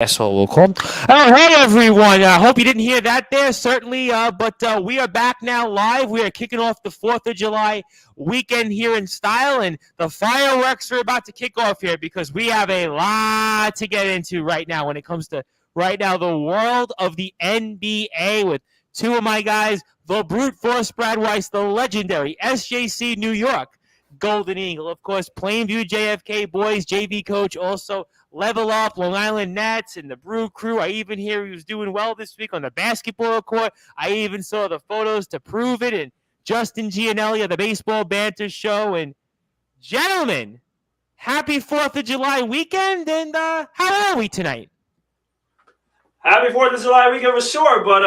Asshole will call. Oh, hey everyone! I hope you didn't hear that there. Certainly, but we are back now live. We are kicking off the 4th of July weekend here in style, and the fireworks are about to kick off here because we have a lot to get into right now when it comes to right now the world of the NBA with two of my guys, the brute force Brad Weiss, the legendary SJC New York Golden Eagle, of course, Plainview JFK boys, JV coach, also Level Up, Long Island Nets, and the Brew Crew. I even hear he was doing well this week on the basketball court. I even saw the photos to prove it. And Justin Gianelli of the Baseball Banter Show. And gentlemen, happy 4th of July weekend. And how are we tonight? Happy 4th of July weekend for sure, but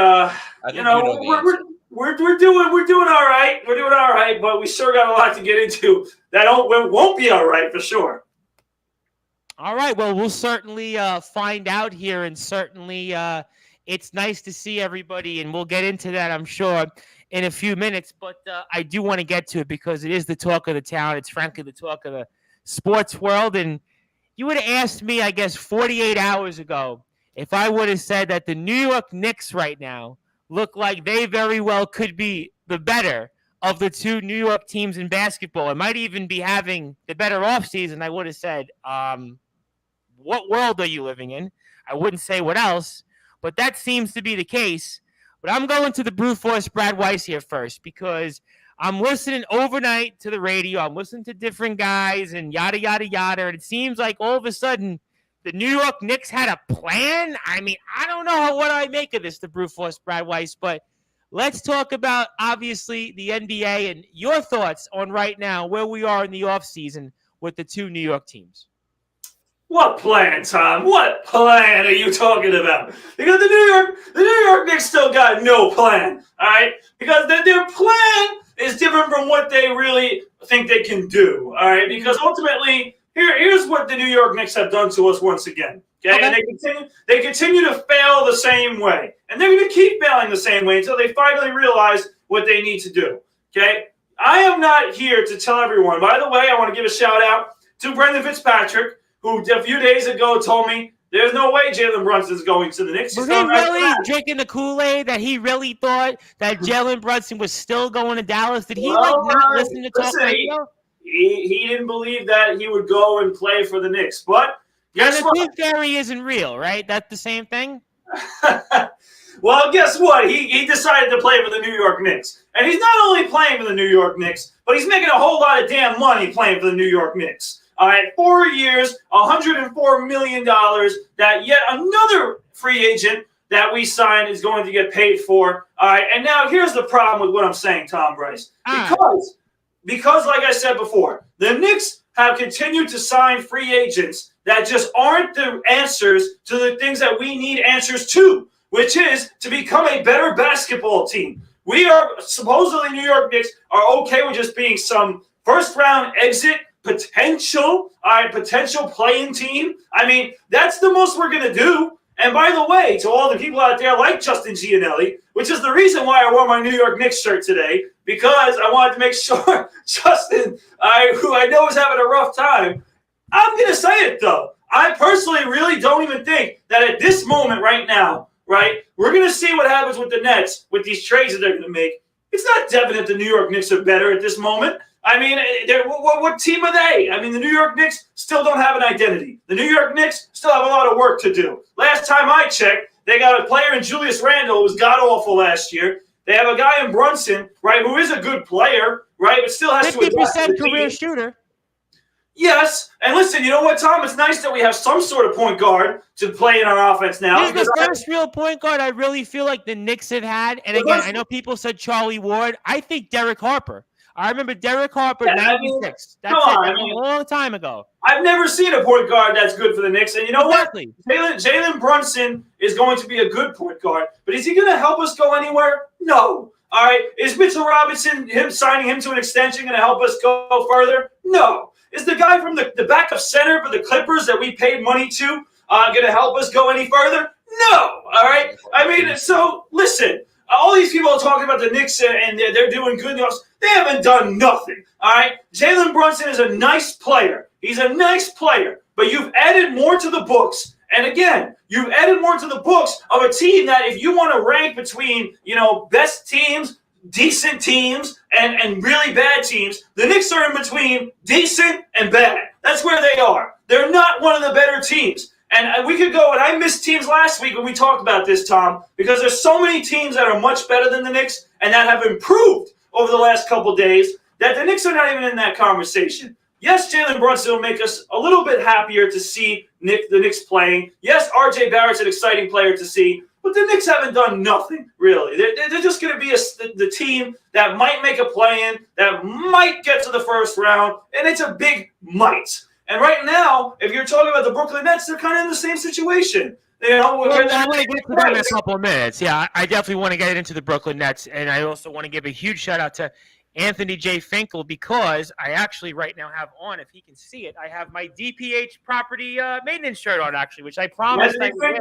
we're doing all right. We're doing all right, but we sure got a lot to get into. That won't be all right for sure. All right, well, we'll certainly find out here, and certainly it's nice to see everybody, and we'll get into that, I'm sure, in a few minutes, but I do want to get to it because it is the talk of the town. It's frankly the talk of the sports world, and you would have asked me, I guess, 48 hours ago if I would have said that the New York Knicks right now look like they very well could be the better of the two New York teams in basketball. It might even be having the better offseason. I would have said, what world are you living in? I wouldn't say what else, but that seems to be the case. But I'm going to the brute force Brad Weiss here first because I'm listening overnight to the radio. I'm listening to different guys and yada, yada, yada. And it seems like all of a sudden the New York Knicks had a plan. I mean, I don't know what I make of this, the brute force Brad Weiss, but let's talk about, obviously, the NBA and your thoughts on right now where we are in the offseason with the two New York teams. What plan, Tom? What plan are you talking about? Because the New York Knicks still got no plan, all right? Because their plan is different from what they really think they can do, all right? Because ultimately, here's what the New York Knicks have done to us once again, okay? And they continue to fail the same way, and they're going to keep failing the same way until they finally realize what they need to do, okay? I am not here to tell everyone. By the way, I want to give a shout out to Brendan Fitzpatrick, who a few days ago told me there's no way Jalen Brunson's going to the Knicks. Was he really drinking the Kool-Aid that he really thought that Jalen Brunson was still going to Dallas? Did he not listen to talk radio? He didn't believe that he would go and play for the Knicks. But guess what? The tooth fairy isn't real, right? That's the same thing? Well, guess what? He decided to play for the New York Knicks. And he's not only playing for the New York Knicks, but he's making a whole lot of damn money playing for the New York Knicks. All right, 4 years, $104 million that yet another free agent that we signed is going to get paid for. All right, and now here's the problem with what I'm saying, Tom Bryce. Because like I said before, the Knicks have continued to sign free agents that just aren't the answers to the things that we need answers to, which is to become a better basketball team. We are supposedly New York Knicks are okay with just being some first-round exit potential playing team. I mean, that's the most we're going to do. And by the way, to all the people out there like Justin Gianelli, which is the reason why I wore my New York Knicks shirt today, because I wanted to make sure Justin, who I know is having a rough time, I'm going to say it, though. I personally really don't even think that at this moment right now, right, we're going to see what happens with the Nets with these trades that they're going to make. It's not definite the New York Knicks are better at this moment. I mean, what team are they? I mean, the New York Knicks still don't have an identity. The New York Knicks still have a lot of work to do. Last time I checked, they got a player in Julius Randle who was god-awful last year. They have a guy in Brunson, right, who is a good player, right, but still has 50% career shooter. Yes, and listen, you know what, Tom? It's nice that we have some sort of point guard to play in our offense now. He's the first real point guard I really feel like the Knicks have had. And again, I know people said Charlie Ward. I think Derek Harper. I remember Derek Harper, 96. That's a long time ago. I've never seen a point guard that's good for the Knicks. And you know what? Jalen Brunson is going to be a good point guard. But is he going to help us go anywhere? No. All right. Is Mitchell Robinson, signing him to an extension, going to help us go further? No. Is the guy from the backup center for the Clippers that we paid money to going to help us go any further? No. All right. I mean, so listen. All these people are talking about the Knicks and they're doing good. They haven't done nothing, all right? Jalen Brunson is a nice player. He's a nice player, but you've added more to the books, And again, you've added more to the books of a team that if you want to rank between, best teams, decent teams, and really bad teams, the Knicks are in between decent and bad. That's where they are. They're not one of the better teams. And we could go, and I missed teams last week when we talked about this, Tom, because there's so many teams that are much better than the Knicks and that have improved over the last couple days that the Knicks are not even in that conversation. Yes, Jalen Brunson will make us a little bit happier to see the Knicks playing. Yes, R.J. Barrett's an exciting player to see, but the Knicks haven't done nothing, really. They're just going to be the team that might make a play-in, that might get to the first round, and it's a big might. And right now, if you're talking about the Brooklyn Nets, they're kind of in the same situation. I want to get to them in a couple of minutes. Yeah, I definitely want to get into the Brooklyn Nets, and I also want to give a huge shout-out to Anthony J. Finkel, because I actually right now have on, if he can see it, I have my DPH property maintenance shirt on, actually, which I promised I would wear.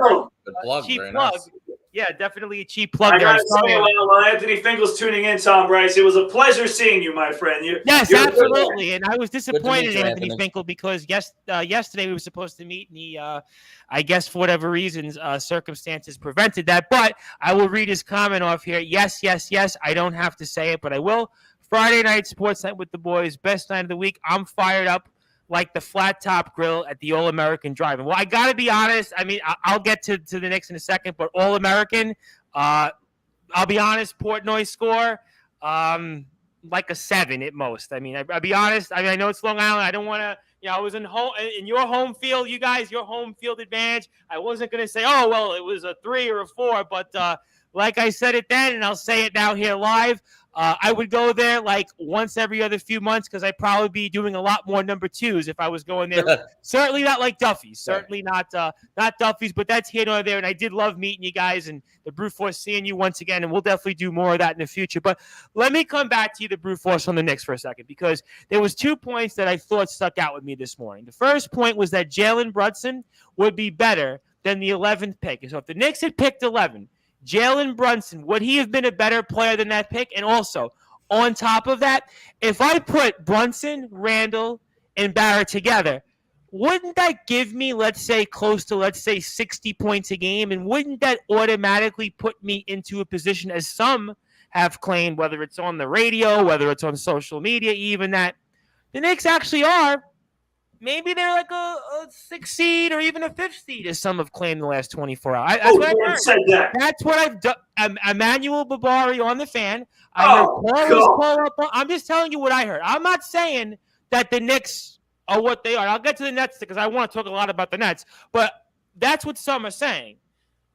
Good plug, cheap very plug. nice. Yeah, definitely a cheap plug. I got to say, while Anthony Finkel's tuning in, Tom Bryce, it was a pleasure seeing you, my friend. Yes, absolutely. And I was disappointed in Anthony. Finkel because yesterday we were supposed to meet, and he, I guess for whatever reasons, circumstances prevented that. But I will read his comment off here. Yes. I don't have to say it, but I will. Friday night sports night with the boys, best night of the week. I'm fired up like the flat top grill at the All-American Drive-In. Well, I got to be honest. I mean, I'll get to the Knicks in a second, but All-American, I'll be honest, Portnoy score, like a 7 at most. I mean, I'll be honest. I mean, I know it's Long Island. I don't want to, I was in your home field, you guys, your home field advantage. I wasn't going to say, oh, well, it was a 3 or a 4, but like I said it then, and I'll say it now here live, I would go there like once every other few months because I'd probably be doing a lot more number 2s if I was going there. Certainly not like Duffy's. Certainly not Duffy's, but that's here nor there. And I did love meeting you guys and the Brute Force seeing you once again, and we'll definitely do more of that in the future. But let me come back to you, the Brute Force, on the Knicks for a second, because there was 2 points that I thought stuck out with me this morning. The first point was that Jalen Brunson would be better than the 11th pick. So if the Knicks had picked 11, Jalen Brunson, would he have been a better player than that pick? And also, on top of that, if I put Brunson, Randall, and Barrett together, wouldn't that give me, let's say, close to, 60 points a game? And wouldn't that automatically put me into a position, as some have claimed, whether it's on the radio, whether it's on social media, even that the Knicks actually are, maybe they're like a 6th seed or even a 5th seed, as some have claimed in the last 24 hours. That's what I've heard. That's what I've done. Emmanuel Babari on the Fan. I'm just telling you what I heard. I'm not saying that the Knicks are what they are. I'll get to the Nets because I want to talk a lot about the Nets. But that's what some are saying.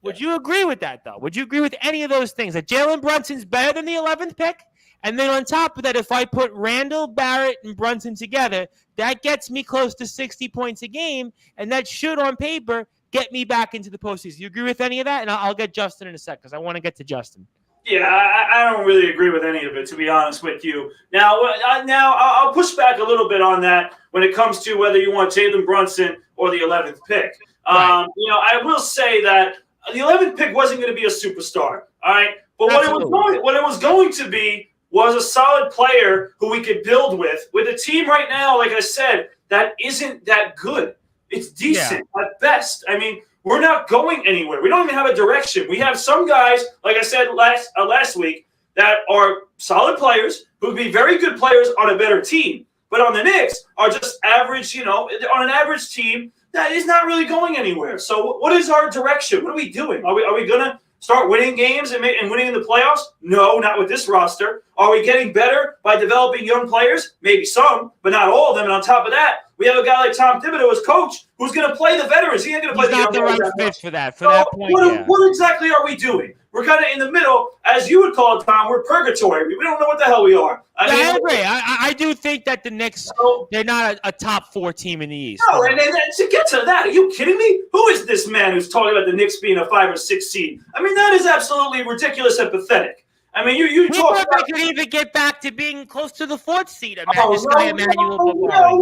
Would you agree with that, though? Would you agree with any of those things? That Jalen Brunson's better than the 11th pick? And then on top of that, if I put Randall, Barrett, and Brunson together, that gets me close to 60 points a game, and that should, on paper, get me back into the postseason. You agree with any of that? And I'll get Justin in a sec because I want to get to Justin. Yeah, I don't really agree with any of it, to be honest with you. Now I'll push back a little bit on that when it comes to whether you want Jalen Brunson or the 11th pick. Right. I will say that the 11th pick wasn't going to be a superstar, all right? But what it was going to be was a solid player who we could build with a team right now, like I said, that isn't that good. It's decent at best. I mean, we're not going anywhere. We don't even have a direction. We have some guys, like I said last week, that are solid players who would be very good players on a better team. But on the Knicks are just average, on an average team that is not really going anywhere. So what is our direction? What are we doing? Are we going to start winning games and winning in the playoffs? No, not with this roster. Are we getting better by developing young players? Maybe some, but not all of them. And on top of that, we have a guy like Tom Thibodeau as coach who's going to play the veterans. He ain't going to play the young players. He's not the right fit for that. That point, what exactly are we doing? We're kind of in the middle, as you would call it, Tom. We're purgatory. We don't know what the hell we are. I agree. I do think that the Knicks, they're not a top 4 team in the East. No, and to get to that, are you kidding me? Who is this man who's talking about the Knicks being a 5 or 6 seed? I mean, that is absolutely ridiculous and pathetic. I mean, you talk about they could even get back to being close to the 4th seed. No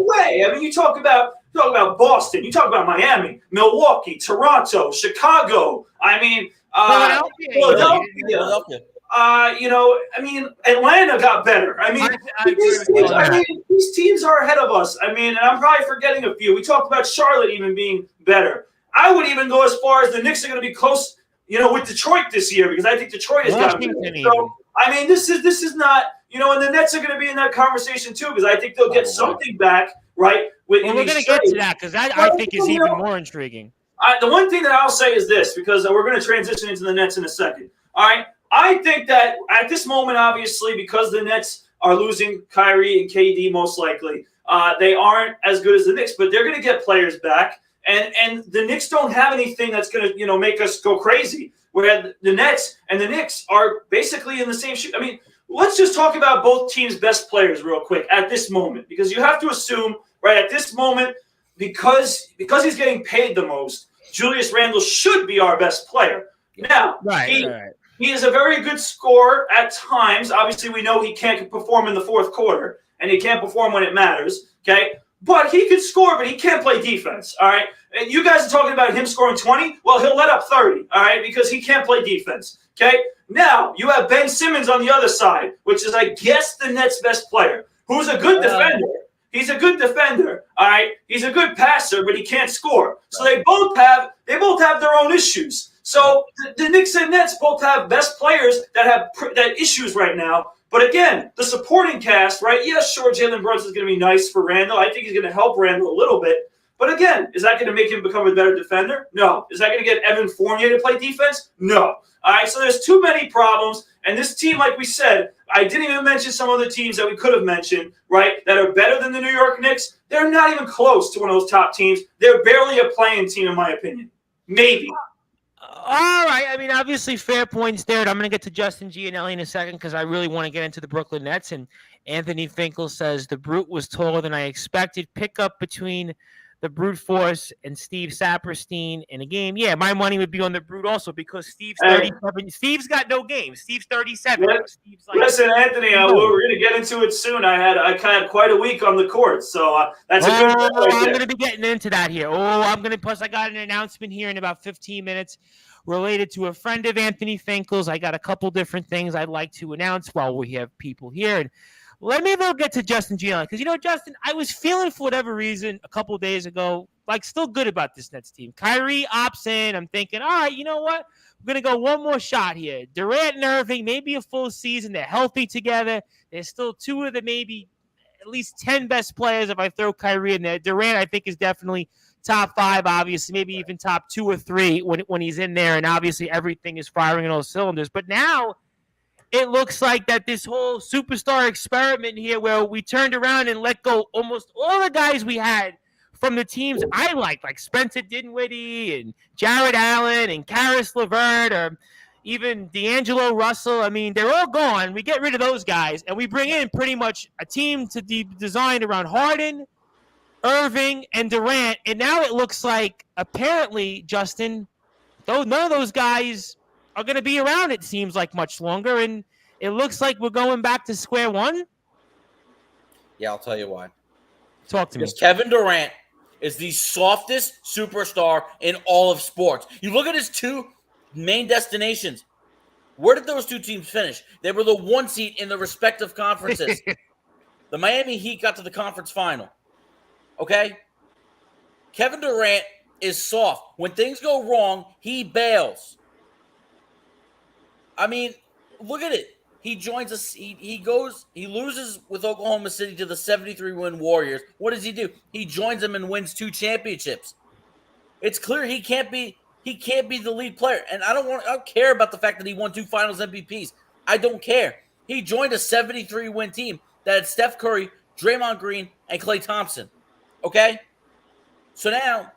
way. I mean, you talk about Boston. You talk about Miami, Milwaukee, Toronto, Chicago. I mean, Philadelphia. I mean, Atlanta got better. I mean, these teams are ahead of us. I mean, and I'm probably forgetting a few. We talked about Charlotte even being better. I would even go as far as the Knicks are going to be close, with Detroit this year, because I think Detroit has got to. So I mean, this is not, and the Nets are going to be in that conversation too, because I think they'll get something back, right? We're going to get to that, because that I think is even more intriguing. The one thing that I'll say is this, because we're going to transition into the Nets in a second. All right, I think that at this moment, obviously, because the Nets are losing Kyrie and KD most likely, they aren't as good as the Knicks, but they're going to get players back, and the Knicks don't have anything that's going to make us go crazy. Where the Nets and the Knicks are basically in the same shoe. I mean, let's just talk about both teams' best players real quick at this moment, because you have to assume right at this moment, because he's getting paid the most, Julius Randle should be our best player. Now, he is a very good scorer at times. Obviously, we know he can't perform in the fourth quarter, and he can't perform when it matters, okay? But he can score, but he can't play defense, all right? And you guys are talking about him scoring 20? Well, he'll let up 30, all right, because he can't play defense, okay? Now, you have Ben Simmons on the other side, which is, I guess, the Nets' best player, who's a good defender. He's a good defender, all right? He's a good passer, but he can't score. So they both have their own issues. So the Knicks and Nets both have best players that have that issues right now. But again, the supporting cast, right? Yes, sure, Jalen Brunson is going to be nice for Randle. I think he's going to help Randle a little bit. But again, is that going to make him become a better defender? No. Is that going to get Evan Fournier to play defense? No. All right, so there's too many problems. And this team, like we said, I didn't even mention some of the teams that we could have mentioned, right, that are better than the New York Knicks. They're not even close to one of those top teams. They're barely a playing team, in my opinion. Maybe. All right. I mean, obviously, fair points there. And I'm going to get to Justin Gianelli in a second because I really want to get into the Brooklyn Nets. And Anthony Finkel says the brute was taller than I expected. Pick up between the brute force and Steve Saperstein in a game. Yeah, my money would be on the brute also because Steve's 37. Steve's got no game. Steve's 37. Yeah. Steve's like, listen, Anthony, we're going to get into it soon. I had quite a week on the court, so that's a good point right I'm going to be getting into that here. Plus I got an announcement here in about 15 minutes related to a friend of Anthony Finkel's. I got a couple different things I'd like to announce while we have people here. And let me get to Justin Gianelli. Because, Justin, I was feeling for whatever reason a couple days ago, still good about this Nets team. Kyrie opts in. I'm thinking, all right, you know what? We're going to go one more shot here. Durant and Irving, maybe a full season. They're healthy together. There's still two of the maybe at least 10 best players if I throw Kyrie in there. Durant, I think, is definitely top 5, obviously, maybe even top 2 or 3 when he's in there. And obviously everything is firing on all cylinders. But now it looks like that this whole superstar experiment here where we turned around and let go almost all the guys we had from the teams I like Spencer Dinwiddie and Jared Allen and Karis LeVert or even D'Angelo Russell. I mean, they're all gone. We get rid of those guys, and we bring in pretty much a team to be designed around Harden, Irving, and Durant. And now it looks like, apparently, Justin, none of those guys are going to be around, it seems like, much longer. And it looks like we're going back to square one. Yeah, I'll tell you why. Talk to me. Because Kevin Durant is the softest superstar in all of sports. You look at his 2 main destinations. Where did those 2 teams finish? They were the 1 seed in the respective conferences. The Miami Heat got to the conference final. Okay? Kevin Durant is soft. When things go wrong, he bails. I mean, look at it. He joins us. He loses with Oklahoma City to the 73-win Warriors. What does he do? He joins them and wins 2 championships. It's clear he can't be the lead player. And I don't care about the fact that he won 2 finals MVPs. I don't care. He joined a 73-win team that had Steph Curry, Draymond Green, and Klay Thompson. Okay? So now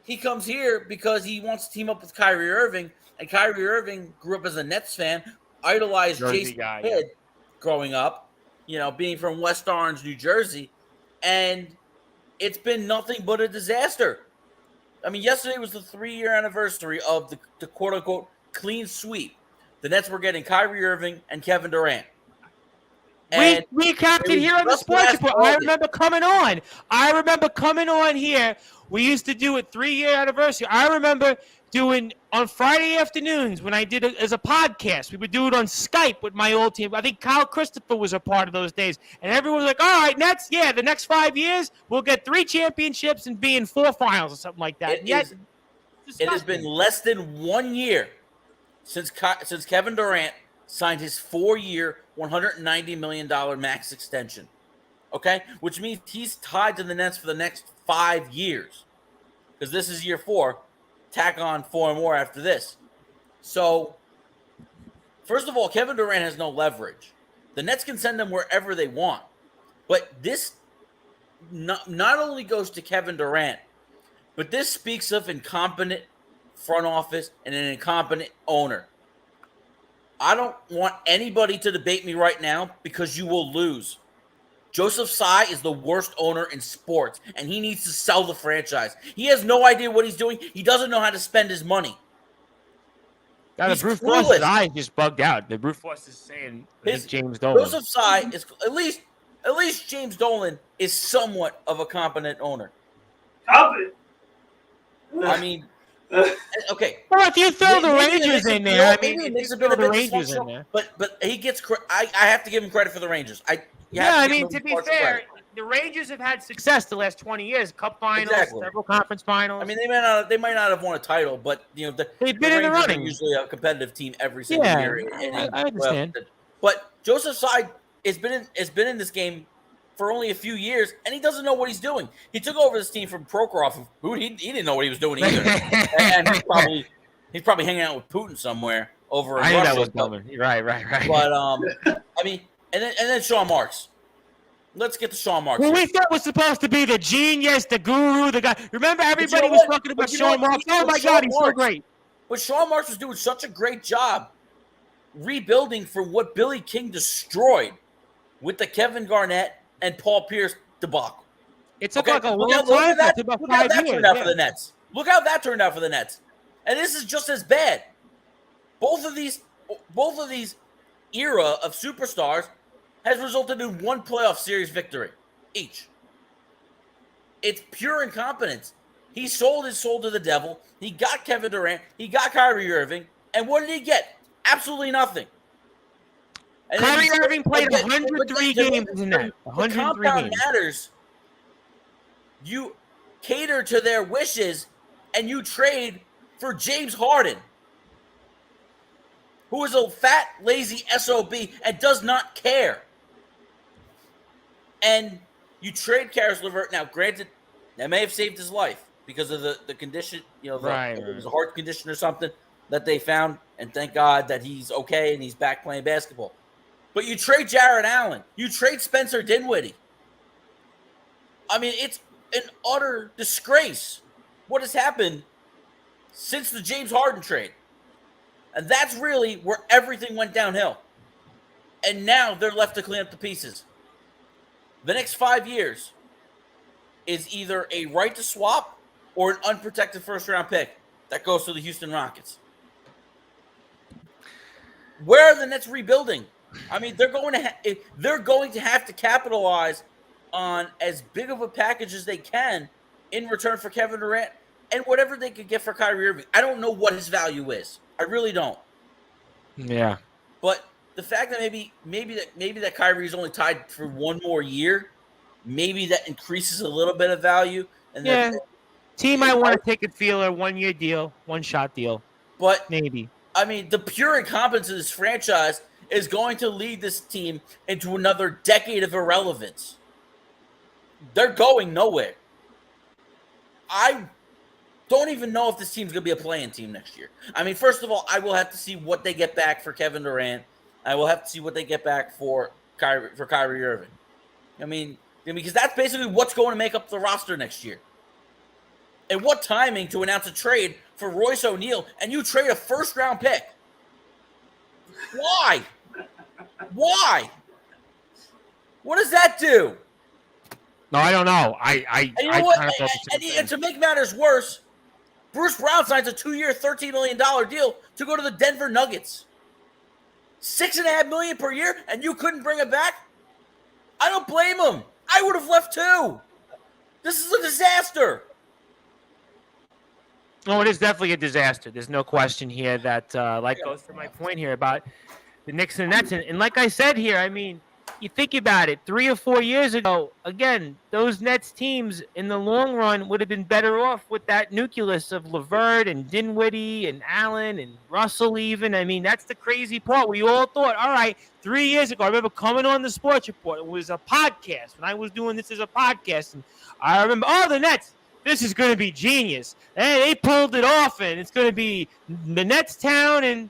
he comes here because he wants to team up with Kyrie Irving. And Kyrie Irving grew up as a Nets fan, idolized Jason Kidd growing up, being from West Orange, New Jersey. And it's been nothing but a disaster. I mean, yesterday was the 3-year anniversary of the quote-unquote clean sweep. The Nets were getting Kyrie Irving and Kevin Durant. And we capped it here on the Sports Report. I remember coming on here. We used to do it 3-year anniversary. I remember doing on Friday afternoons when I did it as a podcast. We would do it on Skype with my old team. I think Kyle Christopher was a part of those days. And everyone was like, all right, Nets, the next 5 years, we'll get 3 championships and be in 4 finals or something like that. This it has been less than 1 year since Kevin Durant signed his 4-year, $190 million max extension. Okay? Which means he's tied to the Nets for the next 5 years. Because this is year 4. Tack on 4 more after this. So, first of all, Kevin Durant has no leverage. The Nets can send him wherever they want. But this not only goes to Kevin Durant, but this speaks of incompetent front office and an incompetent owner. I don't want anybody to debate me right now because you will lose. Joseph Tsai is the worst owner in sports, and he needs to sell the franchise. He has no idea what he's doing. He doesn't know how to spend his money. Now, the Bruce Force's eye just bugged out. The Bruce Force is saying James Dolan. Joseph Tsai is at least James Dolan is somewhat of a competent owner. Competent. I mean, okay. Well, if you throw the Rangers in there, I mean, it makes a bit of the Rangers in there. But he gets. I have to give him credit for the Rangers. I mean, to be fair, the Rangers have had success the last 20 years. Cup finals, several conference finals. I mean, they might not have won a title, but you know, they've been in the running. Usually a competitive team every single year. I understand. But Joseph Tsai has been in this game for only a few years, and he doesn't know what he's doing. He took over this team from Prokhorov, who he didn't know what he was doing either. And he's probably hanging out with Putin somewhere over in Russia. I knew that was coming. Right. But I mean, and then Sean Marks. Let's get to Sean Marks. Who we thought was supposed to be the genius, the guru, the guy. Remember, everybody was talking about Sean Marks. Oh my God, he's so great. But Sean Marks was doing such a great job rebuilding from what Billy King destroyed with the Kevin Garnett and Paul Pierce debacle. It took like a long time. It took about 5 years. Look how that turned out for the Nets. Look how that turned out for the Nets. And this is just as bad. Both of these era of superstars has resulted in one playoff series victory each. It's pure incompetence. He sold his soul to the devil. He got Kevin Durant. He got Kyrie Irving. And what did he get? Absolutely nothing. And Kyrie Irving played 103 games in that. 103 compound games. matters. You cater to their wishes and you trade for James Harden, who is a fat, lazy SOB and does not care. And you trade Karis LeVert. Now, granted, that may have saved his life because of the condition, it was a heart condition or something that they found. And thank God that he's okay and he's back playing basketball. But you trade Jarrett Allen. You trade Spencer Dinwiddie. I mean, it's an utter disgrace what has happened since the James Harden trade. And that's really where everything went downhill. And now they're left to clean up the pieces. The next 5 years is either a right to swap or an unprotected first-round pick that goes to the Houston Rockets. Where are the Nets rebuilding? I mean, they're going to have to capitalize on as big of a package as they can in return for Kevin Durant and whatever they could get for Kyrie Irving. I don't know what his value is. I really don't. Yeah. But the fact that maybe that Kyrie is only tied for one more year, maybe that increases a little bit of value. And team might want to take a feeler, 1-year deal, 1-shot deal. But maybe. I mean, the pure incompetence of this franchise is going to lead this team into another decade of irrelevance. They're going nowhere. I don't even know if this team's going to be a play-in team next year. I mean, first of all, I will have to see what they get back for Kevin Durant. I will have to see what they get back for Kyrie Irving. I mean, because that's basically what's going to make up the roster next year. And what timing to announce a trade for Royce O'Neal and you trade a first-round pick? Why? Why? What does that do? No, I don't know. And to make matters worse, Bruce Brown signs a 2-year, $13 million deal to go to the Denver Nuggets. $6.5 million per year, and you couldn't bring him back? I don't blame him. I would have left too. This is a disaster. Oh, it is definitely a disaster. There's no question here that goes to my point here about the Knicks and Nets. And like I said here, I mean, you think about it, 3 or 4 years ago, again, those Nets teams in the long run would have been better off with that nucleus of LeVert and Dinwiddie and Allen and Russell even. I mean, that's the crazy part. We all thought, all right, 3 years ago, I remember coming on the Sports Report. It was a podcast when I was doing this as a podcast. And I remember, the Nets, this is going to be genius. Hey, they pulled it off, and it's going to be the Nets town. And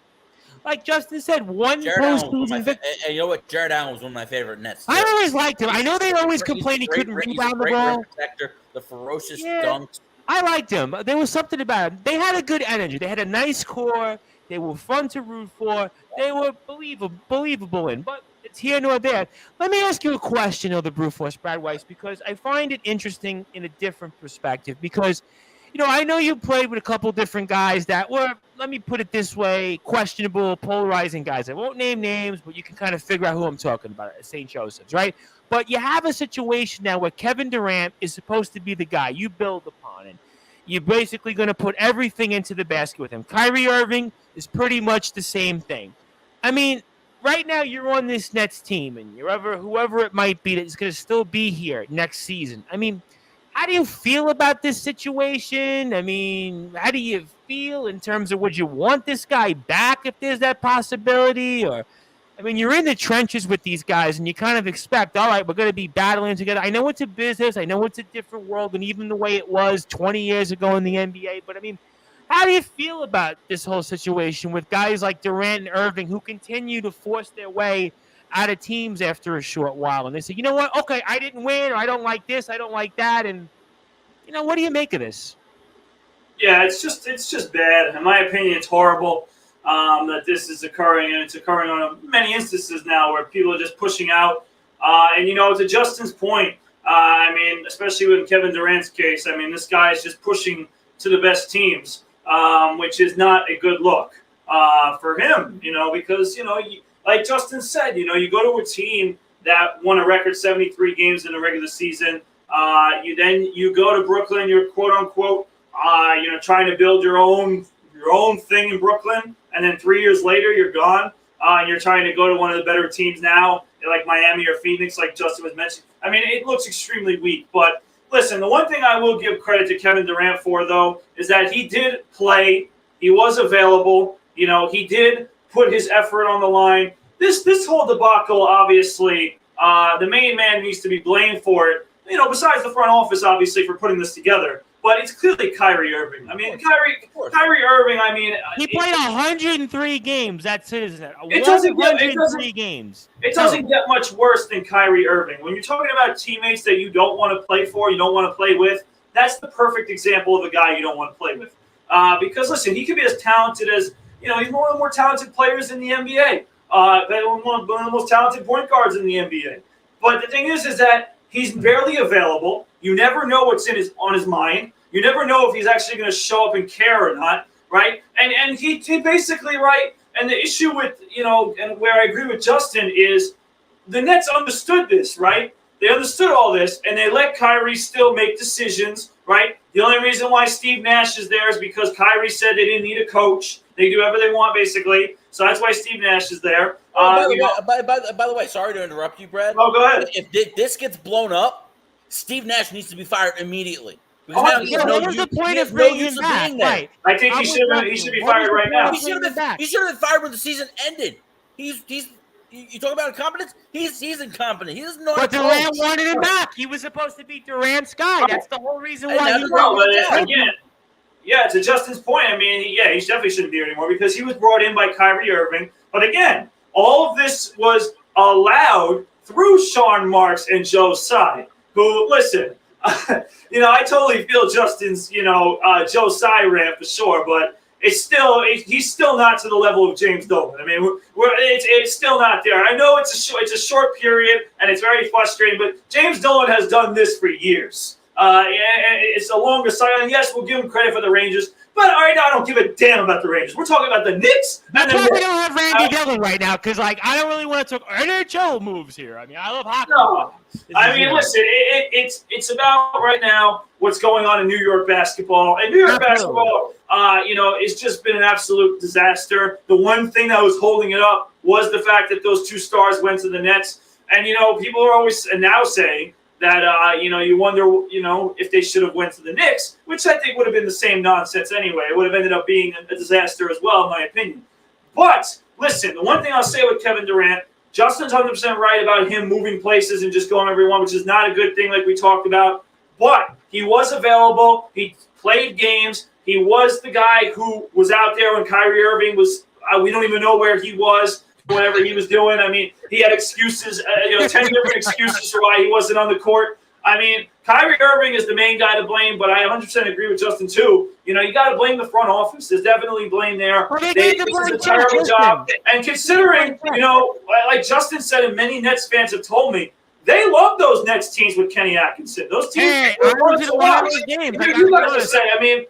like Justin said, one postseason victory. You know what? Jared Allen was one of my favorite Nets. I always liked him. I know they always complained he couldn't rebound the ball. Protector, the ferocious dunks. I liked him. There was something about him. They had a good energy. They had a nice core. They were fun to root for. They were believable in. But it's here nor there. Let me ask you a question, the Brew Force, Brad Weiss, because I find it interesting in a different perspective. Because, I know you played with a couple different guys that were, let me put it this way, questionable, polarizing guys. I won't name names, but you can kind of figure out who I'm talking about at St. Joseph's, right? But you have a situation now where Kevin Durant is supposed to be the guy you build upon, and you're basically going to put everything into the basket with him. Kyrie Irving is pretty much the same thing. I mean, right now you're on this Nets team, and whoever it might be that's going to still be here next season. I mean, how do you feel about this situation? I mean, how do you feel in terms of would you want this guy back if there's that possibility? Or, I mean, you're in the trenches with these guys, and you kind of expect, all right, we're going to be battling together. I know it's a business. I know it's a different world than even the way it was 20 years ago in the NBA. But, I mean, how do you feel about this whole situation with guys like Durant and Irving who continue to force their way out of teams after a short while? And they say, you know what? Okay, I didn't win, or I don't like this, I don't like that. And, what do you make of this? Yeah, it's just bad. In my opinion, it's horrible that this is occurring, and it's occurring on many instances now where people are just pushing out. And, to Justin's point, I mean, especially in Kevin Durant's case, I mean, this guy is just pushing to the best teams, which is not a good look for him, because, like Justin said, you go to a team that won a record 73 games in the regular season. You go to Brooklyn. You're quote unquote, trying to build your own thing in Brooklyn, and then 3 years later you're gone. And you're trying to go to one of the better teams now, like Miami or Phoenix, like Justin was mentioning. I mean, it looks extremely weak. But listen, the one thing I will give credit to Kevin Durant for, though, is that he did play. He was available. He did put his effort on the line. This whole debacle, obviously, the main man needs to be blamed for it. Besides the front office, obviously, for putting this together. But it's clearly Kyrie Irving. I mean, Kyrie Irving, I mean... He played 103 games. That's his... It doesn't get much worse than Kyrie Irving. When you're talking about teammates that you don't want to play for, you don't want to play with, that's the perfect example of a guy you don't want to play with. Because, listen, he could be as talented as... he's one of the more talented players in the NBA. One of the most talented point guards in the NBA. But the thing is that he's barely available. You never know what's on his mind. You never know if he's actually going to show up and care or not, right? And he basically, right, and the issue with, and where I agree with Justin is the Nets understood this, right? They understood all this, and they let Kyrie still make decisions, right? The only reason why Steve Nash is there is because Kyrie said they didn't need a coach. They do whatever they want, basically. So that's why Steve Nash is there. By the way, sorry to interrupt you, Brad. Oh, go ahead. If this gets blown up, Steve Nash needs to be fired immediately. What was the point of bringing him back? Right. I think he should be fired right now. He should have been fired when the season ended. You talk about incompetence? He's incompetent. He doesn't know how to coach. But Durant wanted him back. He was supposed to be Durant's guy. That's the whole reason why he again, yeah, to Justin's point, I mean, he definitely shouldn't be here anymore because he was brought in by Kyrie Irving. But again, all of this was allowed through Sean Marks and Joe Tsai, who, listen, I totally feel Justin's, Joe Tsai rant for sure, but he's still not to the level of James Dolan. I mean, it's still not there. I know it's a short period and it's very frustrating, but James Dolan has done this for years. It's a longer cycle, and yes, we'll give him credit for the Rangers. But right now, I don't give a damn about the Rangers. We're talking about the Knicks. That's why we don't have Randy Dillon right now, because I don't really want to talk NHL moves here. I mean, I love hockey. No. I mean, listen, it's about right now what's going on in New York basketball. And New York basketball, it's just been an absolute disaster. The one thing that was holding it up was the fact that those two stars went to the Nets. And, people are always now saying that, you wonder, if they should have went to the Knicks, which I think would have been the same nonsense anyway. It would have ended up being a disaster as well, in my opinion. But, listen, the one thing I'll say with Kevin Durant, Justin's 100% right about him moving places and just going everyone, which is not a good thing like we talked about. But he was available. He played games. He was the guy who was out there when Kyrie Irving was we don't even know where he was, whatever he was doing. I mean, he had excuses, 10 different excuses for why he wasn't on the court. I mean, Kyrie Irving is the main guy to blame, but I 100% agree with Justin, too. You got to blame the front office. There's definitely blame there. They did a terrible job. And considering, like Justin said, and many Nets fans have told me, they love those Nets teams with Kenny Atkinson. Those teams were fun to watch. You got to say, I mean,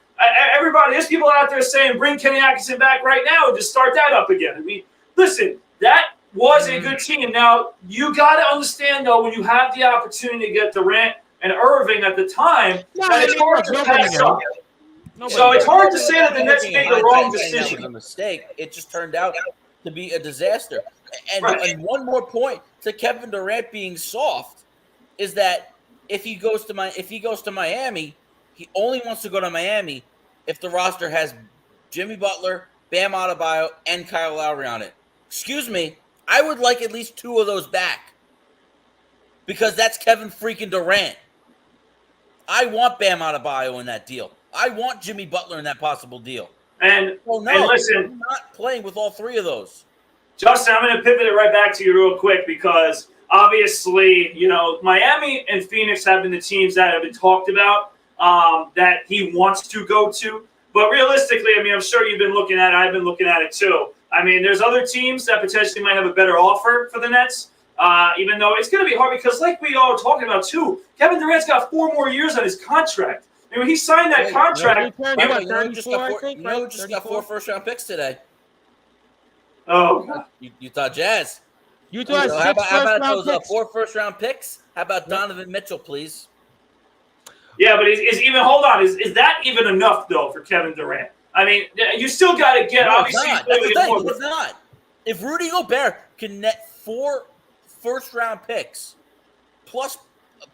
everybody, there's people out there saying, bring Kenny Atkinson back right now and just start that up again. I mean, listen, that was a good team. Now, you got to understand, though, when you have the opportunity to get Durant and Irving at the time, that it's hard to pass up. So it's hard to say that the Nets made the wrong decision. It was a mistake. It just turned out to be a disaster. And one more point to Kevin Durant being soft is that if he goes to Miami, he only wants to go to Miami if the roster has Jimmy Butler, Bam Adebayo, and Kyle Lowry on it. Excuse me, I would like at least 2 of those back because that's Kevin freaking Durant. I want Bam Adebayo in that deal. I want Jimmy Butler in that possible deal. And listen, I'm not playing with all 3 of those. Justin, I'm going to pivot it right back to you real quick because obviously, Miami and Phoenix have been the teams that have been talked about that he wants to go to. But realistically, I mean, I'm sure you've been looking at it. I've been looking at it too. I mean, there's other teams that potentially might have a better offer for the Nets, even though it's going to be hard because like we all talking about too, Kevin Durant's got 4 more years on his contract. I mean, when he signed that contract, just got 4 first-round picks today. Oh, Utah Jazz. Utah. How about those 4 first-round picks? How about Donovan Mitchell, please? Yeah, but hold on. Is that even enough though for Kevin Durant? I mean, you still got to get obviously. That's the thing. It's not. If Rudy Gobert can net 4 first-round picks plus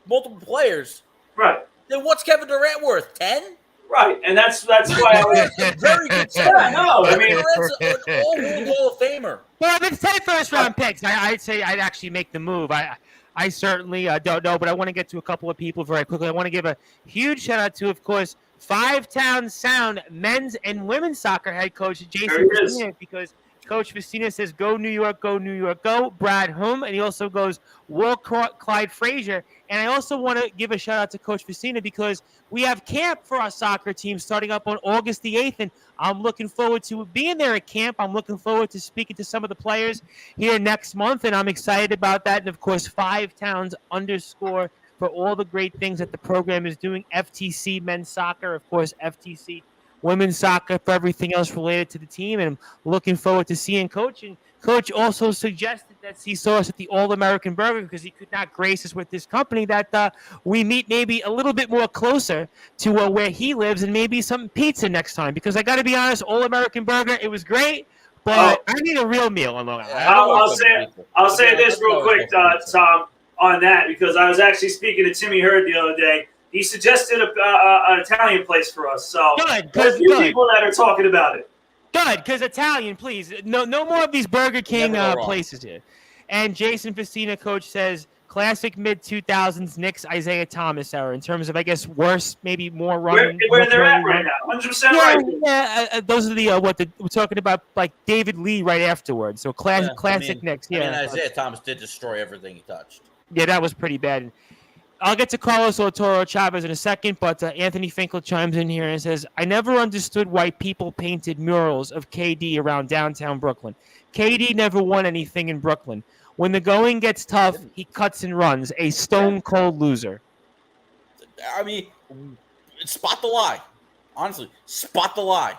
multiple players, right? Then what's Kevin Durant worth? 10? Right, and that's why I was very good. Yeah, no, I mean, Durant's an all-world Hall of Famer. Well, if it's 10 first-round picks, I'd say I'd actually make the move. I certainly don't know, but I want to get to a couple of people very quickly. I want to give a huge shout-out to, of course, Five-Town Sound men's and women's soccer head coach Jason Vicina, because Coach Vicina says, go New York, go, Brad Hume, and he also goes, Will Clyde Frazier. And I also want to give a shout-out to Coach Vicina because we have camp for our soccer team starting up on August the 8th, and I'm looking forward to being there at camp. I'm looking forward to speaking to some of the players here next month, and I'm excited about that. And, of course, 5Towns _ for all the great things that the program is doing. FTC men's soccer, of course, FTC women's soccer for everything else related to the team. And I'm looking forward to seeing Coach. And Coach also suggested that he saw us at the All-American Burger because he could not grace us with this company, that we meet maybe a little bit more closer to where he lives and maybe some pizza next time. Because I got to be honest, All-American Burger, it was great, but I need a real meal on Long Island. I'll say this real quick, Tom, on that, because I was actually speaking to Timmy Hurd the other day. He suggested an Italian place for us. So there's a few people that are talking about it. Good, because Italian, please. No more of these Burger King places here. And Jason Vicina, coach, says classic mid-2000s Knicks Isaiah Thomas era in terms of, I guess, worse, maybe more running. Where they're at right now, 100% right. Yeah, those are we're talking about, like David Lee right afterwards. So classic Knicks. Yeah, Isaiah Thomas did destroy everything he touched. Yeah, that was pretty bad. I'll get to Carlos Otoro Chavez in a second, but Anthony Finkel chimes in here and says, I never understood why people painted murals of KD around downtown Brooklyn. KD never won anything in Brooklyn. When the going gets tough, he cuts and runs. A stone-cold loser. I mean, spot the lie. Honestly, spot the lie.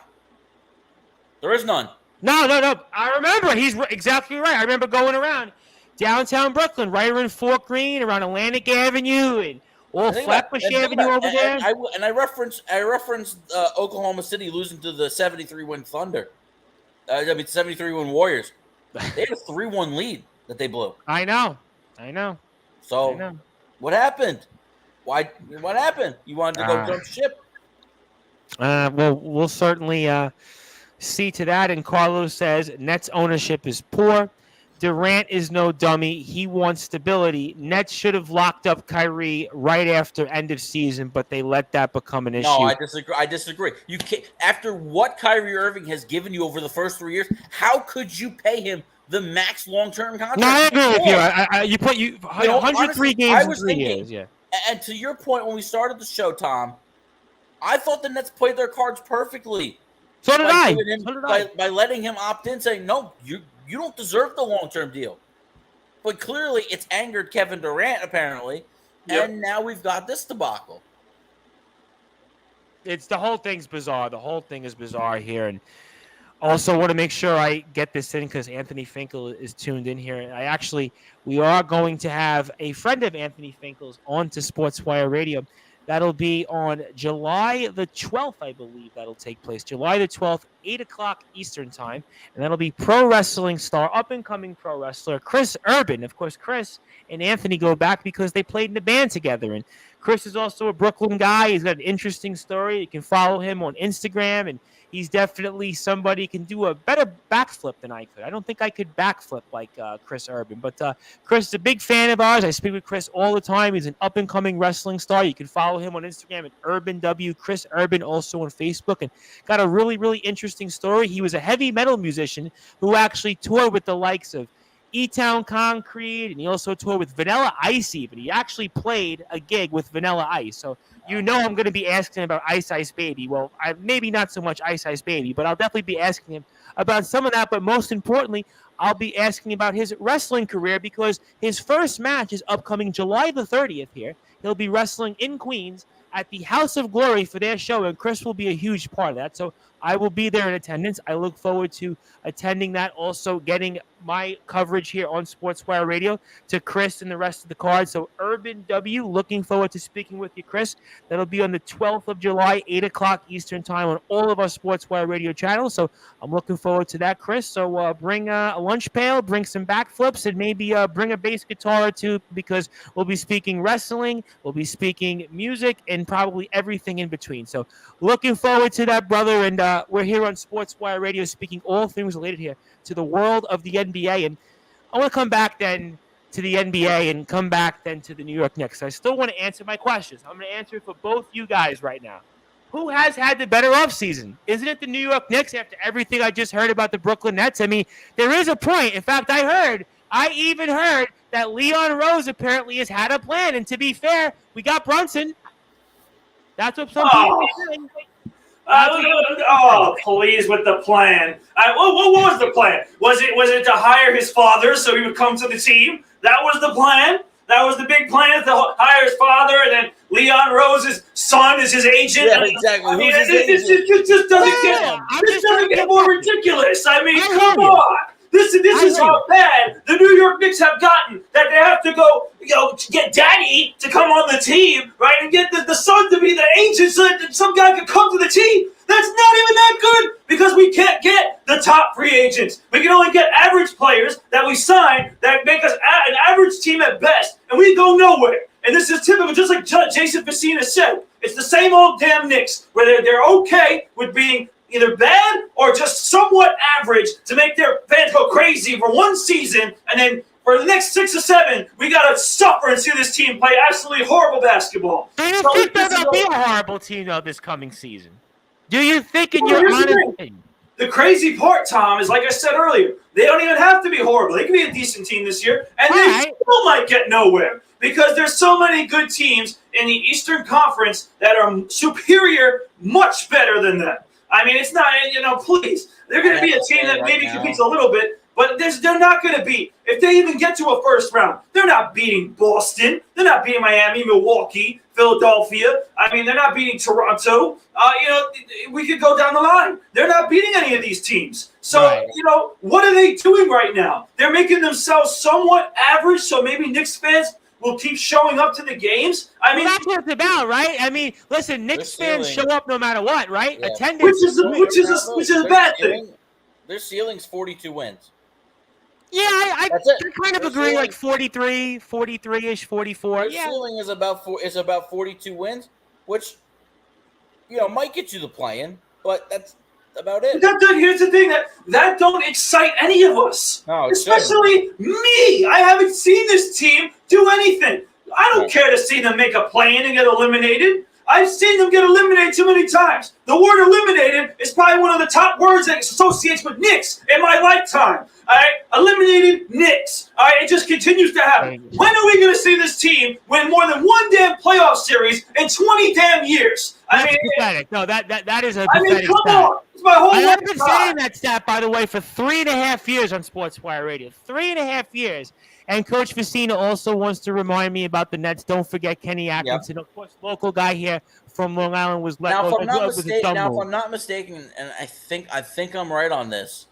There is none. No. I remember. He's exactly right. I remember going around downtown Brooklyn, right around Fort Greene, around Atlantic Avenue, and all Flatbush Avenue over there. I referenced Oklahoma City losing to the 73-win Thunder. 73-win Warriors. They had a 3-1 lead that they blew. I know. I know. So, what happened? Why? What happened? You wanted to go jump ship? Well, we'll certainly see to that. And Carlos says Nets ownership is poor. Durant is no dummy. He wants stability. Nets should have locked up Kyrie right after end of season, but they let that become an issue. No, I disagree. You can't, after what Kyrie Irving has given you over the first 3 years, how could you pay him the max long-term contract? No, I agree with you. You put 103 honestly, games in 3 years. Yeah. And to your point, when we started the show, Tom, I thought the Nets played their cards perfectly. So did I. By letting him opt in, saying, no, you don't deserve the long-term deal. But clearly it's angered Kevin Durant, apparently. Yep. And now we've got this debacle. The whole thing's bizarre. The whole thing is bizarre here. And also want to make sure I get this in because Anthony Finkel is tuned in here. We are going to have a friend of Anthony Finkel's on to Sportswire Radio. That'll be on July the 12th, I believe that'll take place. July the 12th, 8 o'clock Eastern time. And that'll be pro wrestling star, up-and-coming pro wrestler, Chris Urban. Of course, Chris and Anthony go back because they played in the band together. And Chris is also a Brooklyn guy. He's got an interesting story. You can follow him on Instagram, and he's definitely somebody who can do a better backflip than I could. I don't think I could backflip like Chris Urban. But Chris is a big fan of ours. I speak with Chris all the time. He's an up-and-coming wrestling star. You can follow him on Instagram at UrbanW. Chris Urban also on Facebook. And got a really, really interesting story. He was a heavy metal musician who actually toured with the likes of E-Town Concrete, and he also toured with Vanilla Ice even. He actually played a gig with Vanilla Ice. So I'm going to be asking about Ice Ice Baby. Well, maybe not so much Ice Ice Baby, but I'll definitely be asking him about some of that. But most importantly, I'll be asking about his wrestling career because his first match is upcoming July the 30th here. He'll be wrestling in Queens at the House of Glory for their show, and Chris will be a huge part of that. So I will be there in attendance. I look forward to attending that, also getting my coverage here on Sportswire Radio to Chris and the rest of the card. So Urban W, looking forward to speaking with you, Chris. That'll be on the 12th of July, 8 o'clock Eastern time on all of our Sportswire Radio channels. So I'm looking forward to that, Chris. So bring a lunch pail, bring some backflips, and maybe bring a bass guitar or two because we'll be speaking wrestling, we'll be speaking music, and probably everything in between. So looking forward to that, brother. And we're here on Sportswire Radio speaking all things related here to the world of the NBA. And I want to come back then to the NBA and come back then to the New York Knicks. I still want to answer my questions. I'm going to answer for both you guys right now. Who has had the better offseason? Isn't it the New York Knicks after everything I just heard about the Brooklyn Nets? I mean, there is a point. In fact, I even heard that Leon Rose apparently has had a plan. And to be fair, we got Brunson. That's what some people are saying. Please with the plan. What was the plan? Was it to hire his father so he would come to the team? That was the plan. That was the big plan, to hire his father, and then Leon Rose's son is his agent. Yeah, exactly. I mean, it just doesn't get more ridiculous. I mean, come on. This is how bad the New York Knicks have gotten, that they have to go, get daddy to come on the team, right, and get the son to be the agent so that some guy can come to the team. That's not even that good because we can't get the top free agents. We can only get average players that we sign that make us an average team at best, and we go nowhere. And this is typical, just like Jason Facina said. It's the same old damn Knicks where they're okay with being either bad or just somewhat average to make their fans go crazy for one season, and then for the next 6 or 7, we got to suffer and see this team play absolutely horrible basketball. Do you think they'll be a horrible team, though, this coming season? Do you think in your honest opinion? The crazy part, Tom, is like I said earlier, they don't even have to be horrible. They can be a decent team this year, and they still might get nowhere because there's so many good teams in the Eastern Conference that are superior, much better than them. I mean, it's not, please. They're going to be a team that maybe competes a little bit, but they're not going to beat. If they even get to a first round, they're not beating Boston. They're not beating Miami, Milwaukee, Philadelphia. I mean, they're not beating Toronto. We could go down the line. They're not beating any of these teams. So, what are they doing right now? They're making themselves somewhat average, so maybe Knicks fans will keep showing up to the games. I mean, that's what it's about, right? I mean, listen, Knicks fans show up no matter what, right? Yeah. Attendance, which is a bad thing. Their ceiling's 42 wins. Yeah, I That's it. kind of Their agree. ceiling- Like 43-ish, 44. Their Yeah. ceiling is about 42 wins, which might get you the play-in, but that's about it. Here's the thing that don't excite any of us, No, it shouldn't. especially me. I haven't seen this team do anything. I don't care to see them make a play-in and get eliminated. I've seen them get eliminated too many times. The word eliminated is probably one of the top words that associates with Knicks in my lifetime. All right, eliminated Knicks. All right, it just continues to happen. When are we going to see this team win more than one damn playoff series in 20 damn years? That's pathetic. No, that is a I mean, pathetic come stat. on. It's my whole I've been lifetime. saying that stat, by the way, for 3.5 years on Sportswire Radio. 3.5 years. And Coach Vicina also wants to remind me about the Nets. Don't forget Kenny Atkinson. Of course, local guy here from Long Island was let go. If I'm not mistaken, and I think I'm right on this.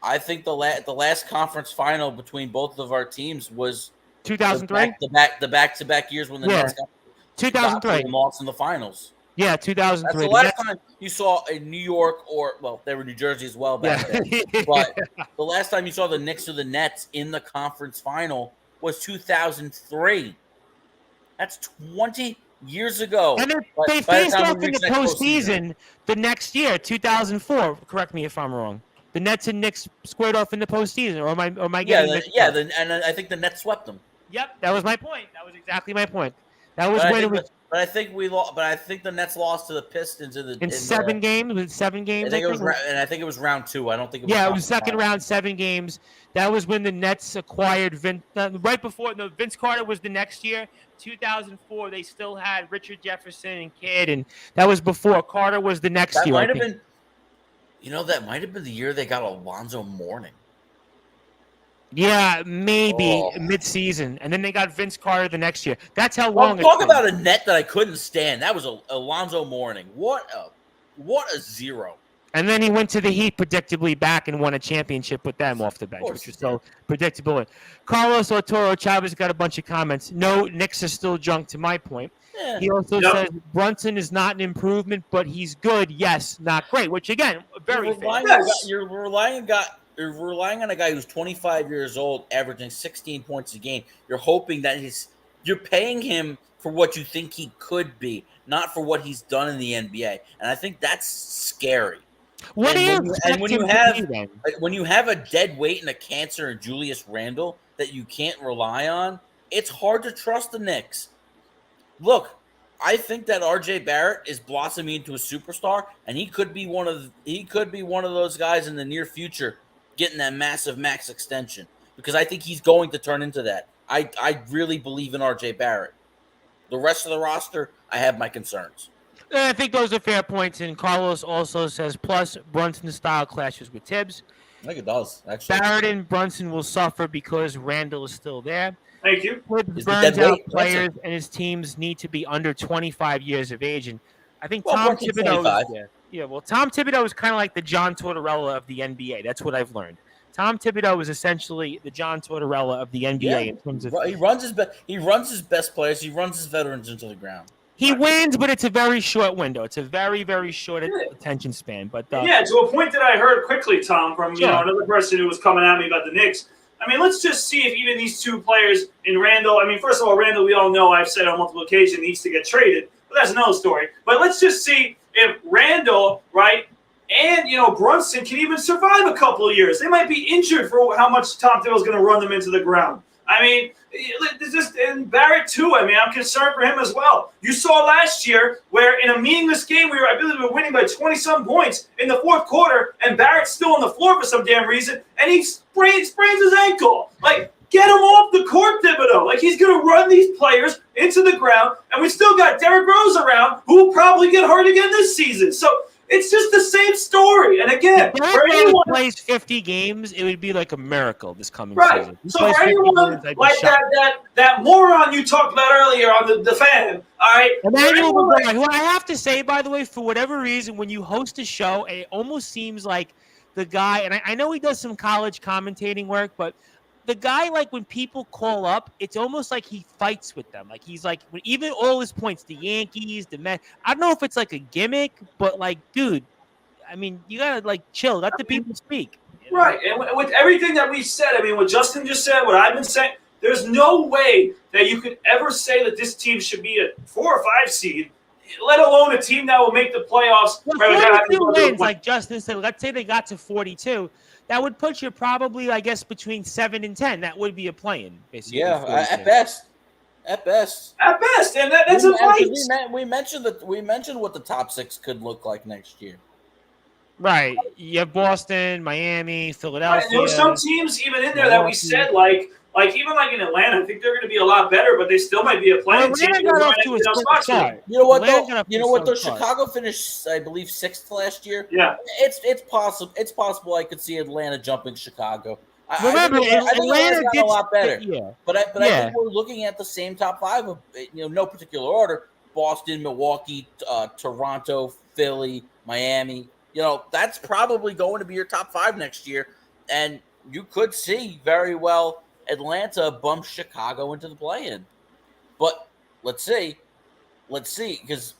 I think the last conference final between both of our teams was 2003. The back-to-back years when the Nets got 2003 lost in the finals. Yeah, 2003. That's the last time you saw a New York they were New Jersey as well back then. But the last time you saw the Knicks or the Nets in the conference final was 2003. That's 20 years ago. And they faced off in the postseason the next year, 2004. Correct me if I'm wrong. The Nets and Knicks squared off in the postseason, or am I getting and I think the Nets swept them. Yep, that was my point. That was exactly my point. That was when it was. But I think we lost. But I think the Nets lost to the Pistons in 7 games. With 7 games, I think it was round 2. I don't think it was. Yeah, it was second round, 7 games. That was when the Nets acquired right before. No, Vince Carter was the next year, 2004. They still had Richard Jefferson and Kidd, and that was before Carter was the next year. Might have been. That might have been the year they got Alonzo Mourning. Yeah, maybe mid-season, and then they got Vince Carter the next year. That's how long. Talk about a net that I couldn't stand. That was Alonzo Mourning. What a zero. And then he went to the Heat, predictably back and won a championship with them off the bench, which was so predictable. Carlos Arturo Chavez got a bunch of comments. No, Knicks are still junk, to my point. Yeah. He also says Brunson is not an improvement, but he's good. Yes, not great. Which again, very fair. You're relying on a guy who's 25 years old, averaging 16 points a game. You're hoping that you're paying him for what you think he could be, not for what he's done in the NBA. And I think that's scary. When you have a dead weight and a cancer in Julius Randle that you can't rely on, it's hard to trust the Knicks. Look, I think that RJ Barrett is blossoming into a superstar, and he could be one of those guys in the near future getting that massive max extension, because I think he's going to turn into that. I really believe in RJ Barrett. The rest of the roster, I have my concerns. I think those are fair points, and Carlos also says, plus Brunson's style clashes with Tibbs. I think it does, actually. Barrett and Brunson will suffer because Randall is still there. Thank you. Tibbs burns out players, and his teams need to be under 25 years of age. And I think Tom Thibodeau Tom Thibodeau is kind of like the John Tortorella of the NBA. That's what I've learned. Tom Thibodeau is essentially the John Tortorella of the NBA in terms of he runs his best players, he runs his veterans into the ground. He wins, but it's a very short window. It's a very, very short attention span. But to a point that I heard quickly, Tom, from another person who was coming at me about the Knicks. I mean, let's just see if even these two players in Randall. I mean, first of all, Randall, we all know, I've said on multiple occasions, needs to get traded. But that's another story. But let's just see if Randall, right, and Brunson can even survive a couple of years. They might be injured for how much Tom Thibodeau's going to run them into the ground. I mean, and Barrett too. I mean, I'm concerned for him as well. You saw last year where in a meaningless game I believe we were winning by 20-some points in the fourth quarter, and Barrett's still on the floor for some damn reason, and he sprains his ankle. Like, get him off the court, Thibodeau. Like, he's going to run these players into the ground, and we still got Derrick Rose around, who will probably get hurt again this season. So it's just the same story. And again, for anyone who plays 50 games, it would be like a miracle this coming season. So for anyone like that moron you talked about earlier on the fan, all right? Emmanuel McGuire, who I have to say, by the way, for whatever reason, when you host a show, it almost seems like the guy, and I know he does some college commentating work, but the guy, like, when people call up, it's almost like he fights with them. Like, he's like, even all his points, the Yankees, the Mets, I don't know if it's like a gimmick, but like, dude, I mean, you gotta like chill. Let the people speak. know? Right, and with everything that we said, I mean, what Justin just said, what I've been saying, there's no way that you could ever say that this team should be a 4 or 5 seed, let alone a team that will make the playoffs. Well, 42 wins, like Justin said. Let's say they got to 42. That would put you probably, I guess, between 7 and 10. That would be a play-in, basically. Yeah, at best. At best, and that's a fight. We mentioned what the top 6 could look like next year. Right. You have Boston, Miami, Philadelphia. Right. There were some teams even in there that we said, like even like in Atlanta, I think they're going to be a lot better, but they still might be a play-in team. Got off to a start. You know what? Though Chicago finished, I believe, 6th last year. Yeah, it's possible. It's possible I could see Atlanta jumping Chicago. Remember, I think Atlanta did a lot better. Yeah. But I think we're looking at the same top 5 of no particular order: Boston, Milwaukee, Toronto, Philly, Miami. That's probably going to be your top 5 next year, and you could see very well Atlanta bump Chicago into the play-in. But let's see, because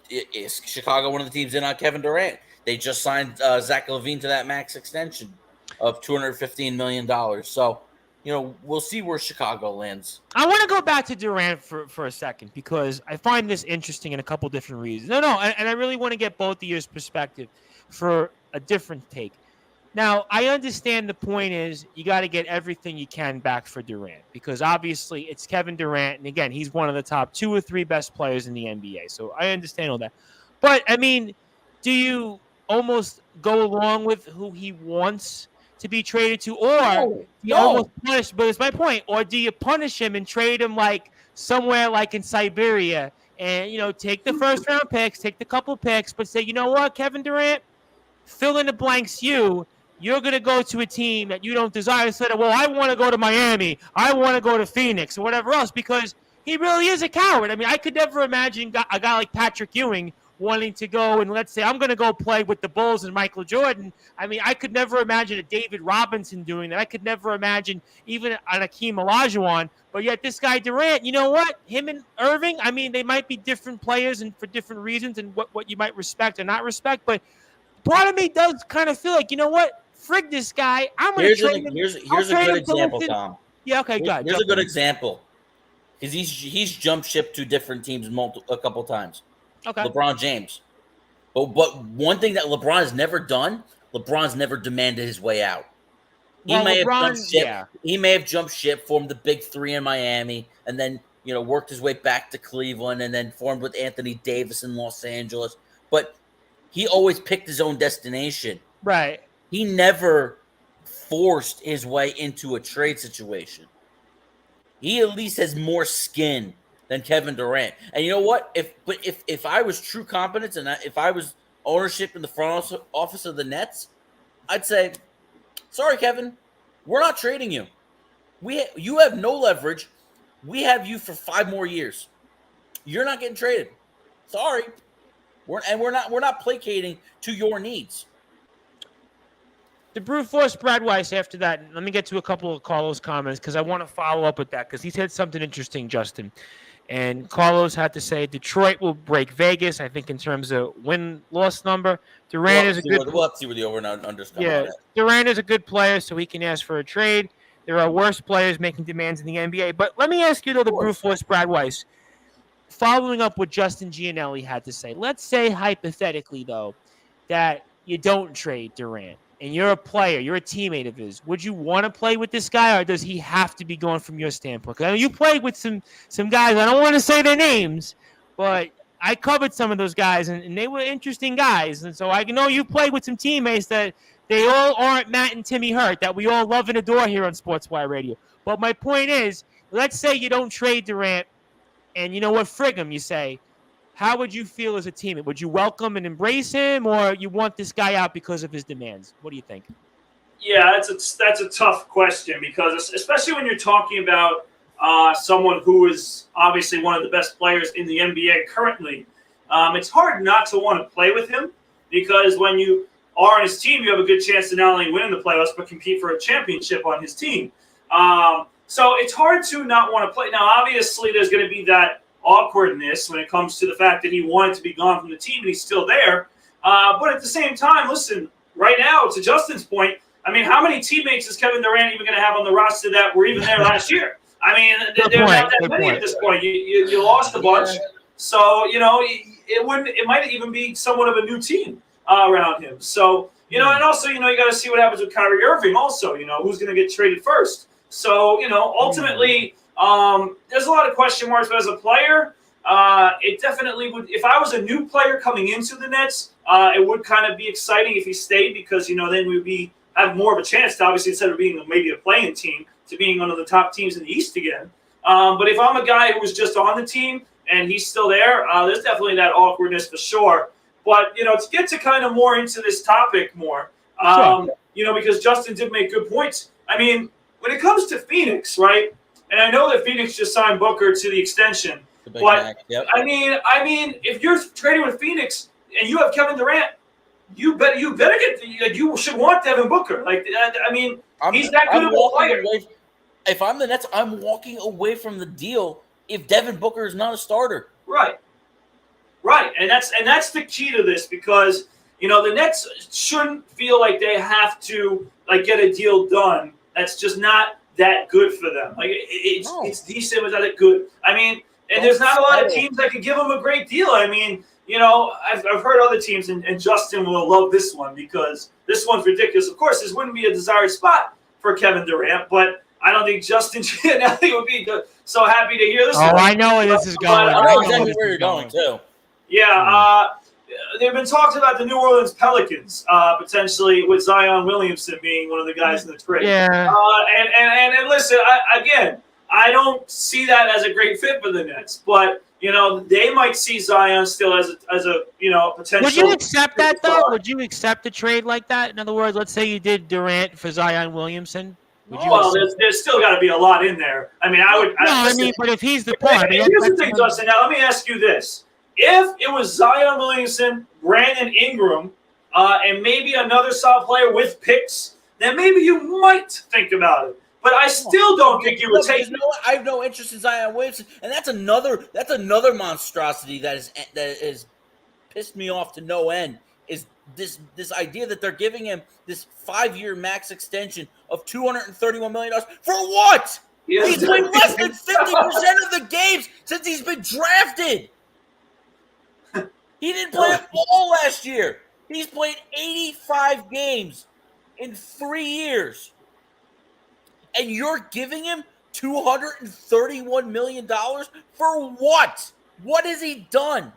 is Chicago one of the teams in on Kevin Durant? They just signed Zach LaVine to that max extension of $215 million. So, we'll see where Chicago lands. I want to go back to Durant for a second because I find this interesting in a couple different reasons. And I really want to get both of your perspective for a different take. Now, I understand the point is you got to get everything you can back for Durant because obviously it's Kevin Durant. And again, he's one of the top 2 or 3 best players in the NBA. So I understand all that. But, I mean, do you almost go along with who he wants to be traded to, or you almost punish? But it's my point. Or do you punish him and trade him like somewhere like in Siberia, and take the first round picks, take the couple picks, but say, you know what, Kevin Durant, fill in the blanks. You're going to go to a team that you don't desire. Instead of, well, I want to go to Miami, I want to go to Phoenix, or whatever else, because he really is a coward. I mean, I could never imagine a guy like Patrick Ewing wanting to go and, let's say, I'm going to go play with the Bulls and Michael Jordan. I mean, I could never imagine a David Robinson doing that. I could never imagine even an Hakeem Olajuwon. But yet this guy Durant, you know what? Him and Irving, I mean, they might be different players and for different reasons and what you might respect or not respect. But part of me does kind of feel like, you know what? Frig this guy. I'm going to trade him. Here's a good example, Tom. Yeah, okay, good. Here's a good example. Because he's jumped ship to different teams a couple times. Okay. LeBron James. But one thing that LeBron has never done, LeBron's never demanded his way out. He may have jumped ship, formed the big 3 in Miami, and then, worked his way back to Cleveland and then formed with Anthony Davis in Los Angeles. But he always picked his own destination. Right. He never forced his way into a trade situation. He at least has more skin than Kevin Durant. And you know what? If I was true competence and if I was ownership in the front office of the Nets, I'd say, sorry, Kevin, we're not trading you. You have no leverage. We have you for 5 more years. You're not getting traded. Sorry. We're not placating to your needs. The brute force Brad Weiss after that. Let me get to a couple of Carlos comments because I want to follow up with that because he said something interesting, Justin. And Carlos had to say Detroit will break Vegas, I think, in terms of win-loss number. Durant is a good player. We'll have to see where the over and under is. Yeah, Durant is a good player, so he can ask for a trade. There are worse players making demands in the NBA. But let me ask you, though, the brute force Brad Weiss, following up what Justin Gianelli had to say. Let's say, hypothetically, though, that you don't trade Durant. And you're a player, you're a teammate of his. Would you want to play with this guy, or does he have to be going from your standpoint? Because I know you played with some guys. I don't want to say their names, but I covered some of those guys, and they were interesting guys. And so I know you played with some teammates that they all aren't Matt and Timmy Hurt, that we all love and adore here on Sportswire Radio. But my point is, let's say you don't trade Durant, and you know what, frig him, you say. How would you feel as a teammate? Would you welcome and embrace him, or you want this guy out because of his demands? What do you think? Yeah, that's a tough question because especially when you're talking about someone who is obviously one of the best players in the NBA currently, it's hard not to want to play with him because when you are on his team, you have a good chance to not only win in the playoffs but compete for a championship on his team. So it's hard to not want to play. Now, obviously, there's going to be that awkwardness when it comes to the fact that he wanted to be gone from the team and he's still there. But at the same time, listen, right now, to Justin's point, I mean, how many teammates is Kevin Durant even going to have on the roster that were even there last year? I mean, there are not that many at this point. You lost a bunch, so it might even be somewhat of a new team around him. So and also you got to see what happens with Kyrie Irving. Also, who's going to get traded first. So ultimately, there's a lot of question marks. But as a player, it definitely would. If I was a new player coming into the Nets, it would kind of be exciting if he stayed because then we'd have more of a chance to obviously instead of being maybe a playing team to being one of the top teams in the East again. But if I'm a guy who was just on the team and he's still there, there's definitely that awkwardness for sure. But to get to kind of more into this topic more, because Justin did make good points. I mean, when it comes to Phoenix, right? And I know that Phoenix just signed Booker to the extension. But I mean, if you're trading with Phoenix and you have Kevin Durant, you better get you should want Devin Booker. He's that good of a player. If I'm the Nets, I'm walking away from the deal if Devin Booker is not a starter. Right, and that's the key to this because the Nets shouldn't feel like they have to get a deal done. That's just not that good for them. It's decent, but not that good. I mean. And there's not a lot of teams that could give him a great deal. I mean, I've heard other teams, and Justin will love this one because this one's ridiculous. Of course, this wouldn't be a desired spot for Kevin Durant, but I don't think Justin Gianelli would be so happy to hear this one. I know where this is going. I know exactly where you're going, too. Yeah, there have been talks about the New Orleans Pelicans potentially with Zion Williamson being one of the guys in the trade. Yeah. And listen, I don't see that as a great fit for the Nets, but they might see Zion still as a potential. Would you accept that though? Would you accept a trade like that? In other words, let's say you did Durant for Zion Williamson. Well, there's still got to be a lot in there. I mean, I would. But if he's the part, here's the thing, Justin. Now let me ask you this: if it was Zion Williamson, Brandon Ingram, and maybe another solid player with picks, then maybe you might think about it. But I still don't think you would take. I have no interest in Zion Williamson, and that's another monstrosity that is pissed me off to no end. Is this idea that they're giving him this 5-year max extension of $231 million for what? He's played less than 50% of the games since he's been drafted. He didn't play a ball last year. He's played 85 games in 3 years. And you're giving him $231 million for what? What has he done?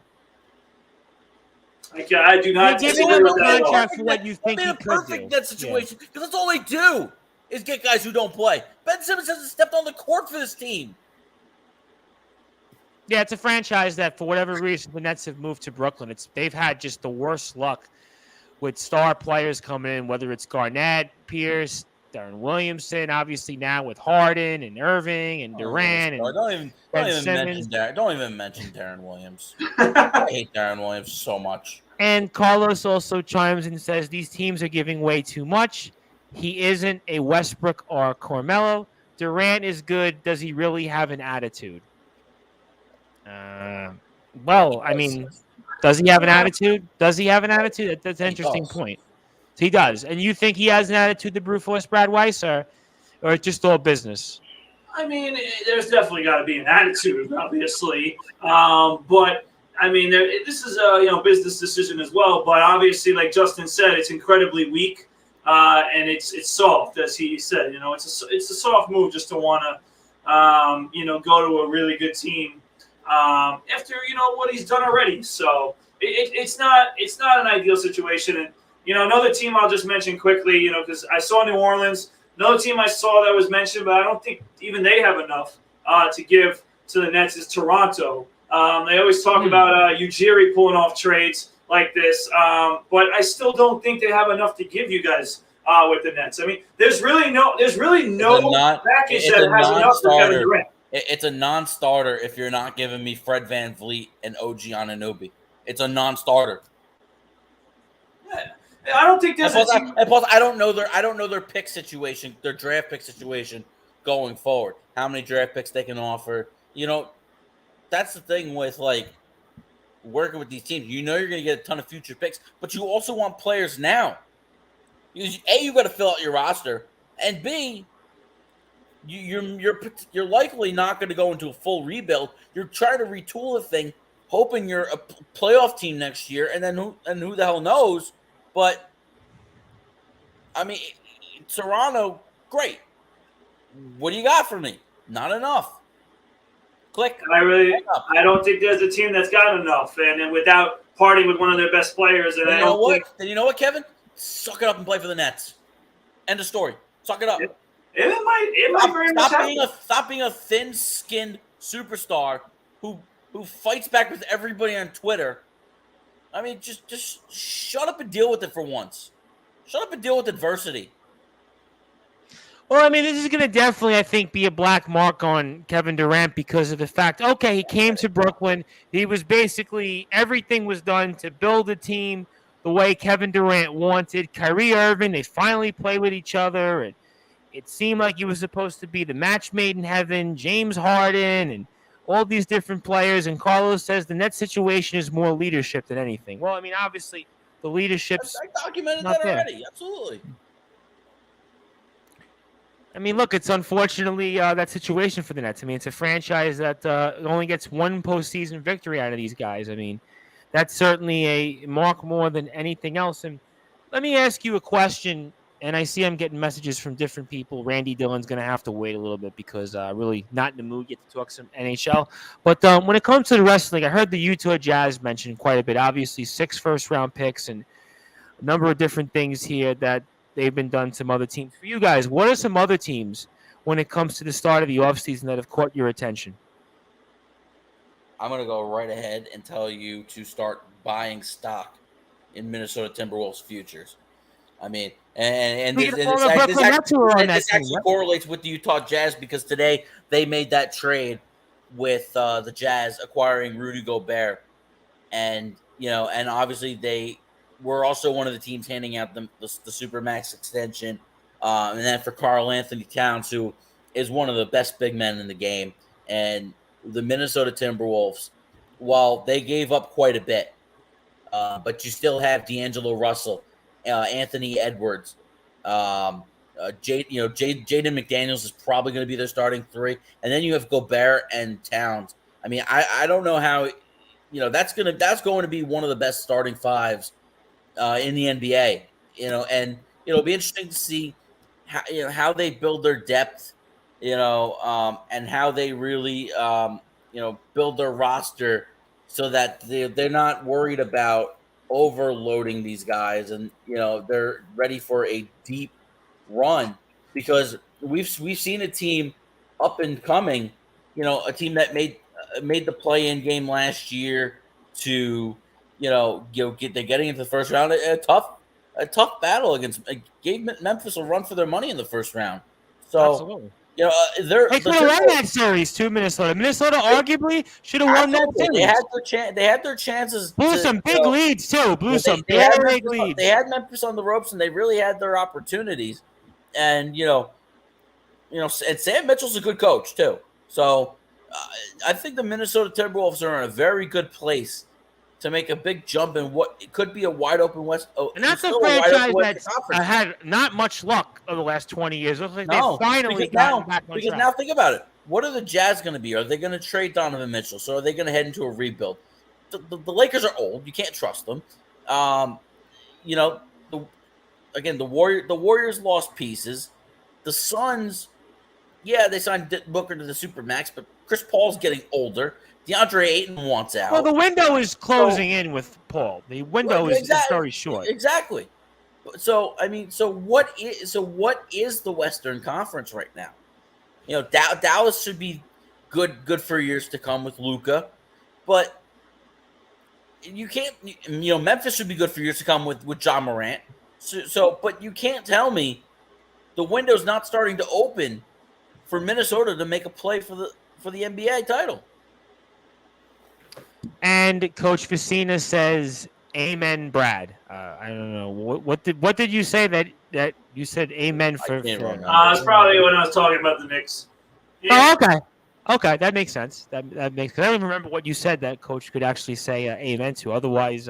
I do not giving him a contract for what you think he could do. Perfect that situation because that's all they do is get guys who don't play. Ben Simmons hasn't stepped on the court for this team. Yeah, it's a franchise that, for whatever reason, the Nets have moved to Brooklyn. They've had just the worst luck with star players coming in, whether it's Garnett, Pierce, Darren Williamson, obviously now with Harden and Irving and Durant and don't even mention Darren Williams. I hate Darren Williams so much. And Carlos also chimes in and says these teams are giving way too much. He isn't a Westbrook or Carmelo. Durant is good. Does he really have an attitude? Well, I mean, does he have an attitude? That's an interesting point. He does. And you think he has an attitude to brute force Brad Weiss, or it's just all business? I mean, there's definitely got to be an attitude, obviously. But I mean, this is a business decision as well. But obviously, like Justin said, it's incredibly weak, and it's soft, as he said. It's a soft move just to want to go to a really good team after what he's done already. So it's not an ideal situation. And another team I'll just mention quickly, because I saw New Orleans. Another team I saw that was mentioned, but I don't think even they have enough to give to the Nets is Toronto. They always talk about Ujiri pulling off trades like this, but I still don't think they have enough to give you guys with the Nets. I mean, there's really no package that has enough for Kevin Durant. It's a non-starter if you're not giving me Fred VanVleet and OG Anunoby. It's a non-starter. Yeah. I don't think there's plus, I don't know their pick situation, their draft pick situation going forward. How many draft picks they can offer? That's the thing with working with these teams. You're going to get a ton of future picks, but you also want players now. You got to fill out your roster, and B, you're likely not going to go into a full rebuild. You're trying to retool a thing, hoping you're a playoff team next year, and then who the hell knows? But I mean, Toronto, great. What do you got for me? Not enough. Click. I don't think there's a team that's got enough, and then without parting with one of their best players, and you know what, Kevin? Suck it up and play for the Nets. End of story. Suck it up. It might very much happen. Stop being a thin-skinned superstar who fights back with everybody on Twitter. I mean, just shut up and deal with it for once. Shut up and deal with adversity. Well, I mean, this is going to definitely, I think, be a black mark on Kevin Durant because of the fact, okay, he came to Brooklyn. He was basically, everything was done to build a team the way Kevin Durant wanted. Kyrie Irving, they finally play with each other, and it seemed like he was supposed to be the match made in heaven, James Harden, and all these different players. And Carlos says the net situation is more leadership than anything. Well, I mean, obviously, the leadership's I documented not that there. already. Absolutely. I mean, look, it's unfortunately that situation for the Nets. I mean, it's a franchise that only gets one postseason victory out of these guys. I mean, that's certainly a mark more than anything else. And let me ask you a question, and I see I'm getting messages from different people. Randy Dillon's going to have to wait a little bit because really not in the mood yet to talk some NHL. But when it comes to the wrestling, I heard the Utah Jazz mentioned quite a bit. Obviously, 6 first-round picks and a number of different things here that they've been done some other teams. For you guys, what are some other teams when it comes to the start of the offseason that have caught your attention? I'm going to go right ahead and tell you to start buying stock in Minnesota Timberwolves futures. I mean, and this actually correlates with the Utah Jazz because today they made that trade with the Jazz acquiring Rudy Gobert. And, and obviously they were also one of the teams handing out the Supermax extension. And then for Karl Anthony Towns, who is one of the best big men in the game. And the Minnesota Timberwolves, while they gave up quite a bit, but you still have D'Angelo Russell, Anthony Edwards, Jaden McDaniels is probably going to be their starting 3. And then you have Gobert and Towns. I mean, I don't know how, that's going to be one of the best starting 5s in the NBA, and it'll be interesting to see how they build their depth, and how they really, build their roster so that they're not worried about overloading these guys, and they're ready for a deep run because we've seen a team up and coming, a team that made the play-in game last year to. They're getting into the first round. A tough battle gave Memphis a run for their money in the first round. So, absolutely. They could have won that series too. Minnesota arguably should have won that series. They had their chances. Blew some big leads too. Big leads. They had Memphis on the ropes, and they really had their opportunities. And and Sam Mitchell's a good coach too. So, I think the Minnesota Timberwolves are in a very good place to make a big jump in what it could be a wide open West. And that's a franchise that's had not much luck over the last 20 years. It looks like they finally got back on track. Now think about it. What are the Jazz going to be? Are they going to trade Donovan Mitchell? So are they going to head into a rebuild? The Lakers are old. You can't trust them. The Warriors lost pieces. The Suns, they signed Booker to the Supermax, but Chris Paul's getting older. DeAndre Ayton wants out. Well, the window is closing in with Paul. The window is very short. Exactly. So what is the Western Conference right now? Dallas should be good for years to come with Luka, but you can't. Memphis should be good for years to come with John Morant. But you can't tell me the window's not starting to open for Minnesota to make a play for the NBA title. And Coach Vicina says, "Amen, Brad." I don't know what did you say that you said amen for. It's probably when I was talking about the Knicks. Yeah. Oh, okay, that makes sense. That makes. Cause I don't even remember what you said that Coach could actually say amen to. Otherwise,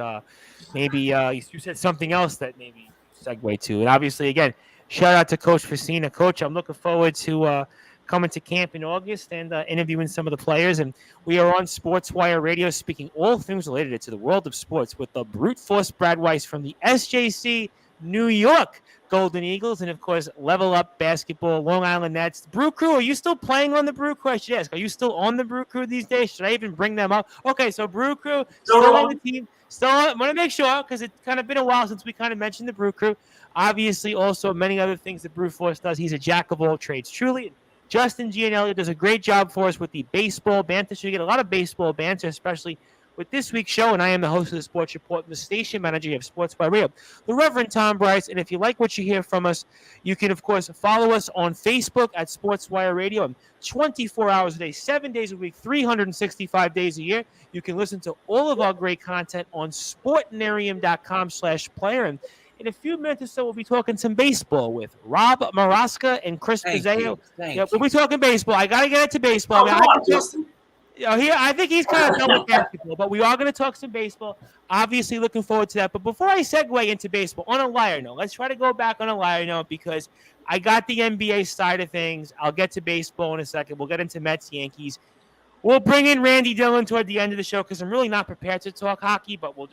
maybe you said something else that maybe. segue to. And obviously, again, shout out to Coach Facina. Coach, I'm looking forward to coming to camp in August and interviewing some of the players. And we are on Sportswire Radio, speaking all things related to the world of sports with the brute force Brad Weiss from the SJC New York Golden Eagles, and of course, Level Up Basketball, Long Island Nets. Brew Crew, are you still playing on the Brew Crew? I should ask. Are you still on the Brew Crew these days? Should I even bring them up? Okay, so Brew Crew still on the team. Still, I want to make sure because it's kind of been a while since we kind of mentioned the Brew Crew. Obviously, also many other things that Brew Force does. He's a jack of all trades, truly. Justin Gianelli does a great job for us with the baseball banter. So you get a lot of baseball banter, especially with this week's show, and I am the host of the Sports Report, the station manager of Sportswire Radio, the Reverend Tom Bryce. And if you like what you hear from us, you can, of course, follow us on Facebook at Sportswire Radio. 24 hours a day, 7 days a week, 365 days a year. You can listen to all of our great content on sportnarium.com/player. And in a few minutes or so, we'll be talking some baseball with Rob Maraska and Chris Pizzao. We'll be talking baseball. I got to get into baseball. Come on, Justin. I think he's kind of done with basketball, but we are going to talk some baseball. Obviously, looking forward to that. But before I segue into baseball, on a lighter note, let's try to go back on a lighter note because I got the NBA side of things. I'll get to baseball in a second. We'll get into Mets, Yankees. We'll bring in Randy Dillon toward the end of the show because I'm really not prepared to talk hockey, but we'll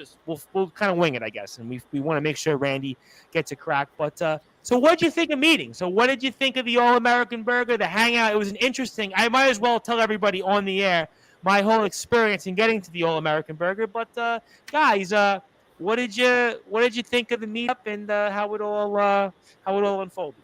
kind of wing it, I guess. And we want to make sure Randy gets a crack. But so what did you think of meeting? So what did you think of the All-American Burger, the hangout? It was an interesting. I might as well tell everybody on the air my whole experience in getting to the All-American Burger. But guys, what did you think of the meetup and how it all unfolded?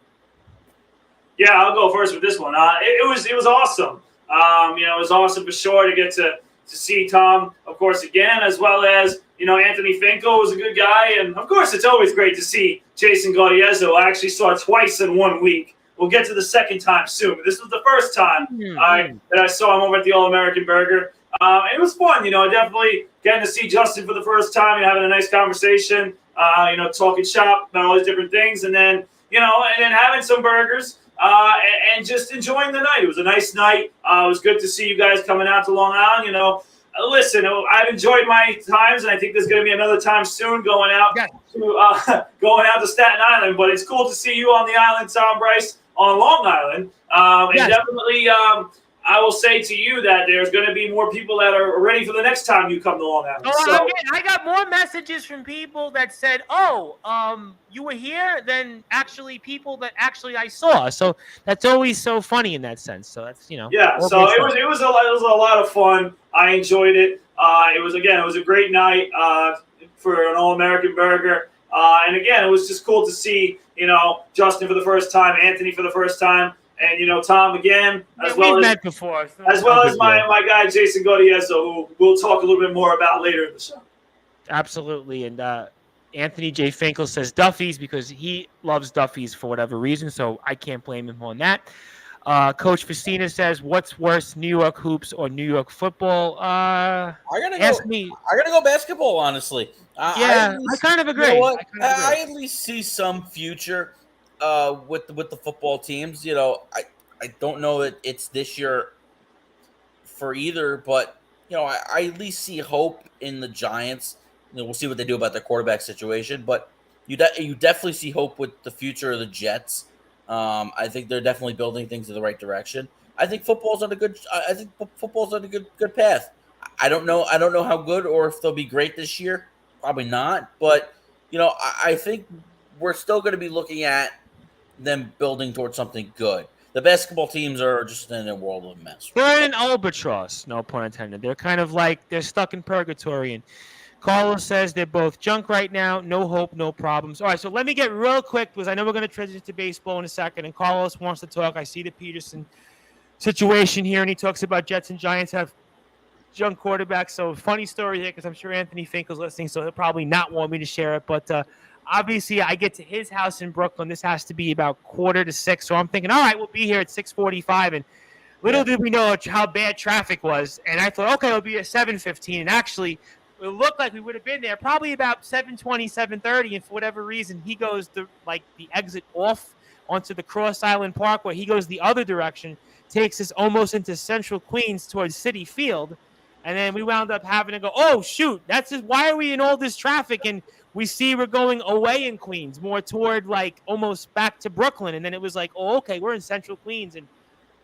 Yeah, I'll go first with this one. It was awesome. It was awesome for sure to get to see Tom, of course, again, as well as, Anthony Finkel was a good guy. And, of course, it's always great to see Jason Gaudiezzo. I actually saw twice in 1 week. We'll get to the second time soon. This was the first time that I saw him over at the All-American Burger. It was fun, definitely getting to see Justin for the first time and having a nice conversation, talking shop about all these different things. And then, having some burgers. And just enjoying the night. It was a nice night. It was good to see you guys coming out to Long Island. Listen, I've enjoyed my times, and I think there's going to be another time soon going out to Staten Island. But it's cool to see you on the island, Tom Bryce, on Long Island. And definitely, I will say to you that there's going to be more people that are ready for the next time you come to Long Island. I got more messages from people that said, you were here than actually people that actually I saw. So that's always so funny in that sense. So that's, Yeah, so it was a lot of fun. I enjoyed it. It was a great night for an All-American Burger. And again, it was just cool to see, Justin for the first time, Anthony for the first time. And, Tom again, as well as my guy, Jason Gaudiezzo, who we'll talk a little bit more about later in the show. Absolutely. And Anthony J. Finkel says Duffy's because he loves Duffy's for whatever reason, so I can't blame him on that. Coach Facina says, what's worse, New York hoops or New York football? I gotta go basketball, honestly. I kind of agree. You know what? I at least see some future with the football teams. I don't know that it's this year for either, but I at least see hope in the Giants. We'll see what they do about their quarterback situation, but you definitely see hope with the future of the Jets. I think they're definitely building things in the right direction. I think football's on a good path. I don't know how good or if they'll be great this year. Probably not, but I think we're still going to be looking at them building towards something good. The basketball teams are just in a world of mess. They're in albatross, no pun intended. They're kind of like they're stuck in purgatory. And Carlos says they're both junk right now. No hope, no problems. All right, so let me get real quick because I know we're going to transition to baseball in a second. And Carlos wants to talk. I see the Peterson situation here, and he talks about Jets and Giants have junk quarterbacks. So funny story here because I'm sure Anthony Finkel's listening, so he'll probably not want me to share it. But obviously, I get to his house in Brooklyn. This has to be about 5:45. So I'm thinking, all right, we'll be here at 6:45. And little did we know how bad traffic was. And I thought, okay, it'll be at 7:15. And actually, it looked like we would have been there probably about 7:20, 7:30. And for whatever reason, he goes the exit off onto the Cross Island Parkway. He goes the other direction, takes us almost into central Queens towards Citi Field. And then we wound up having to go, oh, shoot, that's just, why are we in all this traffic? And we see we're going away in Queens, more toward like almost back to Brooklyn. And then it was like, oh, okay, we're in Central Queens. And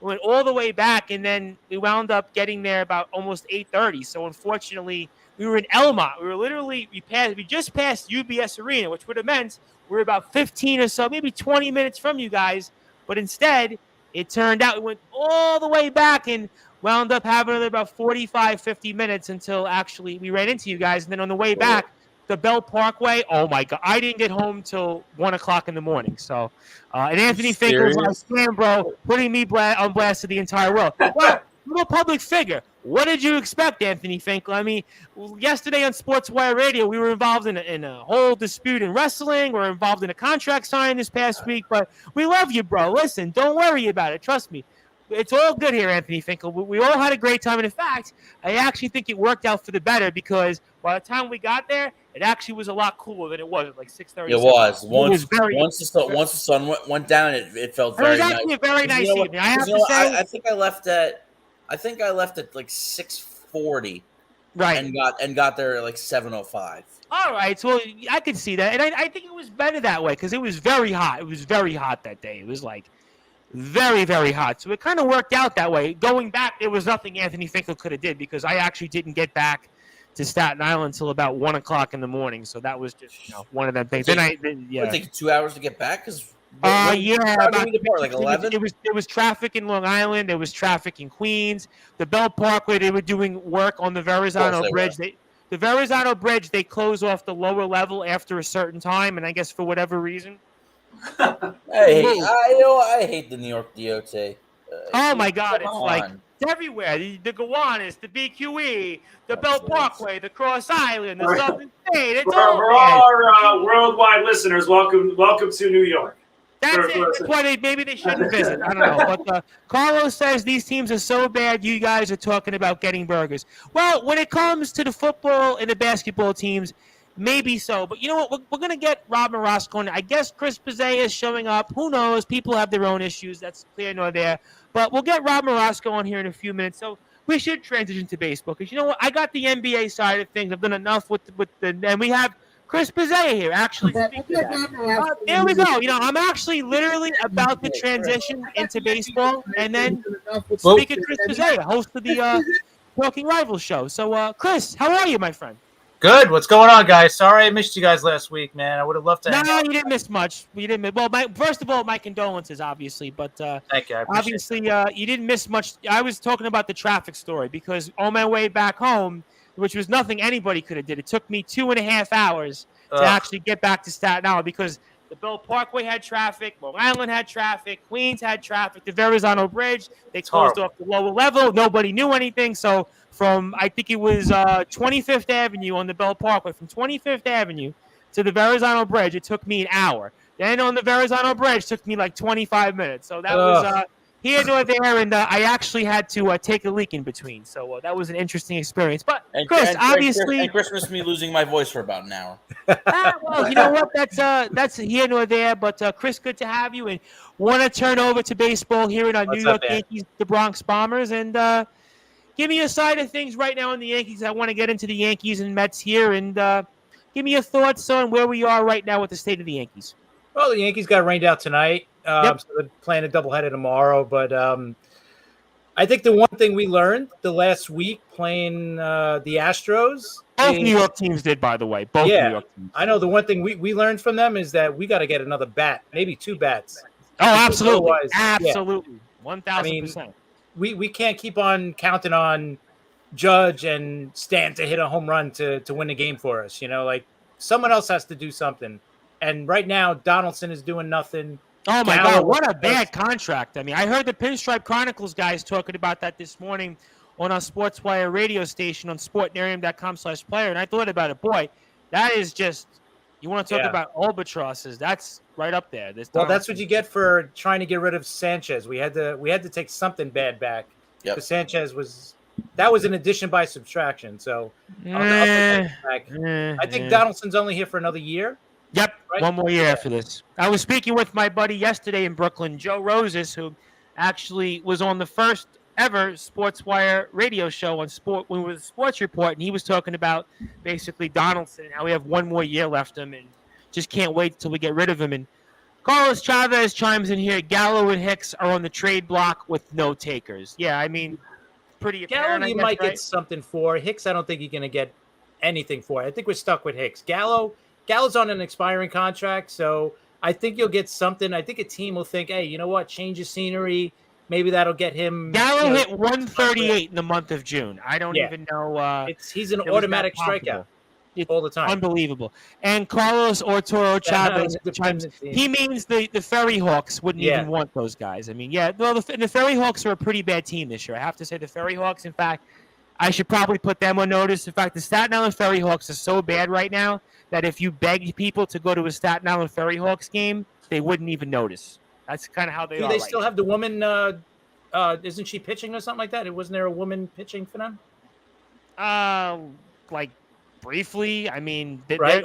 we went all the way back. And then we wound up getting there about almost 8:30. So unfortunately, we were in Elmont. We were literally, we just passed UBS Arena, which would have meant we were about 15 or so, maybe 20 minutes from you guys. But instead, it turned out we went all the way back and wound up having about 45, 50 minutes until actually we ran into you guys. And then on the way back, the Bell Parkway, oh my God, I didn't get home till 1 o'clock in the morning. So, and Anthony Finkel was like, damn, bro, putting me on blast to the entire world. Well, I'm a public figure. What did you expect, Anthony Finkel? I mean, yesterday on Sportswire Radio, we were involved in a whole dispute in wrestling. We're involved in a contract signing this past week, but we love you, bro. Listen, don't worry about it. Trust me. It's all good here, Anthony Finkel. We all had a great time. And in fact, I actually think it worked out for the better because by the time we got there, it actually was a lot cooler than it was at like 6:30. It was. Once the sun went down, it felt very nice. It was actually a very nice evening. I have to say, I think I left at like 6:40, right, and got there at like 7:05. All right, so I could see that, and I think it was better that way because it was very hot. It was very hot that day. It was like very, very hot. So it kind of worked out that way. Going back, there was nothing Anthony Finkel could have did because I actually didn't get back to Staten Island until about 1 o'clock in the morning. So that was just one of them things. It take 2 hours to get back because. Like 11. There was traffic in Long Island. There was traffic in Queens. The Bell Parkway, they were doing work on the Verrazano Bridge. The Verrazano Bridge, they close off the lower level after a certain time, and I guess for whatever reason. I hate the New York DOT. Oh my God, it's like it's everywhere. The Gowanus, the BQE, the Bell Parkway, the Cross Island, the Southern State. It's for our worldwide listeners, welcome to New York. That's it. That's why maybe they shouldn't visit. I don't know. But Carlos says these teams are so bad, you guys are talking about getting burgers. Well, when it comes to the football and the basketball teams, maybe so. But you know what? We're going to get Rob Morosco in. I guess Chris Pizzea is showing up. Who knows? People have their own issues. That's clear nor there. But we'll get Rob Morosco on here in a few minutes. So we should transition to baseball because you know what? I got the NBA side of things. I've done enough with and we have Chris Pizzea here, actually. There we go. You know, I'm actually literally about to transition into baseball, and then speak of Chris Pizzea, host of the Talking Rivals show. So, Chris, how are you, my friend? Good. What's going on, guys? Sorry I missed you guys last week, man. I would have loved to. No, you didn't miss much. You didn't miss. Well, first of all, my condolences, obviously, but thank you. Obviously, you didn't miss much. I was talking about the traffic story because on my way back home, which was nothing anybody could have did. It took me 2.5 hours to actually get back to Staten Island because the Bell Parkway had traffic, Long Island had traffic, Queens had traffic, the Verrazano Bridge, they closed off the lower level. Nobody knew anything. So from, I think it was 25th Avenue on the Bell Parkway, from 25th Avenue to the Verrazano Bridge, it took me an hour. Then on the Verrazano Bridge, it took me like 25 minutes. So that was here nor there, and I actually had to take a leak in between. So that was an interesting experience. But Chris, obviously, and Christmas me losing my voice for about an hour. Well, you know what? That's here nor there. But Chris, good to have you. And want to turn over to baseball here in our New York Yankees, the Bronx Bombers, and give me a side of things right now in the Yankees. I want to get into the Yankees and Mets here, and give me your thoughts on where we are right now with the state of the Yankees. Well, the Yankees got rained out tonight. So they're playing a doubleheader tomorrow. But I think the one thing we learned the last week playing the Astros. Both New York teams did, by the way. Both New York teams. I know the one thing we learned from them is that we got to get another bat, maybe 2 bats. Oh, absolutely. Absolutely. 1,000%. We can't keep on counting on Judge and Stan to hit a home run to win the game for us. You know, like someone else has to do something. And right now, Donaldson is doing nothing. Oh, my God. What a bad contract. I mean, I heard the Pinstripe Chronicles guys talking about that this morning on our Sportswire radio station on sportnarium.com/player. And I thought about it. Boy, that is just, you want to talk about albatrosses. That's right up there. Well, that's what you get for trying to get rid of Sanchez. We had to take something bad back. Yep. Because Sanchez was an addition by subtraction. So I'll take that back. I think Donaldson's only here for another year. Yep, right? One more year after this. I was speaking with my buddy yesterday in Brooklyn, Joe Roses, who actually was on the first ever Sportswire radio show on Sport when we were the Sports Report, and he was talking about basically Donaldson, how we have one more year left him, and just can't wait till we get rid of him. And Carlos Chavez chimes in here. Gallo and Hicks are on the trade block with no takers. Yeah, I mean, pretty apparent. Gallo, you might get something for. Hicks, I don't think you're going to get anything for. I think we're stuck with Hicks. Gallo's on an expiring contract, so I think you'll get something. I think a team will think, hey, you know what? Change of scenery. Maybe that'll get him. Gallo hit 138 in the month of June. I don't even know. He's an automatic strikeout. All the time. Unbelievable. And Carlos Arturo Chavez chimes. He means the Ferry Hawks wouldn't even want those guys. I mean, well, the Ferry Hawks are a pretty bad team this year. I have to say the Ferry Hawks, in fact, I should probably put them on notice. In fact, the Staten Island Ferry Hawks are so bad right now that if you begged people to go to a Staten Island Ferry Hawks game, they wouldn't even notice. That's kind of how they are. Do they still have the woman? Isn't she pitching or something like that? Wasn't there a woman pitching for them? Like briefly. I mean, right?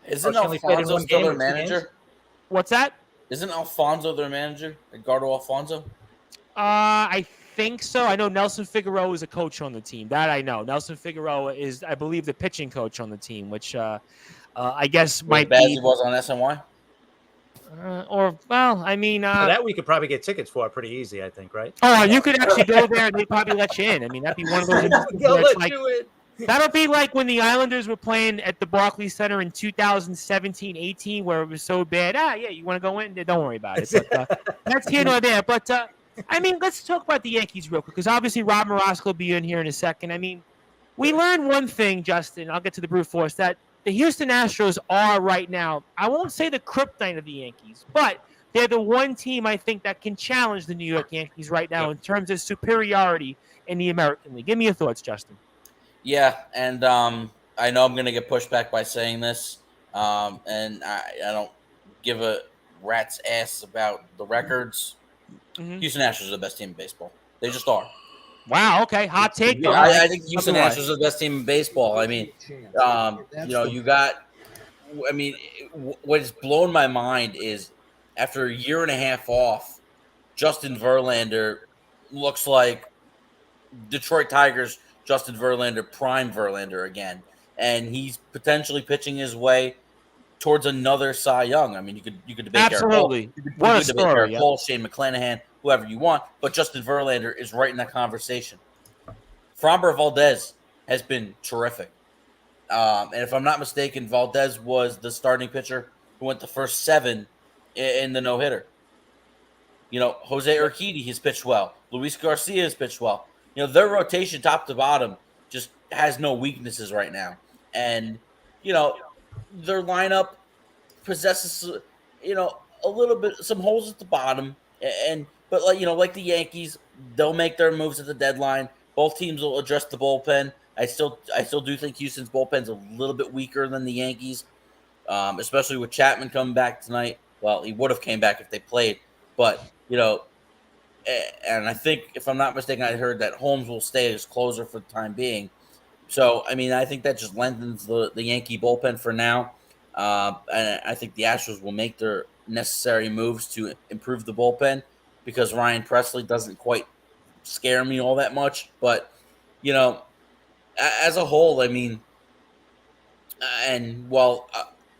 Isn't Alfonso still their manager? What's that? Isn't Alfonso their manager? Edgardo Alfonso? I think so. I know Nelson Figueroa is a coach on the team. That I know. Nelson Figueroa is, I believe, the pitching coach on the team, which I guess might be. He was on SNY? I mean, that we could probably get tickets for pretty easy, I think, right? Oh, you could actually go there and they'd probably let you in. I mean, that'd be one of those. That'll be like when the Islanders were playing at the Barclays Center in 2017-18, where it was so bad. You want to go in? Don't worry about it. But, that's here nor there. But I mean, let's talk about the Yankees real quick, because obviously Rob Morosco will be in here in a second. I mean, we learned one thing, Justin. I'll get to the brute force, that the Houston Astros are right now, I won't say the kryptonite of the Yankees, but they're the one team I think that can challenge the New York Yankees right now in terms of superiority in the American League. Give me your thoughts, Justin. Yeah, and I know I'm going to get pushed back by saying this, and I don't give a rat's ass about the records. Mm-hmm. Houston Astros are the best team in baseball. They just are. Wow, okay. Hot take. Yeah, I think Houston Astros are the best team in baseball. I mean, you got – I mean, what's blown my mind is after a year and a half off, Justin Verlander looks like Detroit Tigers – Justin Verlander, prime Verlander again, and he's potentially pitching his way towards another Cy Young. I mean, you could debate absolutely. What a story! Cole, Shane McClanahan, whoever you want, but Justin Verlander is right in that conversation. Framber Valdez has been terrific, and if I'm not mistaken, Valdez was the starting pitcher who went the first 7 in the no-hitter. You know, Jose Urquidy has pitched well. Luis Garcia has pitched well. You know, their rotation top to bottom just has no weaknesses right now. And, you know, their lineup possesses, you know, a little bit, some holes at the bottom. But like the Yankees, they'll make their moves at the deadline. Both teams will address the bullpen. I still do think Houston's bullpen's a little bit weaker than the Yankees, especially with Chapman coming back tonight. Well, he would have came back if they played. But, you know, and I think, if I'm not mistaken, I heard that Holmes will stay as closer for the time being. So, I mean, I think that just lengthens the Yankee bullpen for now. And I think the Astros will make their necessary moves to improve the bullpen, because Ryan Presley doesn't quite scare me all that much. But, you know, as a whole, I mean, and while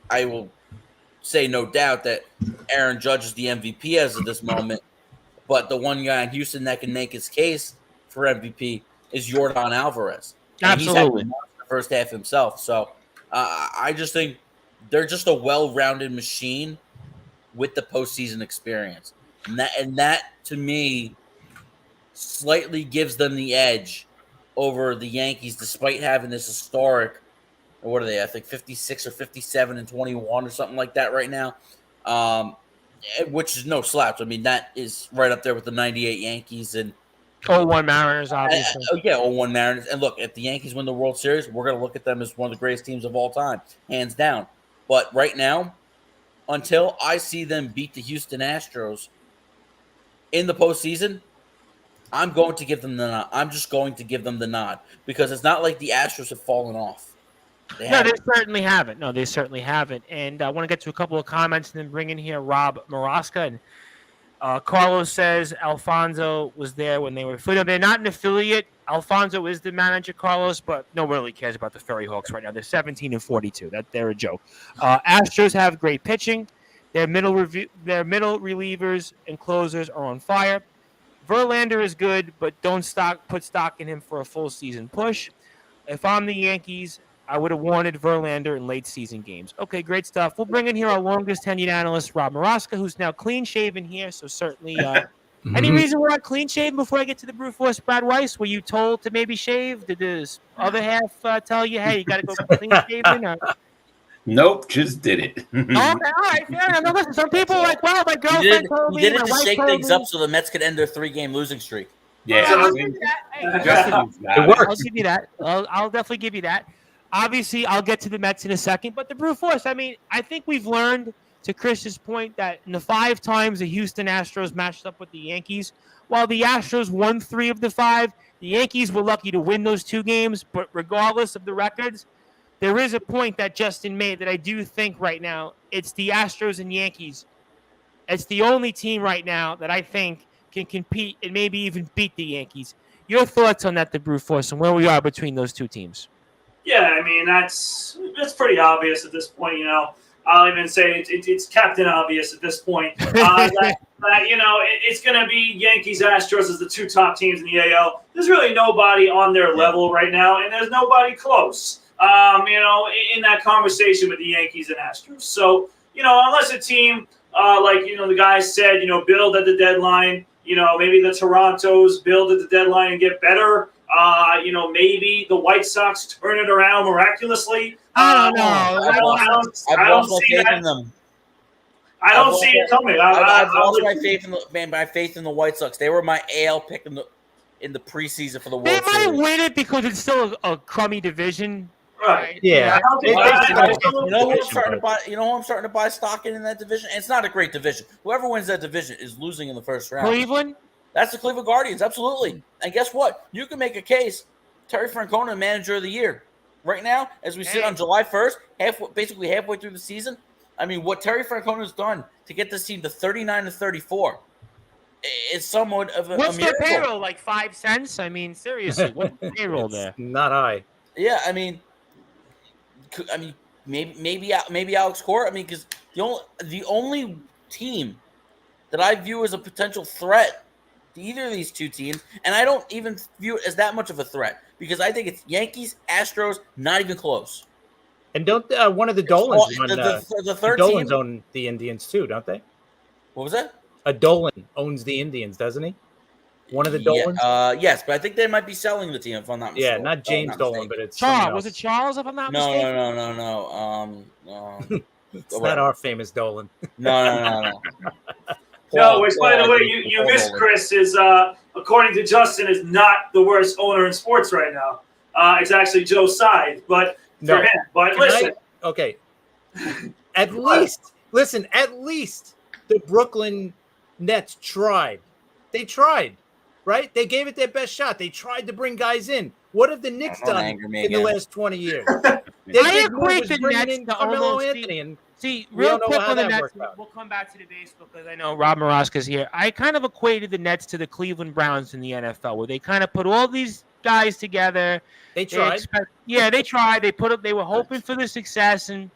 I will say no doubt that Aaron Judge is the MVP as of this moment, but the one guy in Houston that can make his case for MVP is Yordan Alvarez. And absolutely. He's had the first half himself. So I just think they're just a well-rounded machine with the postseason experience. And that to me slightly gives them the edge over the Yankees, despite having this historic, or what are they? I think 56 or 57-21 or something like that right now. Which is no slouch. I mean, that is right up there with the 98 Yankees and 01 Mariners, obviously. 01 Mariners. And look, if the Yankees win the World Series, we're going to look at them as one of the greatest teams of all time, hands down. But right now, until I see them beat the Houston Astros in the postseason, I'm going to give them the nod. I'm just going to give them the nod, because it's not like the Astros have fallen off. They certainly haven't. No, they certainly haven't. And I want to get to a couple of comments and then bring in here Rob Morosca. And Carlos says Alfonso was there when they were they're not an affiliate. Alfonso is the manager, Carlos, but no one really cares about the Ferry Hawks right now. They're 17-42. They're a joke. Astros have great pitching. Their middle relievers and closers are on fire. Verlander is good, but don't put stock in him for a full season push. If I'm the Yankees, I would have wanted Verlander in late season games. Okay, great stuff. We'll bring in here our longest tenured analyst, Rob Maraska, who's now clean shaven here. So certainly, any reason we're not clean shaven before I get to the Brew Force, Brad Weiss? Were you told to maybe shave? Did this other half tell you, hey, you got to go clean shaven? Nope, just did it. Okay, all right, fair enough. Listen, some people are like, well, my girlfriend told me. You did it my to wife shake told things me. up so the Mets could end their 3-game losing streak. Yeah, I'll give you that. Hey, It works. I'll give you that. I'll definitely give you that. Obviously, I'll get to the Mets in a second, but the Brew Force, I mean, I think we've learned, to Chris's point, that in the 5 times the Houston Astros matched up with the Yankees, while the Astros won 3 of the 5, the Yankees were lucky to win those 2 games, but regardless of the records, there is a point that Justin made that I do think right now, it's the Astros and Yankees. It's the only team right now that I think can compete and maybe even beat the Yankees. Your thoughts on that, the Brew Force, and where we are between those 2 teams? Yeah, I mean, that's pretty obvious at this point, you know. I'll even say it's Captain Obvious at this point. It's going to be Yankees, Astros as the 2 top teams in the AL. There's really nobody on their level right now, and there's nobody close, in that conversation with the Yankees and Astros. So, unless a team, the guys said, build at the deadline, maybe the Torontos build at the deadline and get better. Maybe the White Sox turn it around miraculously. I don't know. I don't see that. In them. I don't see it coming. I've lost my faith in the White Sox. They were my AL pick in the preseason for the World Series. They might win it because it's still a crummy division. Right. Yeah. You know who I'm starting to buy stock in that division? And it's not a great division. Whoever wins that division is losing in the first round. Cleveland? That's the Cleveland Guardians, absolutely. And guess what? You can make a case, Terry Francona, manager of the year. Right now, as we sit on July 1st, basically halfway through the season, I mean, what Terry Francona's done to get this team to 39-34 is somewhat of a What's miracle. their payroll, like 5 cents? I mean, seriously, what's the payroll there? Not high. Yeah, I mean, maybe Alex Cora. I mean, because the only team that I view as a potential threat to either of these 2 teams, and I don't even view it as that much of a threat because I think it's Yankees, Astros, not even close. And don't one of the Dolans the third Dolans team own the Indians too, don't they? What was that? A Dolan owns the Indians, doesn't he? One of the Dolans? Yes, but I think they might be selling the team if I'm not mistaken. Yeah, not James Dolan, but it's Charles. Was it Charles, if I'm not mistaken? No. It's not our famous Dolan. No. Which, by the way, you missed, Chris, is, according to Justin, is not the worst owner in sports right now. It's actually Joe Side, but for him. But listen. Okay. At least the Brooklyn Nets tried. They tried, right? They gave it their best shot. They tried to bring guys in. What have the Knicks done in the last 20 years? I equate the Nets to Carmelo almost Anthony and see, real quick on the Nets, worked out. we'll come back to the baseball because I know Rob Maraska's here. I kind of equated the Nets to the Cleveland Browns in the NFL, where they kind of put all these guys together. They tried. They tried. They were hoping for the success, and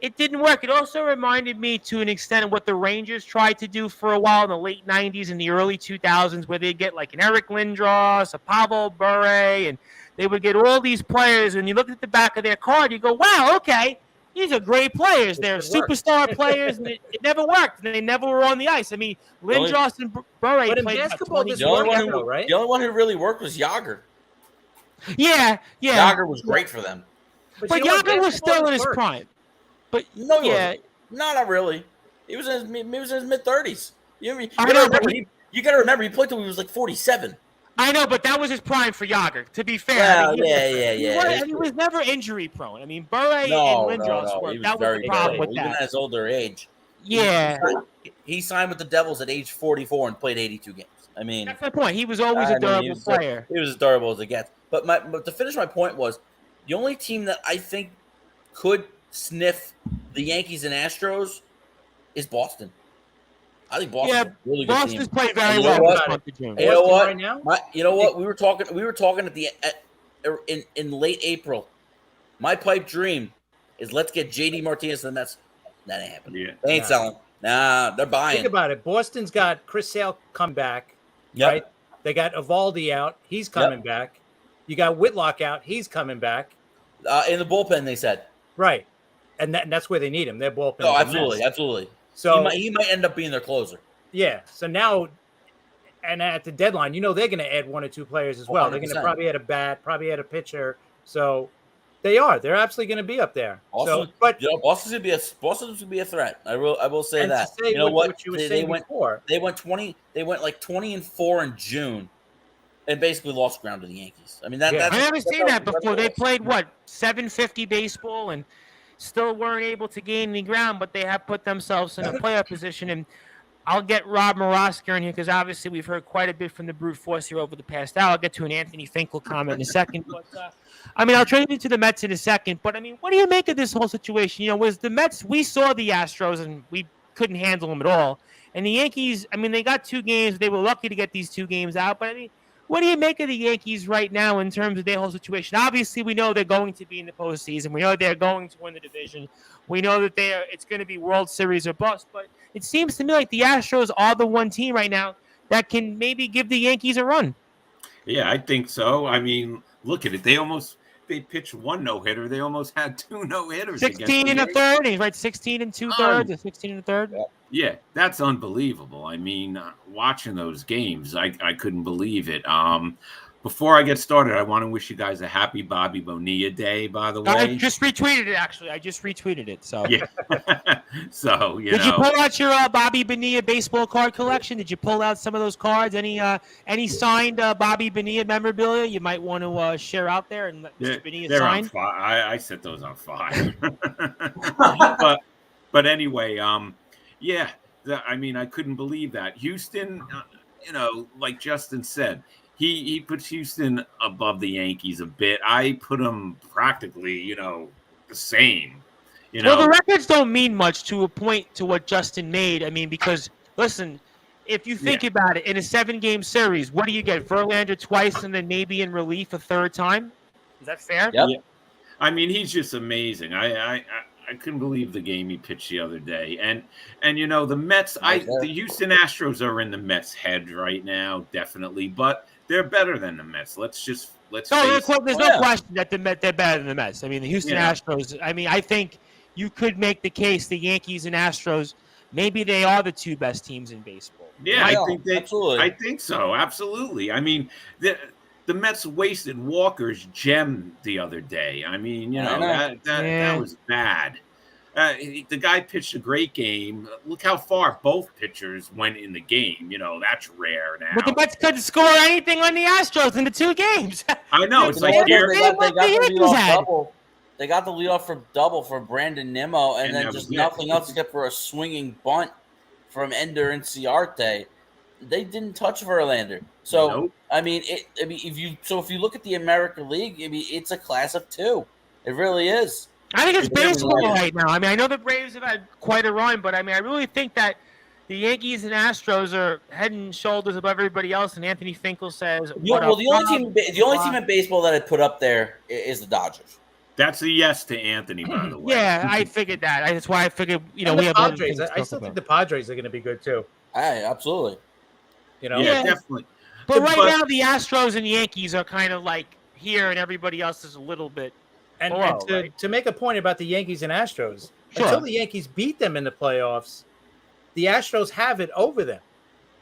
it didn't work. It also reminded me to an extent of what the Rangers tried to do for a while in the late 90s and the early 2000s, where they'd get like an Eric Lindros, a Pavel Bure, and they would get all these players, and you look at the back of their card, you go, wow, okay, these are great players. They're superstar players, and it never worked. And they never were on the ice. I mean, Lindros and Bure but in played basketball, the only one who really worked was Yager. Yeah. Yager was great for them. But Yager was still in his prime. But no, not really. He was in his mid-30s. You got to remember, he played till he was like 47. I know, but that was his prime for Yager. To be fair, He was never injury prone. I mean, Bure and Lindros were. That was the problem with that. Even at his older age. Yeah, he signed with the Devils at age 44 and played 82 games. I mean, that's my point. He was always a durable player. He was as durable as it gets. But to finish my point was, the only team that I think could sniff the Yankees and Astros is Boston. I think Boston's a really good Boston's team. played very And well you know this what? month of June. You know Boston what? right now? You know what? We were talking in late April. My pipe dream is let's get JD Martinez to the Mets. That ain't happening. Yeah. They ain't selling. Nah, they're buying. Think about it. Boston's got Chris Sale come back, Yep. right? They got Evaldi out. He's coming back. You got Whitlock out. He's coming back. In the bullpen, they said. Right. And that's where they need him. Their bullpen. Oh, is a absolutely, mess. absolutely. So he might end up being their closer. yeah. So now, and at the deadline, they're going to add 1 or 2 players as well. They're going to 100%. probably add a bat, probably add a pitcher. So they're absolutely going to be up there. Also, but Boston's gonna be a threat. I will say and that. to say You know what you were saying before. They went 20-4 in June, and basically lost ground to the Yankees. I mean I haven't seen that before. They played 750 baseball and still weren't able to gain any ground, but they have put themselves in a playoff position. And I'll get Rob Morosker in here because obviously we've heard quite a bit from the brute force here over the past hour. I'll get to an Anthony Finkel comment in a second. But I'll trade you to the Mets in a second. But what do you make of this whole situation? Was the Mets? We saw the Astros and we couldn't handle them at all. And the Yankees, they got 2 games. They were lucky to get these 2 games out. But what do you make of the Yankees right now in terms of their whole situation? Obviously, we know they're going to be in the postseason. We know they're going to win the division. We know that it's going to be World Series or bust. But it seems to me like the Astros are the one team right now that can maybe give the Yankees a run. Yeah, I think so. Look at it. They pitched 1 no-hitter. They almost had 2 no-hitters. 16 and a third. He's right, 16 and 2/3 or 16 and a third. Yeah, that's unbelievable. Watching those games, I couldn't believe it. Before I get started, I want to wish you guys a happy Bobby Bonilla Day, by the way. I just retweeted it, actually. So yeah. So, Did you pull out your Bobby Bonilla baseball card collection? Did you pull out some of those cards? Any signed Bobby Bonilla memorabilia you might want to share out there and let Mr. Bonilla they're sign? on fire. I set those on fire. but anyway, yeah, I couldn't believe that. Houston, like Justin said, he puts Houston above the Yankees a bit. I put them practically, the same. Well, the records don't mean much to a point to what Justin made. Because, listen, if you think about it, in a 7-game series, what do you get? Verlander twice and then maybe in relief a 3rd time? Is that fair? Yep. Yeah. He's just amazing. I couldn't believe the game he pitched the other day. And the Mets, the Houston Astros are in the Mets' head right now, definitely. But they're better than the Mets. There's no question that they're better than the Mets. The Houston Astros, I think you could make the case the Yankees and Astros, maybe they are the 2 best teams in baseball. Yeah, I think so. Absolutely. The Mets wasted Walker's gem the other day. That was bad. The guy pitched a great game. Look how far both pitchers went in the game. That's rare now. But the Mets couldn't score anything on the Astros in the 2 games. I know. It's they like they got the leadoff for double from Brandon Nimmo, and then just nothing else except for a swinging bunt from Ender Inciarte. They didn't touch Verlander. So if you look at the American League, it's a class of 2. It really is. I think it's baseball right now. I know the Braves have had quite a run, but I really think that the Yankees and Astros are head and shoulders above everybody else. And Anthony Finkel says, the only team in baseball that I put up there is the Dodgers. That's a yes to Anthony, by the way. Yeah, I figured that. That's why I figured we the have Padres. I still think the Padres are going to be good too. Absolutely. Yeah, definitely. But right now, the Astros and Yankees are kind of like here, and everybody else is a little bit. And below, to make a point about the Yankees and Astros, sure. Until the Yankees beat them in the playoffs, the Astros have it over them,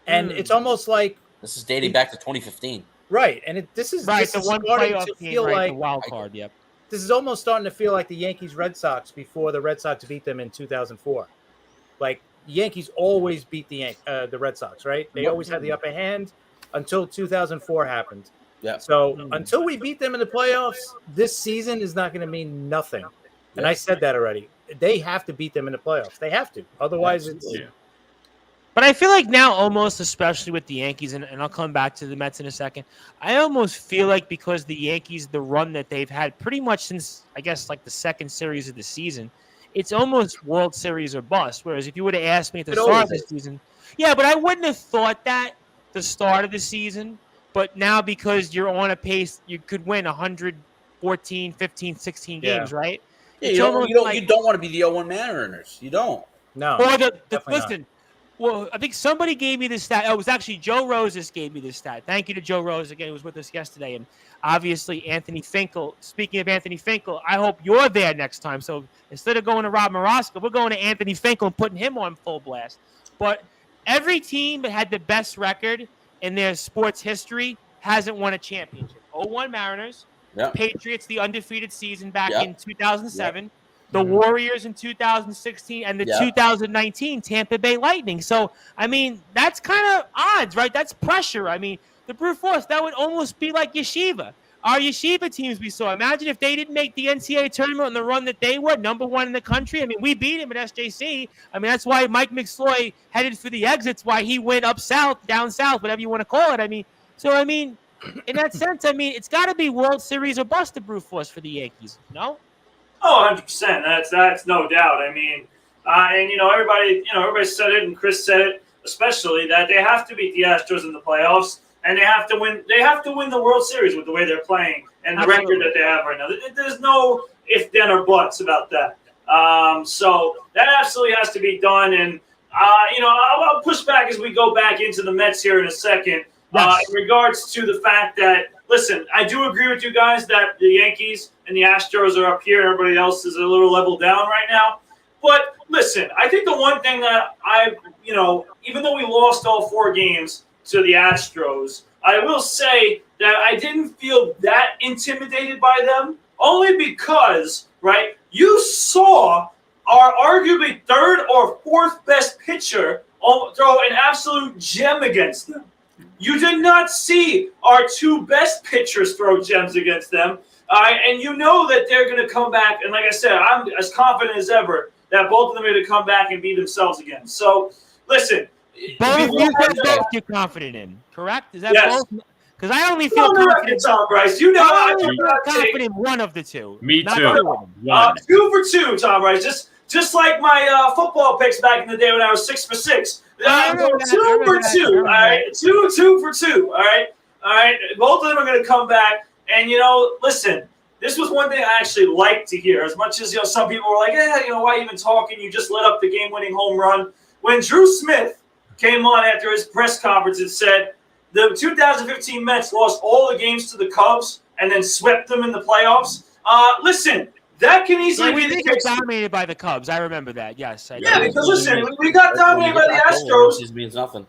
and it's almost like this is dating back to 2015. Right, and this is the one playoff to feel like the wild card. Yep. This is almost starting to feel like the Yankees-Red Sox before the Red Sox beat them in 2004. Like the Yankees always beat the Red Sox, right? They always had the upper hand until 2004 happened. Yeah. So until we beat them in the playoffs, this season is not going to mean nothing. And I said that already. They have to beat them in the playoffs. They have to. Otherwise, it's. But I feel like now, almost especially with the Yankees, and I'll come back to the Mets in a second, I almost feel like because the Yankees, the run that they've had pretty much since, I guess, like the second series of the season, it's almost World Series or bust. Whereas if you would have asked me at the start of the season, yeah, but I wouldn't have thought that the start of the season. But now because you're on a pace, you could win 114, 15, 16 games, right? Yeah, it's you don't want to be the 0-1 Mariners. You don't. No. Or listen. Well, I think somebody gave me this stat. Oh, it was actually Joe Rosas gave me this stat. Thank you to Joe Rose again. He was with us yesterday, and obviously Anthony Finkel. Speaking of Anthony Finkel, I hope you're there next time. So instead of going to Rob Morosco, we're going to Anthony Finkel and putting him on full blast. But every team that had the best record in their sports history hasn't won a championship. 0-1 Mariners, Patriots, the undefeated season back in 2007. The Warriors in 2016 and the 2019 Tampa Bay Lightning. So, I mean, that's kind of odds, right? That's pressure. I mean, the brute force, that would almost be like Yeshiva. Our Yeshiva teams we saw. Imagine if they didn't make the NCAA tournament on the run that they were, number one in the country. I mean, we beat him at SJC. I mean, that's why Mike McSloy headed for the exits, why he went up south, down south, whatever you want to call it. I mean, in that sense, I mean, it's got to be World Series or bust the brute force for the Yankees, no? Oh, 100%. That's no doubt. I mean, and everybody said it, and Chris said it, especially that they have to beat the Astros in the playoffs, and they have to win. They have to win the World Series with the way they're playing and the record that they have right now. There's no if, then, or buts about that. So that absolutely has to be done. And I'll push back as we go back into the Mets here in a second. In regards to the fact that, listen, I do agree with you guys that the Yankees and the Astros are up here and everybody else is a little level down right now. But listen, I think the one thing that even though we lost all 4 games to the Astros, I will say that I didn't feel that intimidated by them, only because, right, you saw our arguably 3rd or 4th best pitcher throw an absolute gem against them. You did not see our 2 best pitchers throw gems against them. And you know that they're going to come back. And like I said, I'm as confident as ever that both of them are going to come back and be themselves again. So, listen. Both you're confident in, correct? Is that both? Because I only feel confident. Tom Rice. You know, I feel confident in one of the 2. Me too. 2 for 2, Tom Rice. Just like my football picks back in the day when I was 6 for 6. 2 for 2. All right, 2 for 2. All right. Both of them are going to come back. And listen, this was one thing I actually liked to hear. As much as some people were like, why even talking? You just let up the game-winning home run. When Drew Smith came on after his press conference and said the 2015 Mets lost all the games to the Cubs and then swept them in the playoffs. Listen. That can easily be the case. Dominated by the Cubs. I remember that. Yes. Because listen, we got dominated by the Astros. Just means nothing.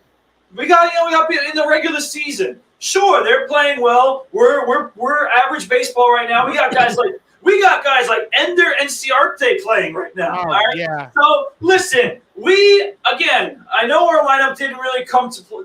We got in the regular season. Sure, they're playing well. We're average baseball right now. We got guys like Ender and Ciarte playing right now. All right. Yeah. So listen, I know our lineup didn't really come to play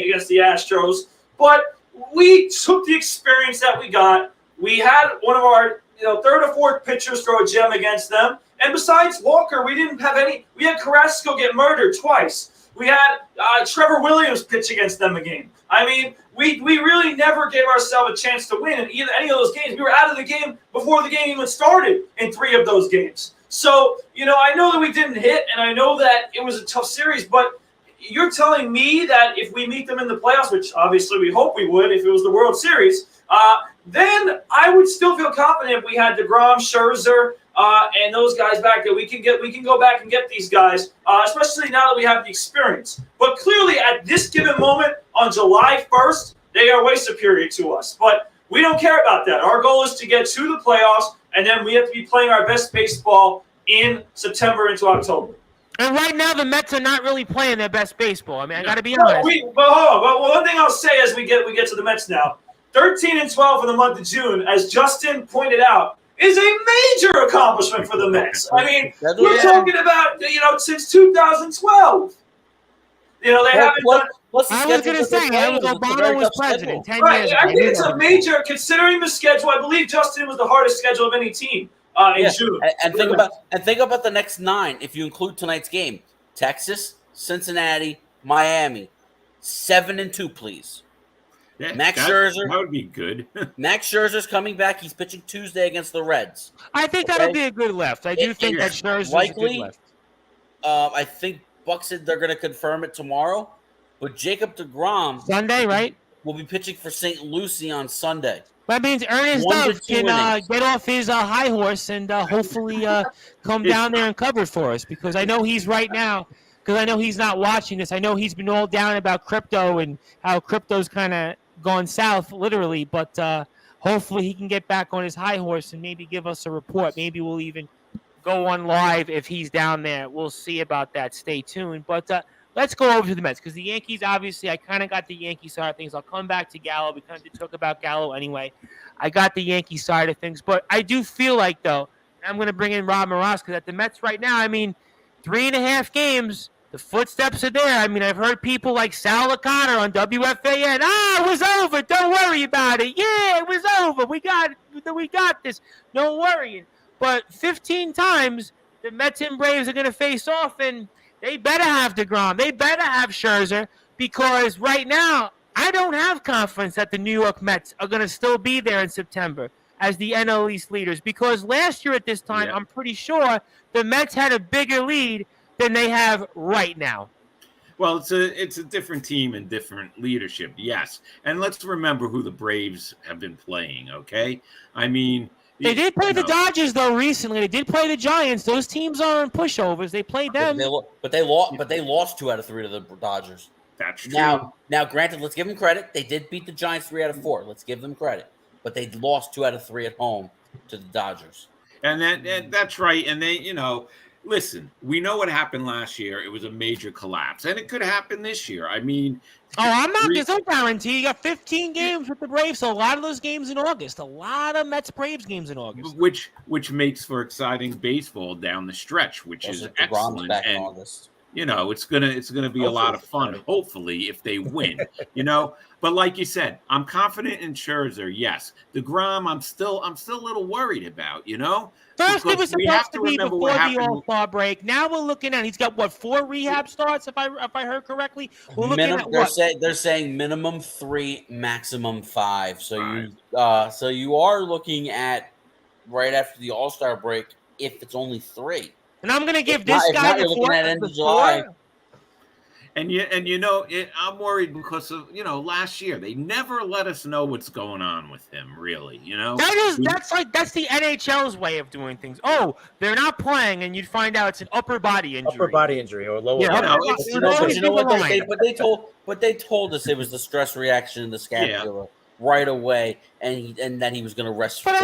against the Astros, but we took the experience that we got. We had one of our 3rd or 4th pitchers throw a gem against them. And besides Walker, we didn't have any. We had Carrasco get murdered twice. We had Trevor Williams pitch against them a game. I mean, we really never gave ourselves a chance to win in any of those games. We were out of the game before the game even started in 3 of those games. So, I know that we didn't hit, and I know that it was a tough series, but you're telling me that if we meet them in the playoffs, which obviously we hope we would if it was the World Series, then I would still feel confident if we had DeGrom, Scherzer, and those guys back that we can go back and get these guys, especially now that we have the experience. But clearly, at this given moment on July 1st, they are way superior to us. But we don't care about that. Our goal is to get to the playoffs, and then we have to be playing our best baseball in September into October. And right now, the Mets are not really playing their best baseball. I mean, I got to be honest. But one thing I'll say as we get to the Mets now, 13-12 for the month of June, as Justin pointed out, is a major accomplishment for the Mets. I mean, we're talking about since 2012. They haven't done. I was going to say, Obama was president 10 years ago. I think it's a major, considering the schedule. I believe Justin was the hardest schedule of any team in June. And think about the next 9 if you include tonight's game: Texas, Cincinnati, Miami. 7-2, please. Yeah, Max Scherzer. That would be good. Max Scherzer's coming back. He's pitching Tuesday against the Reds. I think that'll be a good left. I do think that Scherzer's a good left. I think Buck said they're going to confirm it tomorrow. But Jacob deGrom Sunday, right? Will be pitching for St. Lucie on Sunday. That means Ernest Dove can get off his high horse and hopefully come down there and cover for us, because I know he's right now, because I know he's not watching this. I know he's been all down about crypto and how crypto's kind of gone south, literally, but hopefully he can get back on his high horse and maybe give us a report. Maybe we'll even go on live if he's down there. We'll see about that. Stay tuned. But let's go over to the Mets, because the Yankees, obviously, I kind of got the Yankee side of things. I'll come back to Gallo. We kind of did talk about Gallo anyway. I got the Yankee side of things. But I do feel like, though, I'm going to bring in Rob Moras, because at the Mets right now, 3.5 games, the footsteps are there. I've heard people like Sal O'Connor on WFAN. It was over. Don't worry about it. Yeah, it was over. We got this. No worrying. But 15 times, the Mets and Braves are going to face off, and they better have DeGrom. They better have Scherzer, because right now I don't have confidence that the New York Mets are going to still be there in September as the NL East leaders, because last year at this time, I'm pretty sure the Mets had a bigger lead than they have right now. Well, it's a different team and different leadership, yes. And let's remember who the Braves have been playing, okay? They did play the Dodgers, though, recently. They did play the Giants. Those teams aren't pushovers. They played them. But they lost 2 out of 3 to the Dodgers. That's true. Now, granted, let's give them credit. They did beat the Giants 3 out of 4. Let's give them credit. But they lost 2 out of 3 at home to the Dodgers. And that's right. And they, listen, we know what happened last year. It was a major collapse. And it could happen this year. There's no guarantee. You got 15 games with the Braves, so a lot of those games in August. A lot of Mets-Braves games in August. Which makes for exciting baseball down the stretch, which is excellent. Back in August. It's gonna be a lot of fun, hopefully, if they win. But like you said, I'm confident in Scherzer. Yes, DeGrom, I'm still a little worried about. First, it was supposed to be before the All-Star break. Now we're looking at, he's got 4 rehab starts, if I heard correctly. We're looking at what? They're saying minimum 3, maximum 5. So you are looking at right after the All-Star break, if it's only 3. And I'm going to give this guy the 4th. July. And I'm worried because of last year they never let us know what's going on with him. Really, that's the NHL's way of doing things. Oh, they're not playing, and you'd find out it's an upper body injury. Or lower. But they told us it was the stress reaction in the scapula right away, and that he was going to rest. But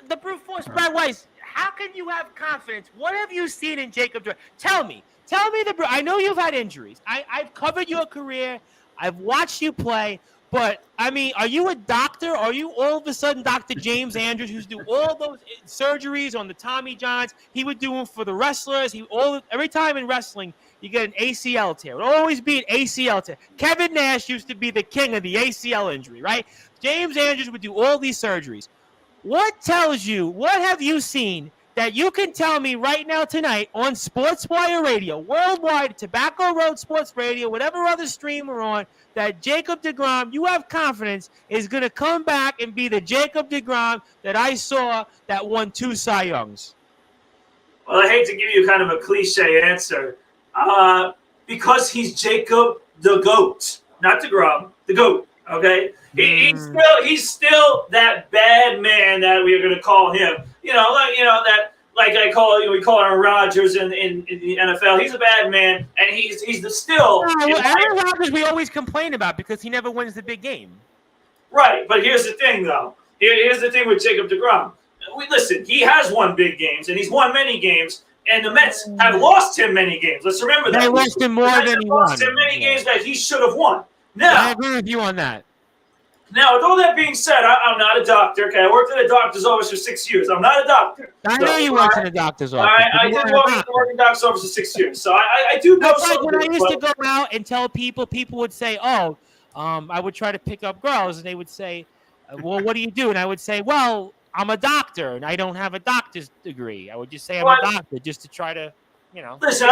the brute force, Brad Weiss. How can you have confidence? What have you seen in Jacob DeGrom? Tell me. I know you've had injuries. I've covered your career. I've watched you play. But, are you a doctor? Are you all of a sudden Dr. James Andrews, who's do all those surgeries on the Tommy Johns? He would do them for the wrestlers. Every time in wrestling, you get an ACL tear. It would always be an ACL tear. Kevin Nash used to be the king of the ACL injury, right? James Andrews would do all these surgeries. What have you seen that you can tell me right now tonight on Sportswire Radio, worldwide, Tobacco Road Sports Radio, whatever other stream we're on, that Jacob DeGrom, you have confidence, is going to come back and be the Jacob DeGrom that I saw that won 2 Cy Youngs? Well, I hate to give you kind of a cliche answer. Because he's Jacob the GOAT, not DeGrom, the GOAT. Okay, he's still that bad man that we're going to call him. We call Aaron Rodgers in the NFL. He's a bad man, and he's still. Aaron Rodgers we always complain about because he never wins the big game. Right, but here's the thing, though. Here's the thing with Jacob DeGrom. Listen, he has won big games, and he's won many games. And the Mets have lost him many games. Let's remember that. They lost him more than he won. Lost him many games that he should have won. Now, I agree with you on that. Now, with all that being said, I'm not a doctor. Okay, I worked at a doctor's office for 6 years. I'm not a doctor. I know you worked in a doctor's office. I did work in a doctor's office for 6 years, so I do know something. When I used to go out and tell people would say, I would try to pick up girls, and they would say, well, what do you do? And I would say, well, I'm a doctor, and I don't have a doctor's degree. I would just say I'm a doctor just to try to, Listen,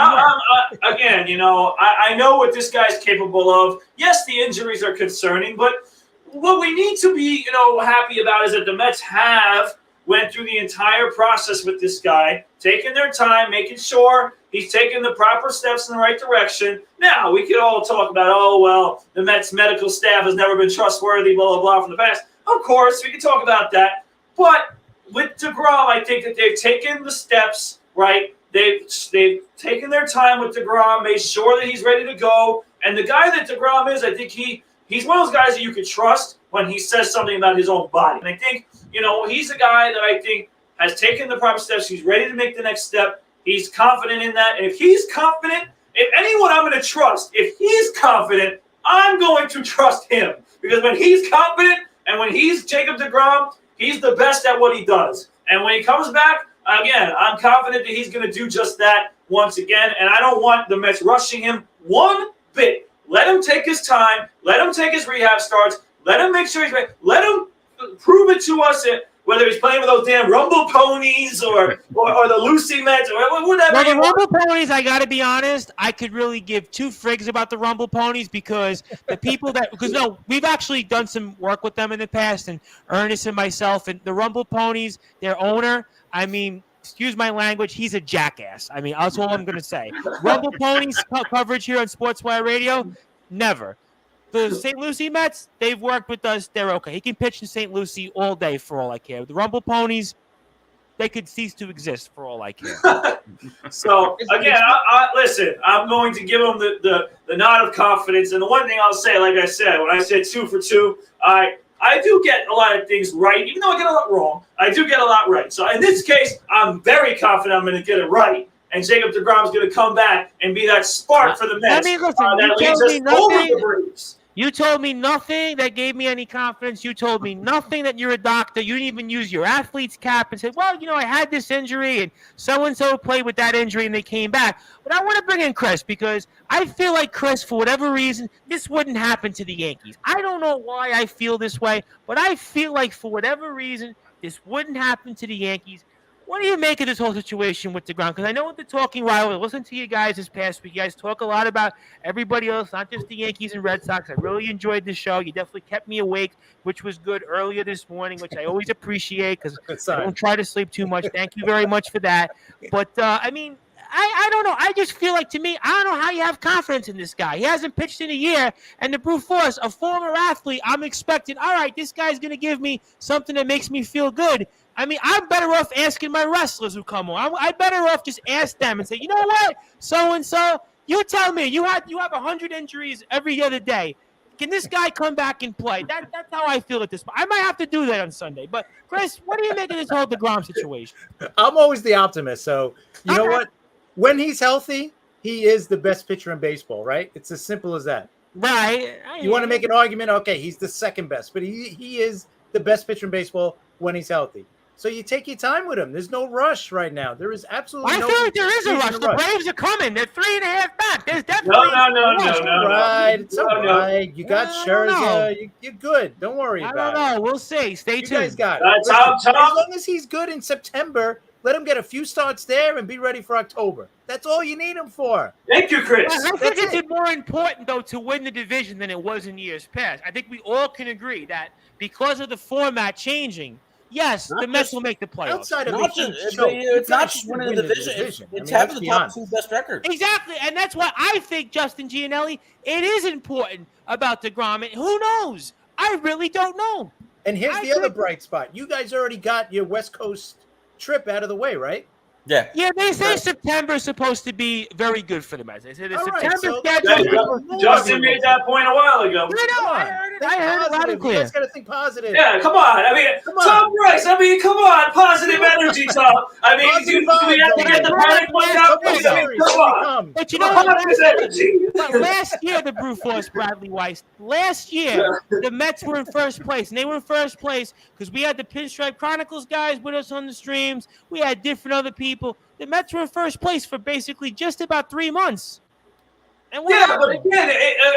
again, I know what this guy's capable of. Yes, the injuries are concerning, but what we need to be, happy about is that the Mets went through the entire process with this guy, taking their time, making sure he's taking the proper steps in the right direction. Now, we could all talk about, the Mets medical staff has never been trustworthy, blah, blah, blah, from the past. Of course, we can talk about that. But with DeGrom, I think that they've taken the steps, right? They've taken their time with DeGrom, made sure that he's ready to go. And the guy that DeGrom is, I think he's one of those guys that you can trust when he says something about his own body. And I think, he's a guy that I think has taken the proper steps. He's ready to make the next step. He's confident in that. And if he's confident, if anyone I'm going to trust, if he's confident, I'm going to trust him. Because when he's confident and when he's Jacob DeGrom, he's the best at what he does. And when he comes back, again, I'm confident that he's going to do just that once again. And I don't want the Mets rushing him one bit. Let him take his time. Let him take his rehab starts. Let him make sure he's ready. Let him prove it to us, whether he's playing with those damn Rumble Ponies or the Lucy Mets or whatever. Well, the Rumble Ponies, I got to be honest, I could really give two frigs about the Rumble Ponies because the people we've actually done some work with them in the past, and Ernest and myself, and the Rumble Ponies, their owner, I mean, excuse my language, he's a jackass. I mean, that's all I'm going to say. Rumble Ponies coverage here on Sportswire Radio, never. The St. Lucie Mets, they've worked with us. They're okay. He can pitch in St. Lucie all day for all I care. The Rumble Ponies, they could cease to exist for all I care. So, again, listen, I'm going to give him the nod of confidence. And the one thing I'll say, like I said, when I said 2 for 2, I do get a lot of things right. Even though I get a lot wrong, I do get a lot right. So, in this case, I'm very confident I'm going to get it right. And Jacob DeGrom is going to come back and be that spark for the Mets. I mean, listen, that leads us over the Braves. You told me nothing that gave me any confidence. You told me nothing that you're a doctor. You didn't even use your athlete's cap and said, well, I had this injury and so-and-so played with that injury and they came back. But I want to bring in Chris because I feel like Chris, for whatever reason, this wouldn't happen to the Yankees. I don't know why I feel this way, but I feel like for whatever reason, this wouldn't happen to the Yankees. What do you make of this whole situation with DeGrom? Because I know with the talking while I listened to you guys this past week. You guys talk a lot about everybody else, not just the Yankees and Red Sox. I really enjoyed the show. You definitely kept me awake, which was good earlier this morning, which I always appreciate because I don't try to sleep too much. Thank you very much for that. But, I mean, I don't know. I just feel like, to me, I don't know how you have confidence in this guy. He hasn't pitched in a year, and the brute force, a former athlete, I'm expecting, all right, this guy's going to give me something that makes me feel good. I mean, I'm better off asking my wrestlers who come on. I'm better off just ask them and say, you know what, so-and-so, you tell me, you have 100 injuries every other day. Can this guy come back and play? That's how I feel at this point. I might have to do that on Sunday. But, Chris, what do you make of this whole DeGrom situation? I'm always the optimist. So, you know what? When he's healthy, he is the best pitcher in baseball, right? It's as simple as that. Right. You want to make an argument, okay, he's the second best, but he is the best pitcher in baseball when he's healthy. So you take your time with him. There's no rush right now. There is absolutely no. I feel like there is a rush. The Braves are coming. They're 3.5 back. There's definitely no. Right. It's all right. You got Scherzer. You're good. Don't worry about it. I don't know. We'll see. Stay tuned. You guys got it. As long as he's good in September, let him get a few starts there and be ready for October. That's all you need him for. Thank you, Chris. I think it's more important, though, to win the division than it was in years past. I think we all can agree that because of the format changing, yes, the Mets will make the playoffs. Outside of it's not just winning the division. It's having the top 2 best records. Exactly, and that's why I think, Justin Gianelli, it is important about DeGrom. And who knows? I really don't know. And here's the other bright spot. You guys already got your West Coast trip out of the way, right? Yeah. Yeah, they say September is supposed to be very good for the Mets. They said September. Justin made that point a while ago. I heard it loud and clear. You guys got to think positive. Yeah, come on. I mean, Tom Bryce. I mean, come on. Positive energy, Tom. I mean, do we have to get the panic point out? Come on. But you know what? Last year, the brute force, Bradley Weiss. Last year, the Mets were in first place, and they were in first place because we had the Pinstripe Chronicles guys with us on the streams. We had different other people. The Mets were in first place for basically just about 3 months. And but again,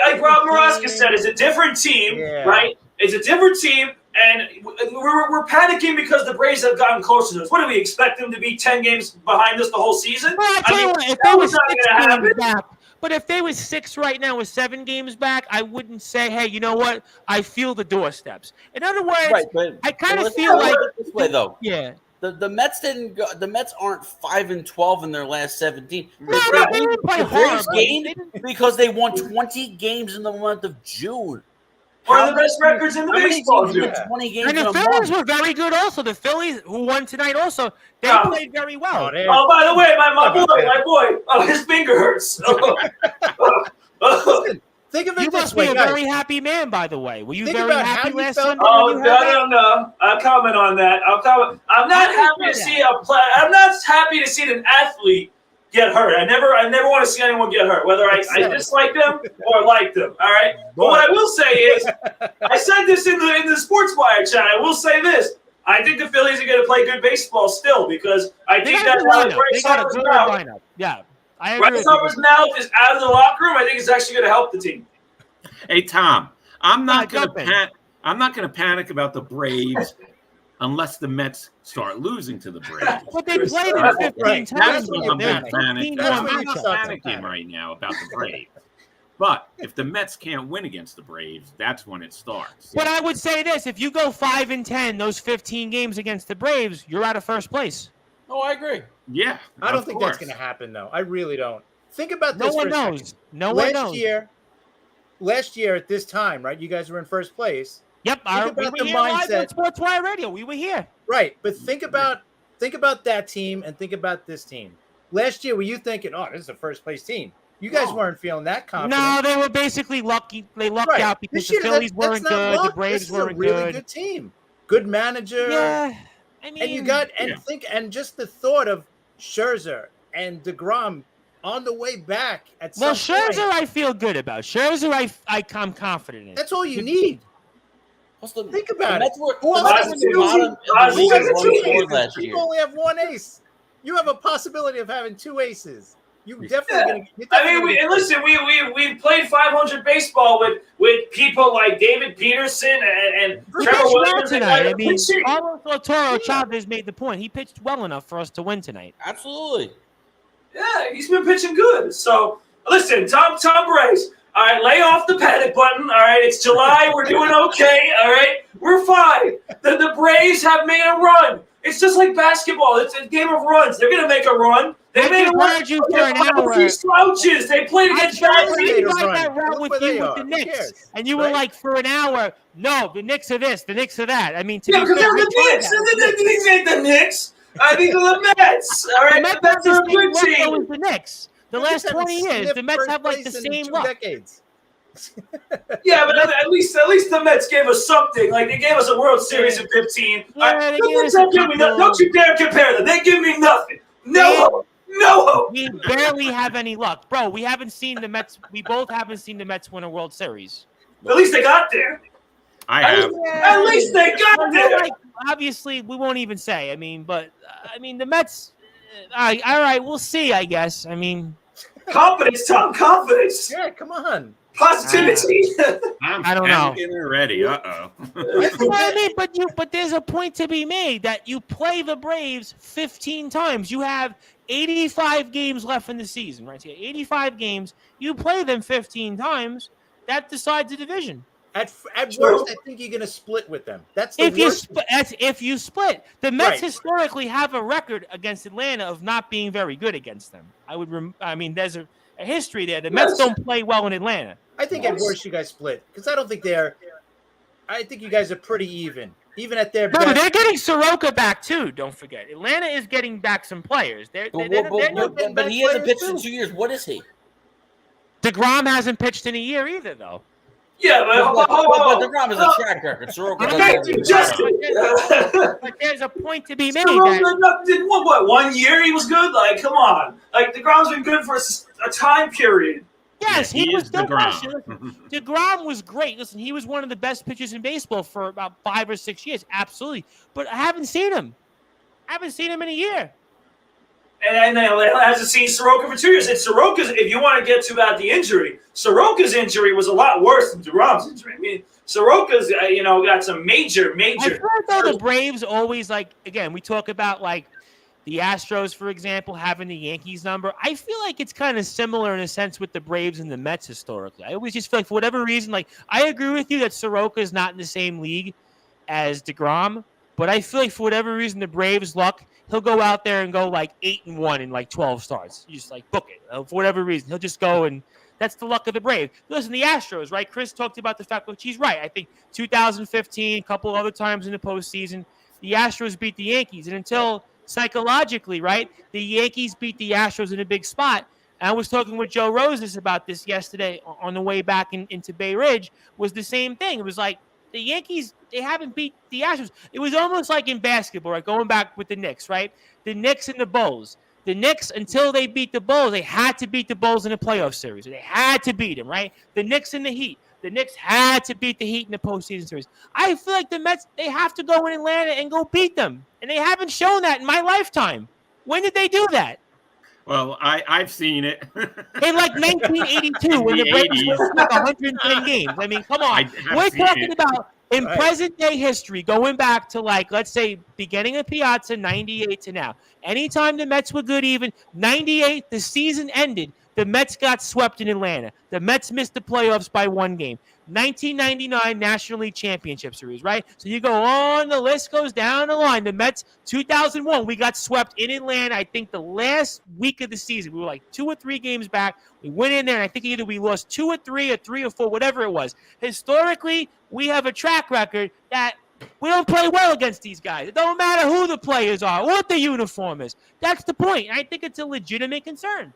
like Rob Maraska said, it's a different team, right? It's a different team, and we're panicking because the Braves have gotten closer to us. What do we expect them to be 10 games behind us the whole season? Well, I tell you what, if they were 6 games back But if they were 6 right now with 7 games back, I wouldn't say, hey, you know what? I feel the doorsteps. In other words, I kind of feel like this way though. Yeah. The Mets didn't go. The Mets aren't 5-12 in their last 17. No, they didn't play hard. Because they won 20 games in the month of June. One of the best records in the baseball, dude. 20 games and the Phillies were very good also. The Phillies, who won tonight also, they played very well. Oh, by the way, my boy. Oh, his finger hurts. Listen, think of it you this must way, be a guys. very happy man, by the way. Were you Think very about happy how you last felt- Sunday? Oh, no. I'll comment on that. I'm not happy to see I'm not happy to see an athlete get hurt. I never want to see anyone get hurt, whether I dislike them or like them. All right. But what I will say is, I said this in the Sportzwire chat. I will say this: I think the Phillies are going to play good baseball still because I think that they got a good lineup. Yeah, I agree. Bryce Harper's mouth is out of the locker room. I think it's actually going to help the team. Hey Tom, I'm not going to panic about the Braves. Unless the Mets start losing to the Braves. But they played them 15 times. That's what I'm not panicking right now about the Braves. But if the Mets can't win against the Braves, that's when it starts. But I would say this: if you go 5-10, those 15 games against the Braves, you're out of first place. Oh, I agree. Yeah, I don't think that's going to happen, though. I really don't. Think about this. No one knows. No one knows. Last year at this time, right? You guys were in first place. Yep, we were here live on Sportswire Radio. We were here. Right, but think about that team and think about this team. Last year, were you thinking, "Oh, this is a first place team"? You guys weren't feeling that confident. No, they were basically lucky. They lucked out because the Phillies weren't good. The Braves weren't good. This is a really good team. Good manager. Yeah, I mean, and just the thought of Scherzer and DeGrom on the way back at some point. Scherzer, I feel good about. Scherzer, I'm confident in. That's all you need. Think about it. You only have one ace. You have a possibility of having 2 aces. You definitely. Listen, we played 500 baseball with people like David Peterson and Trevor Williams tonight. I mean, Carlos Toro Chavez made the point. He pitched well enough for us to win tonight. Absolutely. Yeah, he's been pitching good. So listen, Tom Brace. All right, lay off the panic button. All right, it's July. We're doing okay. All right, we're fine. The Braves have made a run. It's just like basketball. It's a game of runs. They're going to make a run. They made a run. You for an hour. Slouches. They played against bad teams. I that route with you with the Knicks, and you were like, for an hour, no, the Knicks are this, the Knicks are that. I mean, because they're the Knicks. The Knicks ain't the Knicks. I think they're the Mets. All right, the Mets are a good team. The Knicks. The last 20 years, the Mets have like the same luck. Decades. Yeah, but at least the Mets gave us something. Like they gave us a World Series in 15. Yeah, don't you dare compare them. They give me nothing. No hope. We barely have any luck, bro. We haven't seen the Mets. We both haven't seen the Mets win a World Series. At least they got there. I have. At least they got there. Like, obviously, we won't even say. I mean, the Mets. All right, we'll see. I guess. I mean, confidence, Tom. Confidence. Yeah, come on. Positivity. I don't know. Already. Uh-oh. I mean, but there's a point to be made that you play the Braves 15 times. You have 85 games left in the season, right? So 85 games. You play them 15 times. That decides the division. At worst, I think you're going to split with them. That's the worst. If you split. The Mets historically have a record against Atlanta of not being very good against them. There's a history there. The Mets don't play well in Atlanta. I think at worst you guys split because I don't think I think you guys are pretty even at their best. They're getting Soroka back too. Don't forget, Atlanta is getting back some players. But he hasn't pitched in 2 years. What is he? DeGrom hasn't pitched in a year either, though. Yeah, but DeGrom is a track record. Soroka but there's a point to be made. Soroka did what? 1 year he was good. Like, come on. Like DeGrom's been good for a time period. Yes, he was DeGrom. DeGrom was great. Listen, he was one of the best pitchers in baseball for about 5 or 6 years. Absolutely. But I haven't seen him. In a year. And Atlanta hasn't seen Soroka for 2 years. And Soroka's, if you want to get to about the injury, Soroka's injury was a lot worse than DeGrom's injury. I mean, Soroka's, got some major. I feel like the Braves always, again, we talk about, The Astros, for example, having the Yankees number, I feel like it's kind of similar in a sense with the Braves and the Mets historically. I always just feel like for whatever reason, like I agree with you that Soroka is not in the same league as DeGrom, but I feel like for whatever reason, the Braves luck, he'll go out there and go like 8-1 in like 12 starts. You just like book it for whatever reason. He'll just go, and that's the luck of the Braves. Listen, the Astros, right? Chris talked about the fact, which he's right. I think 2015, a couple other times in the postseason, the Astros beat the Yankees, and until psychologically, right, the Yankees beat the Astros in a big spot. And I was talking with Joe Roses about this yesterday on the way back into Bay Ridge. Was the same thing. It was like the Yankees, they haven't beat the Astros. It was almost like in basketball, right? Going back with the Knicks, right? The Knicks and the Bulls. The Knicks, until they beat the Bulls, they had to beat the Bulls in a playoff series. They had to beat them, right? The Knicks and the Heat. The Knicks had to beat the Heat in the postseason series. I feel like the Mets, they have to go in Atlanta and go beat them. And they haven't shown that in my lifetime. When did they do that? Well, I've seen it. In like 1982 when the Braves won like 110 games. I mean, come on. We're talking about in present-day history, going back to like, let's say, beginning of Piazza, 98 to now. Anytime the Mets were good even, 98, the season ended. The Mets got swept in Atlanta. The Mets missed the playoffs by 1 game. 1999 National League Championship Series, right? So you go on, the list goes down the line. The Mets, 2001, we got swept in Atlanta. I think the last week of the season, we were like 2 or 3 games back. We went in there, and I think either we lost 2 or 3 or 3 or 4, whatever it was. Historically, we have a track record that we don't play well against these guys. It don't matter who the players are, what the uniform is. That's the point. I think it's a legitimate concern.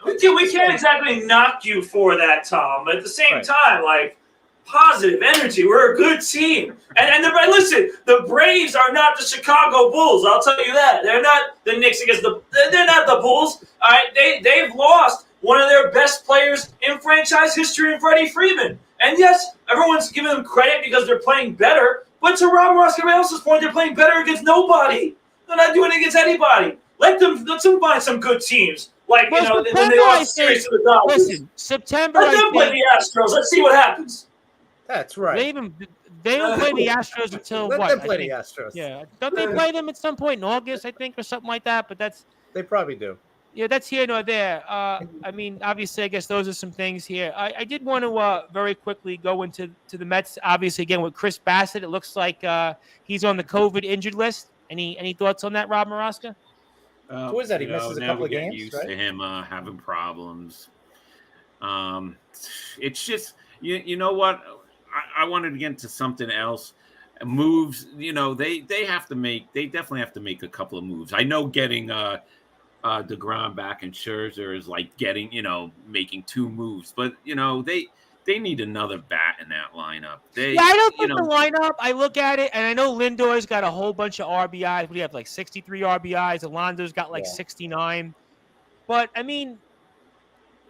We can't exactly knock you for that, Tom. But at the same time, like, positive energy. We're a good team. And listen, the Braves are not the Chicago Bulls. I'll tell you that. They're not the Knicks against they're not the Bulls. All right, they've lost one of their best players in franchise history in Freddie Freeman. And yes, everyone's giving them credit because they're playing better. But to Rob Roscoe's point, they're playing better against nobody. They're not doing it against anybody. Let them find some good teams. Like, you know, when they lost the series to the Dodgers. Listen, September. Let them play the Astros. Let's see what happens. That's right. They don't play the Astros until Let what? them play the Astros. Yeah. Don't they play them at some point in August, I think, or something like that? But they probably do. Yeah, that's here nor there. I mean, obviously, I guess those are some things here. I did want to very quickly go into the Mets. Obviously, again, with Chris Bassett, it looks like he's on the COVID injured list. Any thoughts on that, Rob Maraska? Who is that? He misses a couple of games, used right? to him having problems. It's just you know what? I wanted to get into something else. Moves, you know, they definitely have to make a couple of moves. I know getting DeGrom back and Scherzer is like making 2 moves, but you know they need another bat in that lineup. I don't think the lineup. I look at it, and I know Lindor's got a whole bunch of RBIs. What do you have, like 63 RBIs? Alonso's got like 69. But, I mean,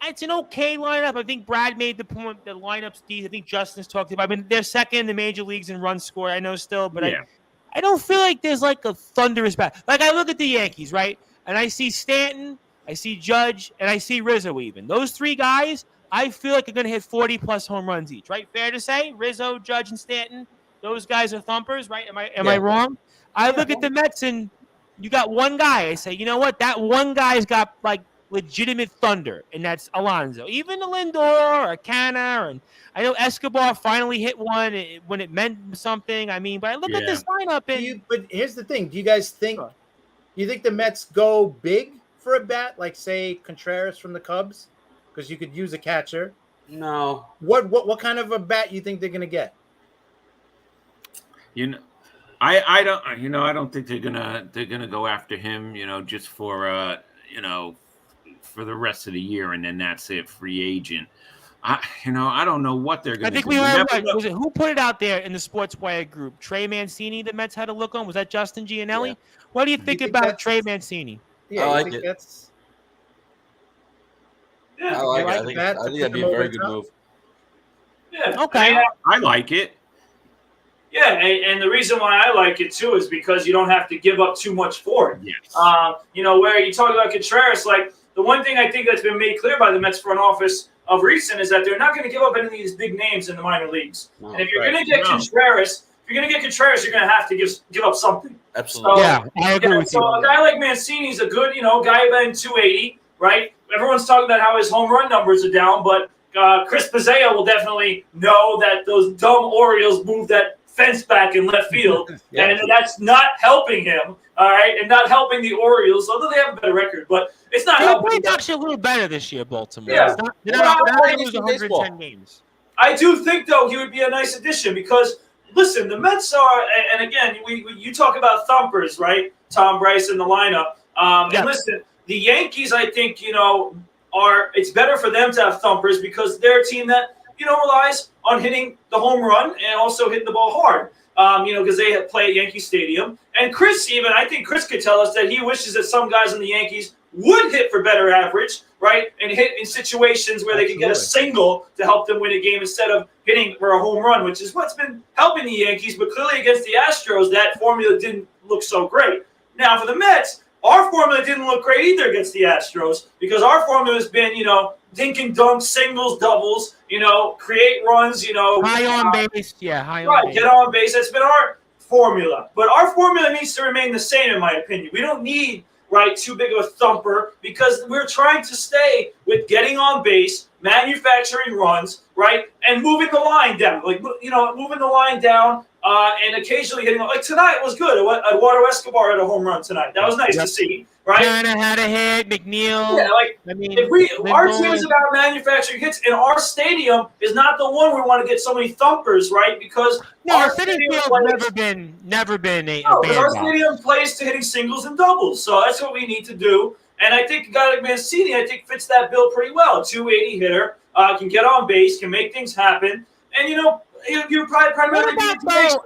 it's an okay lineup. I think Brad made the point that lineup's decent. I think Justin's talked about. I mean, they're second in the major leagues in run score, I know still. But I don't feel like there's like a thunderous bat. Like, I look at the Yankees, right? And I see Stanton, I see Judge, and I see Rizzo even. Those 3 guys, I feel like they're going to hit 40-plus home runs each, right? Fair to say? Rizzo, Judge, and Stanton, those guys are thumpers, right? Am I wrong? I look at the Mets, and you got one guy. I say, you know what? That one guy's got, like, legitimate thunder, and that's Alonso. Even the Lindor or Canna, and I know Escobar finally hit one when it meant something. I mean, but I look at this lineup, and but here's the thing: do you guys think? Do you think the Mets go big for a bat, like say Contreras from the Cubs, because you could use a catcher? No. What kind of a bat you think they're gonna get? You know, I don't. You know, I don't think they're gonna go after him. You know, just for for the rest of the year, and then that's it, free agent. I don't know what they're going to do. I think we heard, who put it out there in the Sportswire group? Trey Mancini, the Mets had a look on? Was that Justin Gianelli? Yeah. What do you think about Trey Mancini? Yeah, I like it. Yeah, I think that'd be a very good move. Yeah. Okay. I like it. Yeah, and the reason why I like it, too, is because you don't have to give up too much for it. Yes. Where you talk about Contreras, like, the one thing I think that's been made clear by the Mets front office of recent is that they're not going to give up any of these big names in the minor leagues. No, and if you're going to get Contreras if you're going to get Contreras, you're going to have to give up something. Absolutely. Yeah, I agree with you. So a guy like Mancini's a good, guy batting 280, right? Everyone's talking about how his home run numbers are down, but Chris Pizzea will definitely know that those dumb Orioles moved that fence back in left field, and that's not helping him, all right, and not helping the Orioles, although they have a better record, but it's not helping. They played actually a little better this year, Baltimore. Yeah. They're not going to lose 110 games. I do think, though, he would be a nice addition because, listen, the Mets are, and again, you talk about thumpers, right? Tom Bryce in the lineup. And listen, the Yankees, I think, it's better for them to have thumpers because they're a team that, relies on hitting the home run and also hitting the ball hard, because they play at Yankee Stadium. And I think Chris could tell us that he wishes that some guys in the Yankees would hit for better average, right, and hit in situations where they could get a single to help them win a game instead of hitting for a home run, which is what's been helping the Yankees. But clearly against the Astros, that formula didn't look so great. Now for the Mets, our formula didn't look great either against the Astros because our formula has been, dink and dunk, singles, doubles, create runs, high on base, high on base. Get on base. That's been our formula. But our formula needs to remain the same, in my opinion. We don't need, too big of a thumper because we're trying to stay with getting on base, manufacturing runs, and moving the line down. Moving the line down and occasionally hitting. Like tonight was good. Eduardo Escobar had a home run tonight. That was nice to see, right? Turner had a hit. McNeil. Yeah, our team is about manufacturing hits, and our stadium is not the one we want to get so many thumpers, right? Because our stadium never been a bad our stadium plays to hitting singles and doubles, so that's what we need to do. And I think a guy like Mancini, fits that bill pretty well. 280 hitter, can get on base, can make things happen, and you're probably primarily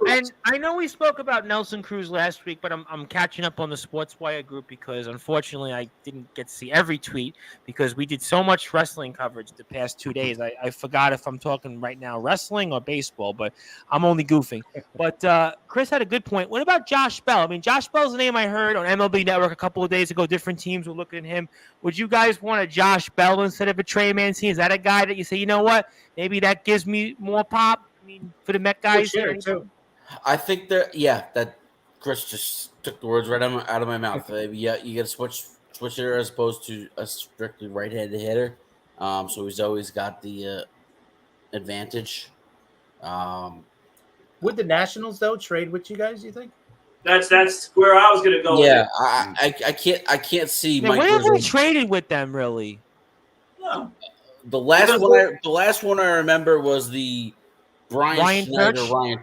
and I know we spoke about Nelson Cruz last week, but I'm catching up on the Sportswire group because unfortunately I didn't get to see every tweet because we did so much wrestling coverage the past 2 days. I forgot if I'm talking right now wrestling or baseball, but I'm only goofing. But Chris had a good point. What about Josh Bell? I mean, Josh Bell's the name I heard on MLB Network a couple of days ago. Different teams were looking at him. Would you guys want a Josh Bell instead of a Trey Mancini? Is that a guy that you say, you know what, maybe that gives me more pop? I mean, for the Met guys here too. I think that Chris just took the words right out of my mouth. You got to switch hitter as opposed to a strictly right-handed hitter. So he's always got the advantage. Would the Nationals though trade with you guys? You think? That's where I was going to go. Yeah, I can't see. Mike when have we traded with them really? No. The last one I remember was the Ryan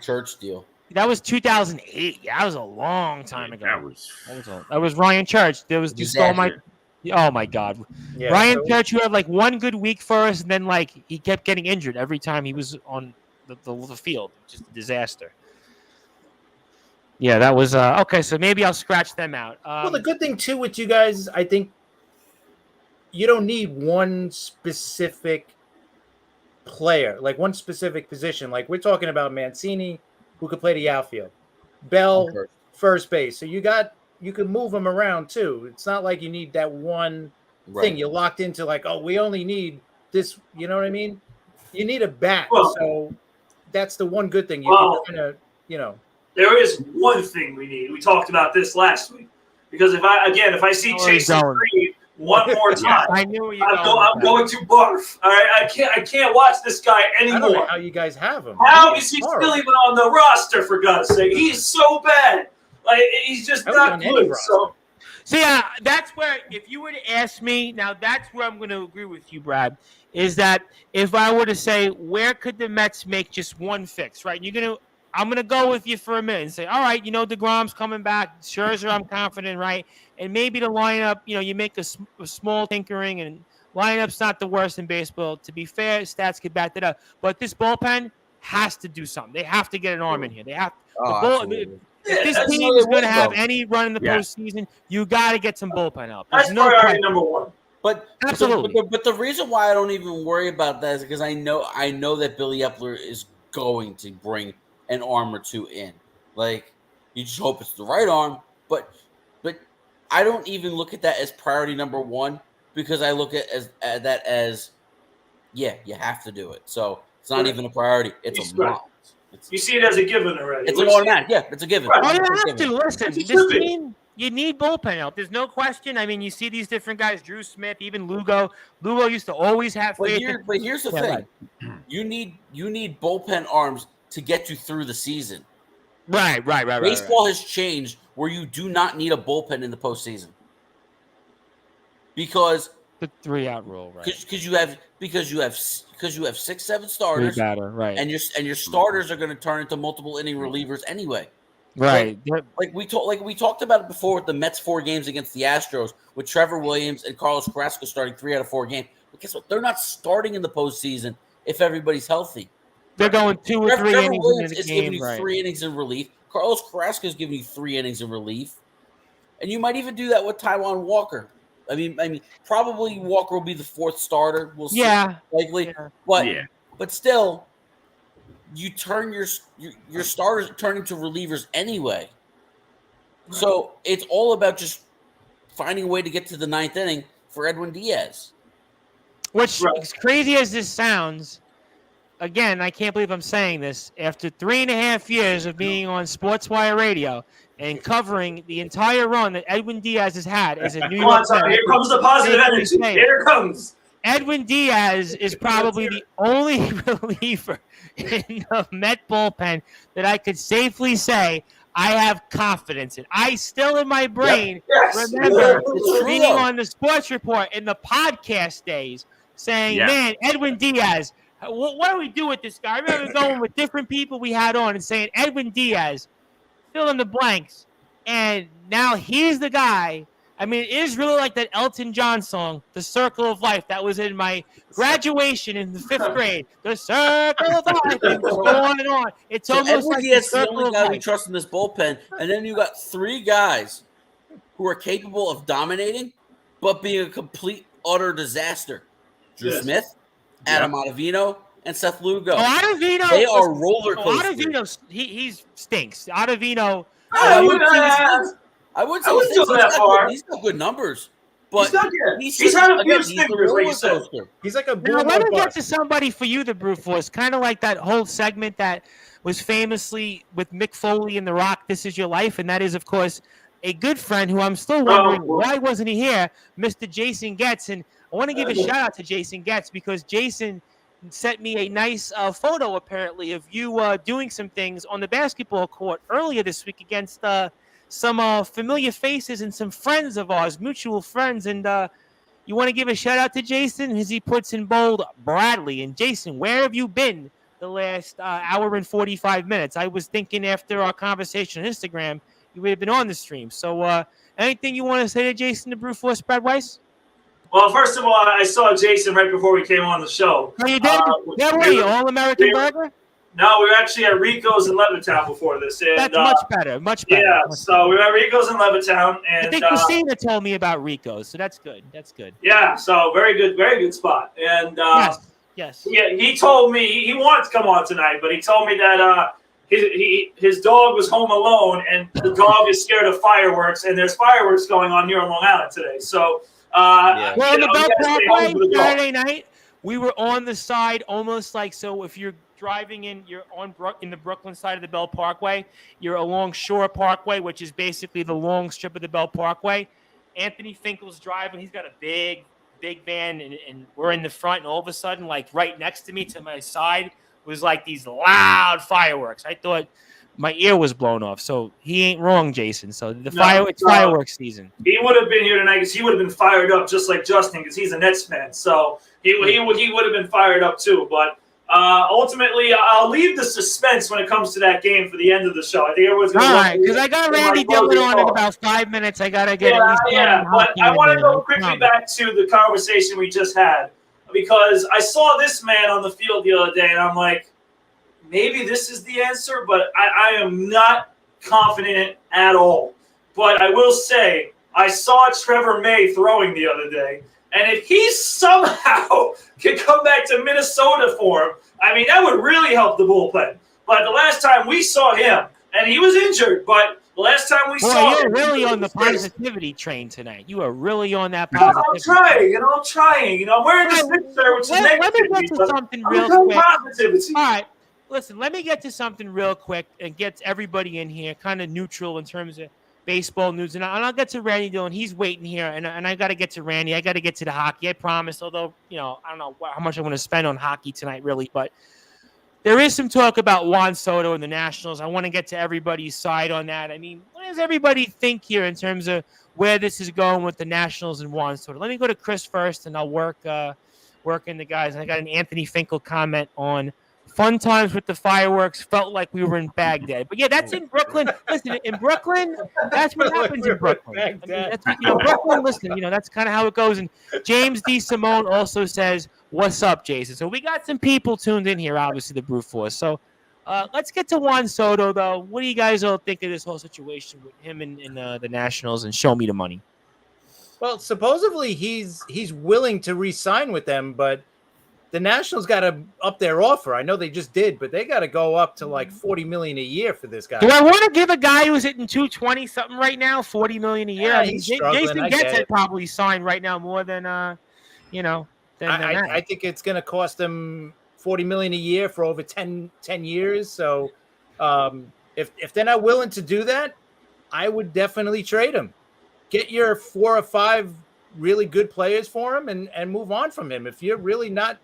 Church deal. That was 2008. Yeah, that was a long time ago. That was Ryan Church. There was oh my God. Yeah, Ryan Church, who had like one good week for us, and then he kept getting injured every time he was on the field. Just a disaster. Yeah, that was okay. So maybe I'll scratch them out. Well, the good thing too with you guys, I think you don't need one specific player, like one specific position. Like we're talking about Mancini, who could play the outfield, Bell, first base. So you can move them around too. It's not like you need that one thing. You're locked into we only need this. You know what I mean? You need a bat. So that's the one good thing. There is one thing we need. We talked about this last week because if I see Jason Reed one more time, I knew I'm going to barf. All right, I can't watch this guy anymore. I don't know how you guys have him. How is he still even on the roster? For God's sake, he's so bad. He's just not good. So yeah, that's where if you were to ask me now, that's where I'm going to agree with you, Brad. Is that if I were to say where could the Mets make just one fix, right? I'm gonna go with you for a minute and say, all right, DeGrom's coming back. Scherzer, I'm confident, right? And maybe the lineup, you make a small tinkering, and lineup's not the worst in baseball. To be fair, stats could back that up. But this bullpen has to do something. They have to get an arm in here. They have if this team is going to have any run in the postseason, you got to get some bullpen help. That's priority number one. But absolutely. But the reason why I don't even worry about that is because I know that Billy Epler is going to bring an arm or two in. You just hope it's the right arm, but I don't even look at that as priority number one because I look at that as you have to do it. So it's not even a priority; it's a must. You see it as a given already. It's an automatic. Yeah, it's a given. Right. Oh, you have to. Listen, this team, you need bullpen help. There's no question. I mean, you see these different guys, Drew Smith, even Lugo. Lugo used to always have faith. But here's the thing. Right. You need bullpen arms to get you through the season. Right. Baseball has changed where you do not need a bullpen in the postseason. Because the 3-out rule, right? Because you have 6-7 starters, right? And your starters are going to turn into multiple inning relievers anyway, right? Like we talked about it before with the Mets 4 games against the Astros with Trevor Williams and Carlos Carrasco starting 3 out of 4 games. But guess what? They're not starting in the postseason if everybody's healthy. They're going 2 or 3 innings Williams in is game, giving you 3 innings in relief. Carlos Carrasco is giving you 3 innings in relief, and you might even do that with Taijuan Walker. I mean, probably Walker will be the 4th starter. We'll see, likely, but still, you turn your starters turn into relievers anyway. Right. So it's all about just finding a way to get to the 9th inning for Edwin Diaz. Which, as crazy as this sounds, again, I can't believe I'm saying this. After 3.5 years of being on Sportswire Radio and covering the entire run that Edwin Diaz has had as a New York Met. Here comes the positive energy. Here it comes. Edwin Diaz is probably the only reliever in the Met bullpen that I could safely say I have confidence in. I still in my brain remember being on the Sports Report in the podcast days saying, man, Edwin Diaz, what do we do with this guy? I remember going with different people we had on and saying, Edwin Diaz, fill in the blanks. And now he's the guy. I mean, it is really like that Elton John song, The Circle of Life, that was in my graduation in the 5th grade. The Circle of Life. It goes on and on. It's almost like the Circle of Life. We trust in this bullpen. And then you got 3 guys who are capable of dominating, but being a complete, utter disaster. Drew Smith, Adam Ottavino, and Seth Lugo. Ottavino, they are roller coasters. Ottavino, he stinks. Ottavino. I wouldn't say that far. He's got good numbers, but he's not good. He's had a few stinkers, like you said. He's like a. Now, let me get to somebody for you, the Brute Force. Kind of like that whole segment that was famously with Mick Foley and The Rock. This Is Your Life, and that is, of course, a good friend who I'm still wondering why wasn't he here, Mr. Jason Getz. And I want to give a shout out to Jason Getz because Jason sent me a nice photo, apparently, of you doing some things on the basketball court earlier this week against some familiar faces and some friends of ours, mutual friends. And you want to give a shout out to Jason as he puts in bold Bradley. And Jason, where have you been the last hour and 45 minutes? I was thinking after our conversation on Instagram, you would have been on the stream. So anything you want to say to Jason, the Brute Force, Brad Weiss? Well, first of all, I saw Jason right before we came on the show. Oh, you did? Where were you? All-American Burger? No, we were actually at Rico's in Levittown before this. And, that's much better. Yeah, so we were at Rico's in Levittown. And, I think Christina told me about Rico's, so that's good. That's good. Yeah, so very good spot. And yes. Yeah, he told me he wanted to come on tonight, but he told me that his dog was home alone, and the dog is scared of fireworks, and there's fireworks going on here on Long Island today. So, well, on the Bell Parkway Saturday night, we were on the side almost like, so if you're driving in, you're in the Brooklyn side of the Bell Parkway, you're along Shore Parkway, which is basically the long strip of the Bell Parkway. Anthony Finkel's driving. He's got a big van, and we're in the front, and all of a sudden, like right next to me, to my side, was like these loud fireworks. I thought my ear was blown off. So he ain't wrong, Jason. So it's fireworks season. He would have been here tonight because he would have been fired up just like Justin because he's a Nets fan. So he would have been fired up too. But ultimately, I'll leave the suspense when it comes to that game for the end of the show. I think everyone's going to. All right, because I got Randy Dillon on in about 5 minutes. I got to get at least. Yeah, but I want to go quickly back to the conversation we just had because I saw this man on the field the other day, and I'm like, maybe this is the answer, but I am not confident at all. But I will say, I saw Trevor May throwing the other day, and if he somehow can come back to Minnesota form, I mean, that would really help the bullpen. But the last time we saw him, and he was injured, but the last time we saw him. You're really on the positivity train tonight. You are really on that positivity. I'm trying. I'm wearing this picture, which is negative. Let me get to something real quick. Positivity. All right. listen, let me get to something real quick and get everybody in here kind of neutral in terms of baseball news. And I'll get to Randy Dillon. He's waiting here, and I got to get to Randy. I got to get to the hockey. I promise, although, I don't know how much I'm going to spend on hockey tonight, really. But there is some talk about Juan Soto and the Nationals. I want to get to everybody's side on that. I mean, what does everybody think here in terms of where this is going with the Nationals and Juan Soto? Let me go to Chris first, and I'll work in the guys. And I got an Anthony Finkel comment on fun times with the fireworks. Felt like we were in Baghdad. But yeah, that's in Brooklyn. Listen, in Brooklyn, that's what happens in Brooklyn. I mean, that's Brooklyn. Listen, that's kind of how it goes. And James D. Simone also says, "What's up, Jason?" So we got some people tuned in here. Obviously, the Brute Force. So let's get to Juan Soto, though. What do you guys all think of this whole situation with him and the Nationals and show me the money? Well, supposedly he's willing to re-sign with them, but the Nationals got to up their offer. I know they just did, but they got to go up to like $40 million a year for this guy. Do I want to give a guy who's hitting 220 something right now $40 million a year? Yeah, I mean, Jason gets it probably signed right now more than that. I think it's going to cost them $40 million a year for over 10 years. So if they're not willing to do that, I would definitely trade him. Get your 4 or 5 really good players for him and move on from him. If you're really not,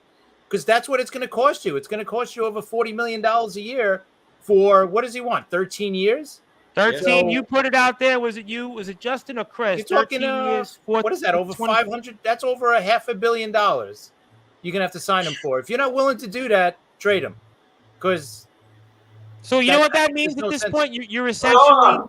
because that's what it's going to cost you. It's going to cost you over $40 million a year for, what does he want, 13 years? 13, so, you put it out there. Was it you? Was it Justin or Chris? You're talking, years, what is that, over 500? That's over $500 million you're going to have to sign him for. If you're not willing to do that, trade him. Because so you know what that means at this point? You're essentially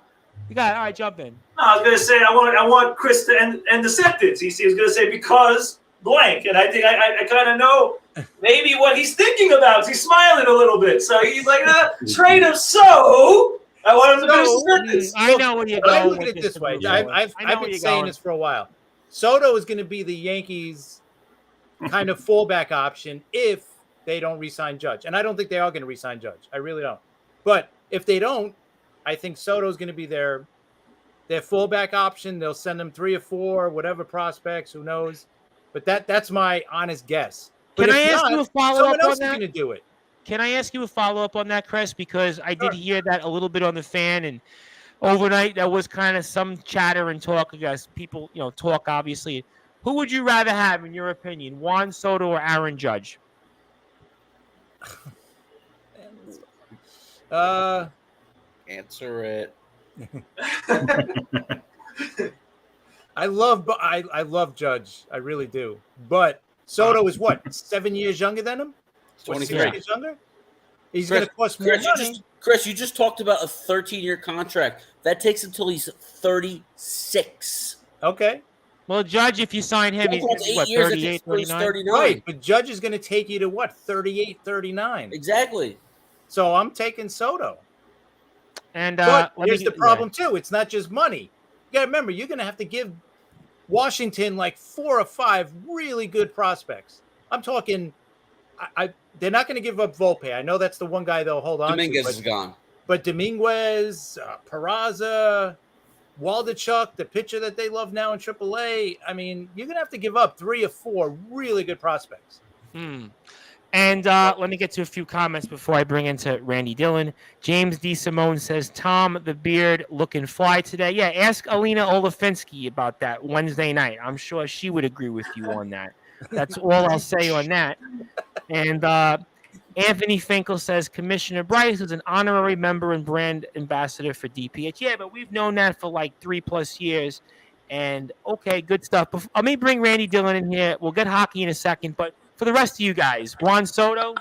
you got all right, jump in. No, I was going to say I want Chris to end the sentence. He was going to say because blank, and I think I kind of know maybe what he's thinking about. He's smiling a little bit, so he's like, trade him. So I want him to finish the sentence. I know where you're going. I look at it this way. I've been saying this for a while. Soto is going to be the Yankees' kind of fallback option if they don't re-sign Judge, and I don't think they are going to re-sign Judge. I really don't. But if they don't, I think Soto is going to be their fullback option. They'll send them 3 or 4, whatever prospects, who knows. But that's my honest guess. But Can I ask you a follow-up on that? Going to do it. Can I ask you a follow-up on that, Chris? Because I did hear that a little bit on the fan, and overnight there was kind of some chatter and talk. I guess people, talk obviously. Who would you rather have, in your opinion, Juan Soto or Aaron Judge? Answer it. I love Judge. I really do. But Soto is what, 7 years younger than him? 23 years younger? He's going to cost more money. Chris, you just talked about a 13-year contract. That takes until he's 36. Okay. Well, Judge, if you sign him, he's what, 38, 39? Right, but Judge is going to take you to what, 38, 39? Exactly. So I'm taking Soto. And but here's the problem, too. It's not just money. You got to remember, you're going to have to give Washington like 4 or 5 really good prospects. I'm talking, they're not going to give up Volpe. I know that's the one guy they'll hold on to. Dominguez is gone. But Dominguez, Peraza, Waldichuk, the pitcher that they love now in AAA, I mean, you're going to have to give up 3 or 4 really good prospects. And let me get to a few comments before I bring into Randy Dillon. James D. Simone says, Tom the Beard looking fly today. Yeah, ask Alina Olafinski about that Wednesday night. I'm sure she would agree with you on that. That's all I'll say on that. And Anthony Finkel says, Commissioner Bryce is an honorary member and brand ambassador for DPH. Yeah, but we've known that for like 3+ years. And, okay, good stuff. Let me bring Randy Dillon in here. We'll get hockey in a second, but for the rest of you guys, Juan Soto,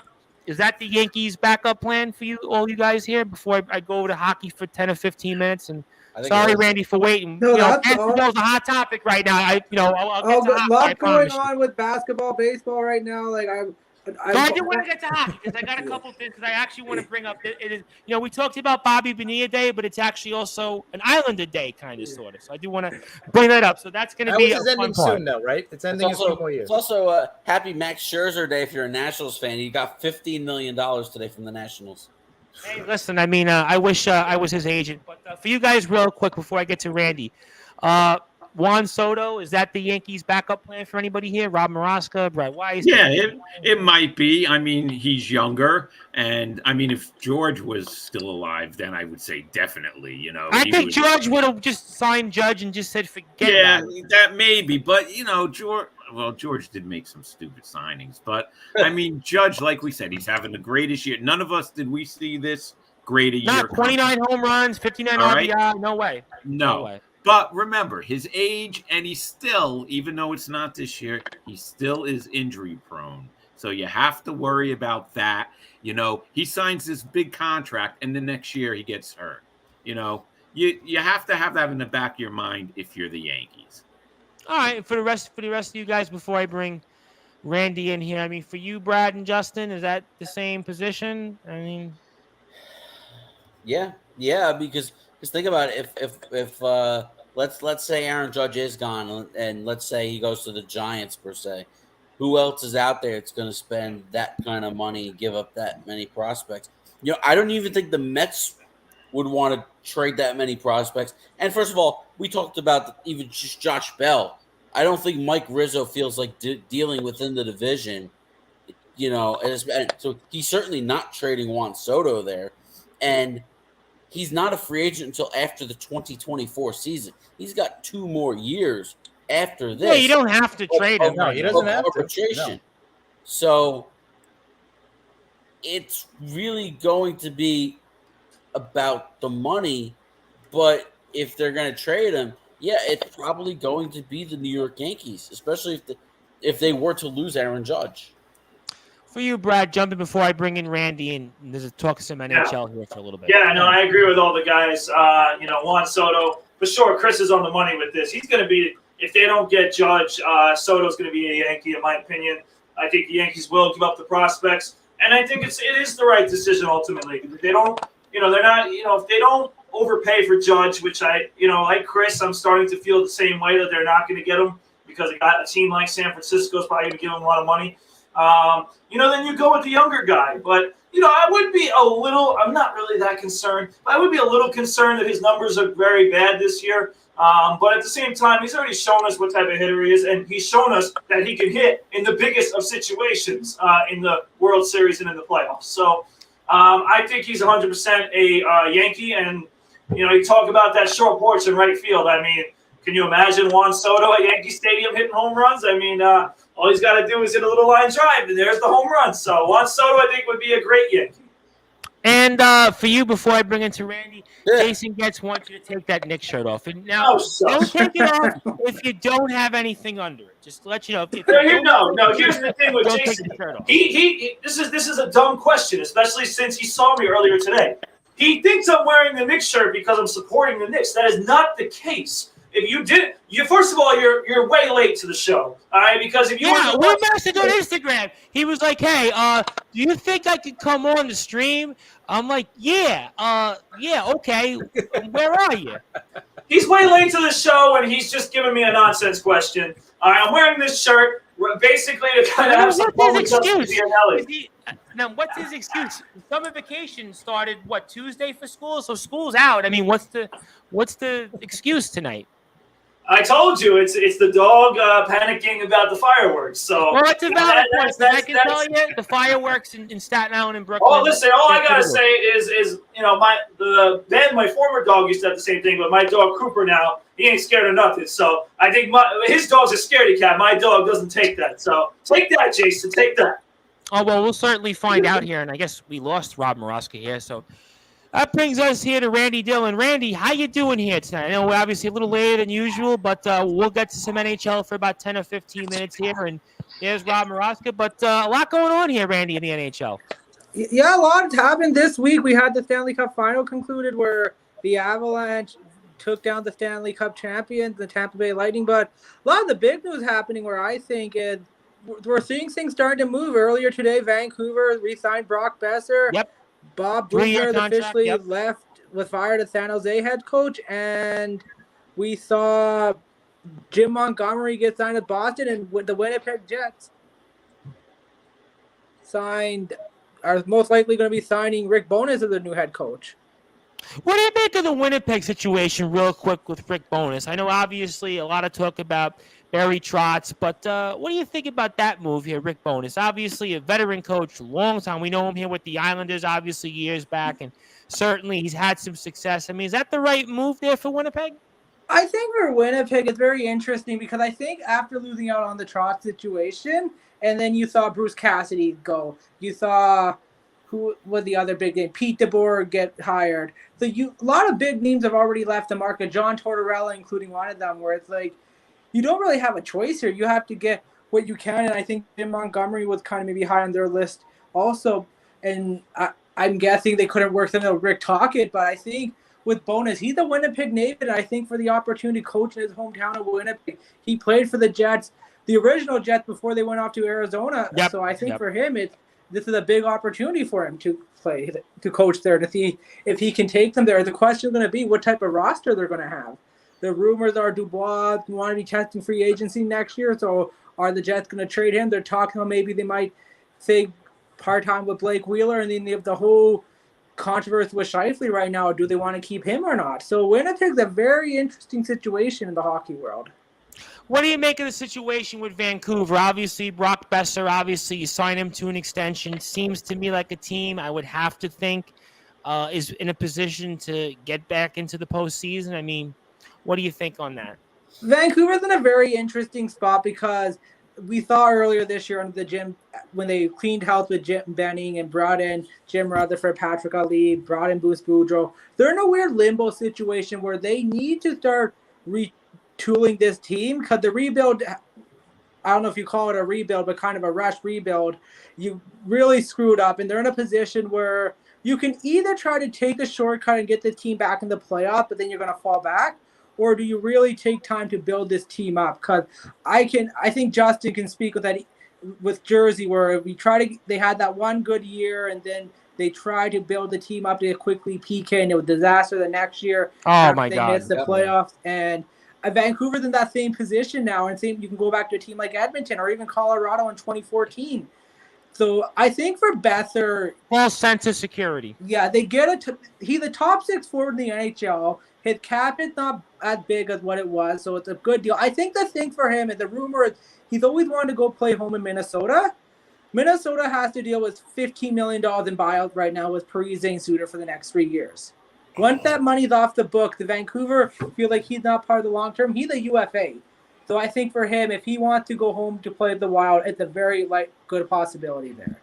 is that the Yankees' backup plan for you, all you guys here, before I go over to hockey for 10 or 15 minutes? And sorry, Randy, for waiting. No, basketball's a hot topic right now. I'll get to hockey, a lot going on with basketball, baseball right now. Like I do want to get to hockey because I got a couple things because I actually want to bring up it is we talked about Bobby Bonilla Day, but it's actually also an Islander Day kind of sort of. So I do want to bring that up. So that's going to be a fun part. Soon though, right? It's ending in 2 more years. It's also a happy Max Scherzer Day if you're a Nationals fan. You got $15 million today from the Nationals. Hey, listen, I wish I was his agent, but for you guys, real quick before I get to Randy, Juan Soto, is that the Yankees' backup plan for anybody here? Rob Maraska, Brett Weiss? Yeah, it might be. I mean, he's younger. And, I mean, if George was still alive, then I would say definitely, you know. I think George would have just signed Judge and just said forget about it. Yeah, that maybe. But, you know, George did make some stupid signings. But, I mean, Judge, like we said, he's having the greatest year. None of us did we see this great a year. Not 29 home runs, 59 RBI. No way. No way. But remember, his age, and he's still, even though it's not this year, he still is injury prone. So you have to worry about that. You know, he signs this big contract, and the next year he gets hurt. You know, you have to have that in the back of your mind if you're the Yankees. All right, for the rest of you guys, before I bring Randy in here, I mean, for you, Brad and Justin, is that the same position? I mean, yeah, because think about it. If let's say Aaron Judge is gone, and let's say he goes to the Giants per se, who else is out there that's going to spend that kind of money, give up that many prospects? You know, I don't even think the Mets would want to trade that many prospects. And first of all, we talked about even just Josh Bell. I don't think Mike Rizzo feels like dealing within the division. You know, and so he's certainly not trading Juan Soto there, and he's not a free agent until after the 2024 season. He's got 2 more years after this. Yeah, you don't have to trade him. No, he doesn't have arbitration. to. No. So it's really going to be about the money. But if they're going to trade him, yeah, it's probably going to be the New York Yankees, especially if they were to lose Aaron Judge. For you, Brad, jumping before I bring in Randy, and there's a talk some NHL here for a little bit. Yeah, no, I agree with all the guys. You know, Juan Soto, for sure, Chris is on the money with this. He's going to be, if they don't get Judge, Soto's going to be a Yankee, in my opinion. I think the Yankees will give up the prospects, and I think it is the right decision ultimately. If they don't, you know, they're not, you know, if they don't overpay for Judge, which I, you know, like Chris, I'm starting to feel the same way that they're not going to get him because a team like San Francisco is probably going to give him a lot of money. You know, then you go with the younger guy. But, you know, I would be I'm not really that concerned. I would be a little concerned that his numbers are very bad this year. But at the same time, he's already shown us what type of hitter he is, and he's shown us that he can hit in the biggest of situations in the World Series and in the playoffs. So I think he's 100% a Yankee. And, you know, you talk about that short porch in right field. I mean, can you imagine Juan Soto at Yankee Stadium hitting home runs? I mean, all he's got to do is hit a little line drive, and there's the home run. So Juan Soto, I think, would be a great Yankee. And for you, before I bring into Randy, Jason Getz wants you to take that Knicks shirt off. And now, don't take it off if you don't have anything under it. Just to let you know. Here's the thing with Jason. This is a dumb question, especially since he saw me earlier today. He thinks I'm wearing the Knicks shirt because I'm supporting the Knicks. That is not the case. If you did, first of all, you're way late to the show. All right, because if you we messaged on Instagram. He was like, "Hey, do you think I could come on the stream?" I'm like, "Yeah, okay. Where are you?" He's way late to the show, and he's just giving me a nonsense question. All right, I'm wearing this shirt basically to kind of have some fun with Justin Gianelli. Now, what's his excuse? Summer vacation started Tuesday for school, so school's out. I mean, what's the excuse tonight? I told you it's the dog panicking about the fireworks. So it's a valid point. I can tell you the fireworks in Staten Island and Brooklyn. Oh, listen, all I gotta say is you know my former dog used to have the same thing, but my dog Cooper now he ain't scared of nothing. So I think his dog's a scaredy cat. My dog doesn't take that. So take that, Jason. Take that. Oh well, we'll certainly find out here, and I guess we lost Rob Maraska here, so. That brings us here to Randy Dillon. Randy, how you doing here tonight? I know we're obviously a little later than usual, but we'll get to some NHL for about 10 or 15 minutes here. And there's Rob Maraska. But a lot going on here, Randy, in the NHL. Yeah, a lot happened this week. We had the Stanley Cup final concluded where the Avalanche took down the Stanley Cup champions, the Tampa Bay Lightning. But a lot of the big news happening where I think we're seeing things starting to move. Earlier today, Vancouver re-signed Brock Besser. Yep. Bob Boughner officially was fired as San Jose head coach, and we saw Jim Montgomery get signed at Boston, and with the Winnipeg Jets are most likely going to be signing Rick Bowness as the new head coach. What do you make of the Winnipeg situation real quick with Rick Bowness? I know obviously a lot of talk about Barry Trotz, but what do you think about that move here, Rick Bowness? Obviously a veteran coach, long time. We know him here with the Islanders, obviously years back, and certainly he's had some success. I mean, is that the right move there for Winnipeg? I think for Winnipeg, it's very interesting because I think after losing out on the Trotz situation, and then you saw Bruce Cassidy go, you saw who was the other big name, Pete DeBoer get hired. So a lot of big names have already left the market. John Tortorella, including one of them, where it's like you don't really have a choice here. You have to get what you can, and I think Jim Montgomery was kind of maybe high on their list also. And I'm guessing they couldn't work something with Rick Tocchet, but I think with Bowness, he's a Winnipeg native, and I think for the opportunity to coach in his hometown of Winnipeg, he played for the Jets, the original Jets, before they went off to Arizona. Yep. So I think for him, this is a big opportunity for him to coach there, to see if he can take them there. The question is going to be what type of roster they're going to have. The rumors are Dubois want to be testing free agency next year, so are the Jets going to trade him? They're talking about maybe they might say part-time with Blake Wheeler, and then they have the whole controversy with Scheifele right now. Do they want to keep him or not? So Winnipeg's a very interesting situation in the hockey world. What do you make of the situation with Vancouver? Obviously, Brock Besser, obviously, you sign him to an extension. Seems to me like a team I would have to think is in a position to get back into the postseason. I mean, what do you think on that? Vancouver's in a very interesting spot because we saw earlier this year under the gym when they cleaned house with Jim Benning and brought in Jim Rutherford, Patrick Ali, brought in Bruce Boudreau. They're in a weird limbo situation where they need to start retooling this team because the rebuild, I don't know if you call it a rebuild, but kind of a rush rebuild, you really screwed up. And they're in a position where you can either try to take the shortcut and get the team back in the playoff, but then you're going to fall back. Or do you really take time to build this team up? Because I think Justin can speak with that with Jersey, where they had that one good year, and then they tried to build the team up to quickly PK, and it was a disaster the next year. Oh my God! They missed the playoffs, and Vancouver's in that same position now. And you can go back to a team like Edmonton or even Colorado in 2014. So I think for Besser, false sense of security. Yeah, they get he's the top 6 forward in the NHL. His cap is not as big as what it was, so it's a good deal. I think the thing for him, and the rumor is he's always wanted to go play home in Minnesota. Minnesota has to deal with $15 million in buyout right now with Parise and Suter for the next 3 years. Once that money's off the book, the Vancouver feel like he's not part of the long term. He's a UFA. So I think for him, if he wants to go home to play the Wild, it's a very good possibility there.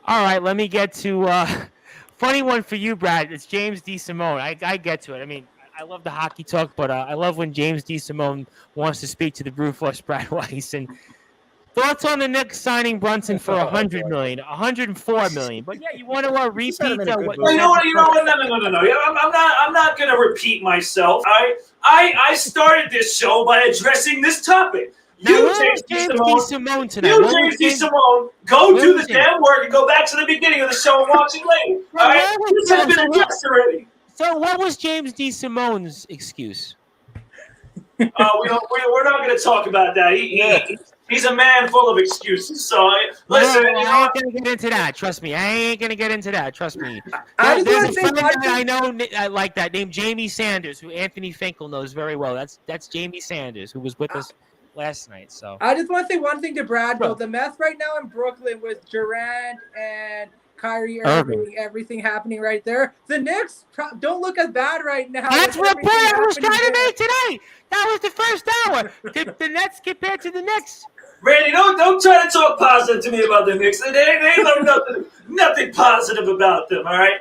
All right, let me get to funny one for you, Brad. It's James DeSimone. I get to it. I mean, I love the hockey talk, but I love when James DeSimone wants to speak to the Brewforce Brad Weiss. And thoughts on the Knicks signing Brunson for $100 million, $104 million. But yeah, you want to repeat what? You know what? No. I'm not going to repeat myself. I started this show by addressing this topic. James DeSimone tonight. James DeSimone, go do the damn work and go back to the beginning of the show and watch it later. All right, this has been addressed already. So what was James DeSimone's excuse? We're not going to talk about that. He's a man full of excuses. So listen, I ain't going to get into that. Trust me, I ain't going to get into that. Trust me. There's a friend that I know like that named Jamie Sanders, who Anthony Finkel knows very well. That's Jamie Sanders, who was with us last night. So I just want to say one thing to Brad, though. The mess right now in Brooklyn with Durant and Kyrie Irving, everything happening right there. The Knicks don't look as bad right now. That's what point I was trying to make today. That was the first hour. The Nets compared to the Knicks. Randy, don't try to talk positive to me about the Knicks. They know nothing positive about them. All right.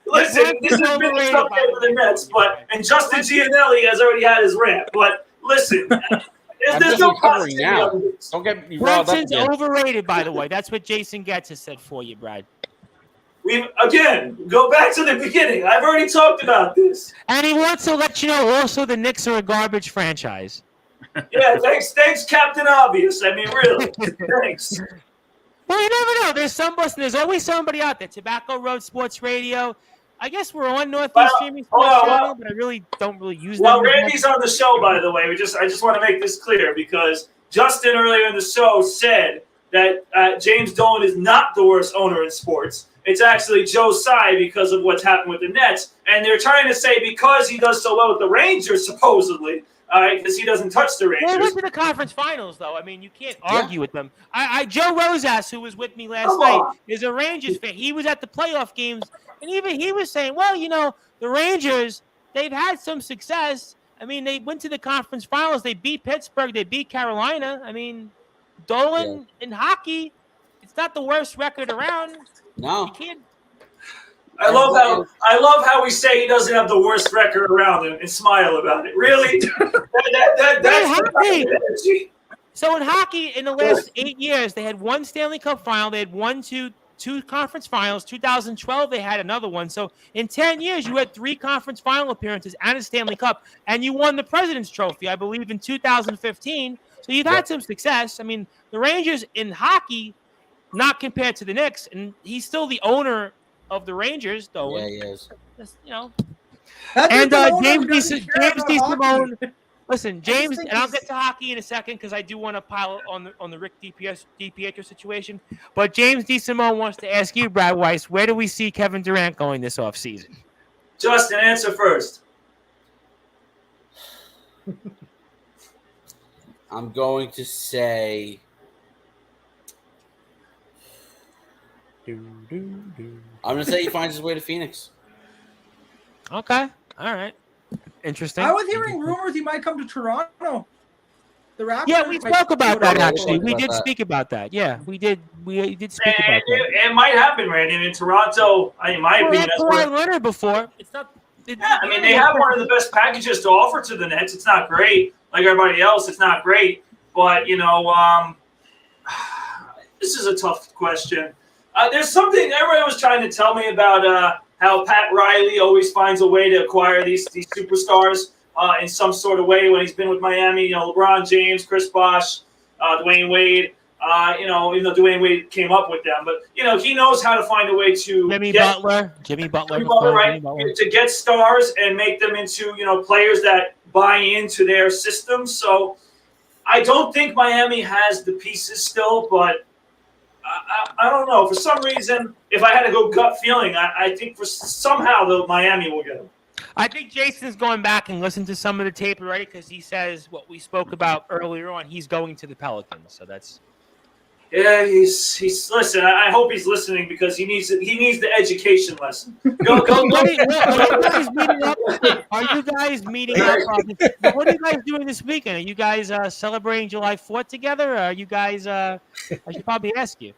Listen, this has been a tough day for the Nets, and Justin Gianelli has already had his rant. But listen. There's no positivity. Don't get me wrong. Brunson's overrated, by the way. That's what Jason Getz has said for you, Brad. Go back to the beginning. I've already talked about this. And he wants to let you know also the Knicks are a garbage franchise. Yeah, thanks, Captain Obvious. I mean, really. Thanks. Well, you never know. There's always somebody out there. Tobacco Road Sports Radio. I guess we're on Northeast Streaming Sports Channel, but I really don't use that. Well, Randy's on the show, by the way. I just want to make this clear because Justin earlier in the show said that James Dolan is not the worst owner in sports. It's actually Joe Tsai because of what's happened with the Nets. And they're trying to say because he does so well with the Rangers, supposedly, because he doesn't touch the Rangers. They went to the conference finals, though. I mean, you can't argue with them. Joe Rosas, who was with me last night, is a Rangers fan. He was at the playoff games, and even he was saying, well, the Rangers, they've had some success. I mean, they went to the conference finals. They beat Pittsburgh. They beat Carolina. I mean, Dolan in hockey, it's not the worst record around. No. You can't. I love how we say he doesn't have the worst record around and smile about it. Really? That's So in hockey, in the last 8 years, they had one Stanley Cup final. They had two conference finals. 2012, they had another one. So in 10 years, you had 3 conference final appearances and a Stanley Cup, and you won the President's Trophy, I believe, in 2015. So you've had some success. I mean, the Rangers in hockey, not compared to the Knicks, and he's still the owner of the Rangers, though. Yeah, he is. And James DeSimone. Listen, James, and I'll get to hockey in a second because I do want to pile on the Rick DiPietro situation. But James DeSimone wants to ask you, Brad Weiss, where do we see Kevin Durant going this offseason? Justin, answer first. I'm going to say I'm going to say he finds his way to Phoenix. Okay. All right. Interesting. I was hearing rumors he might come to Toronto. The Raptors. Yeah, we spoke about that, actually. We did speak about that. Yeah, we did. We did speak about that. It might happen, Randy. I mean, Toronto, in my opinion, that's where Leonard before. It's not. I mean, they have one of the best packages to offer to the Nets. It's not great. Like everybody else, it's not great. But, this is a tough question. There's something everybody was trying to tell me about how Pat Riley always finds a way to acquire these superstars in some sort of way when he's been with Miami. LeBron James, Chris Bosh, Dwayne Wade. Even though Dwayne Wade came up with them, but he knows how to find a way to Jimmy Butler, right? To get stars and make them into players that buy into their system. So I don't think Miami has the pieces still, but I don't know. For some reason, if I had to go gut feeling, I think somehow Miami will get him. I think Jason's going back and listened to some of the tape already because he says what we spoke about earlier on. He's going to the Pelicans, so that's. Yeah, he's listen. I hope he's listening because he needs the education lesson. Go. Are you guys meeting up? What are you guys doing this weekend? Are you guys celebrating July 4th together? Or are you guys? I should probably ask you.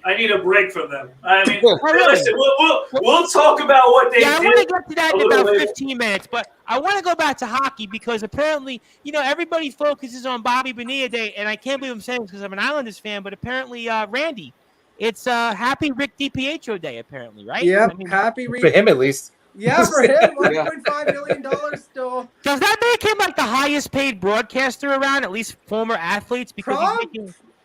I need a break from them. I mean, listen, we'll talk about what they did. I want to get to that in about 15 minutes, but I want to go back to hockey because apparently, everybody focuses on Bobby Bonilla Day, and I can't believe I'm saying this because I'm an Islanders fan, but apparently, Randy, it's Happy Rick DiPietro Day, apparently, right? Yeah, happy for him at least. Yeah, for him, $1.5 million still. Does that make him like the highest paid broadcaster around, at least former athletes? Because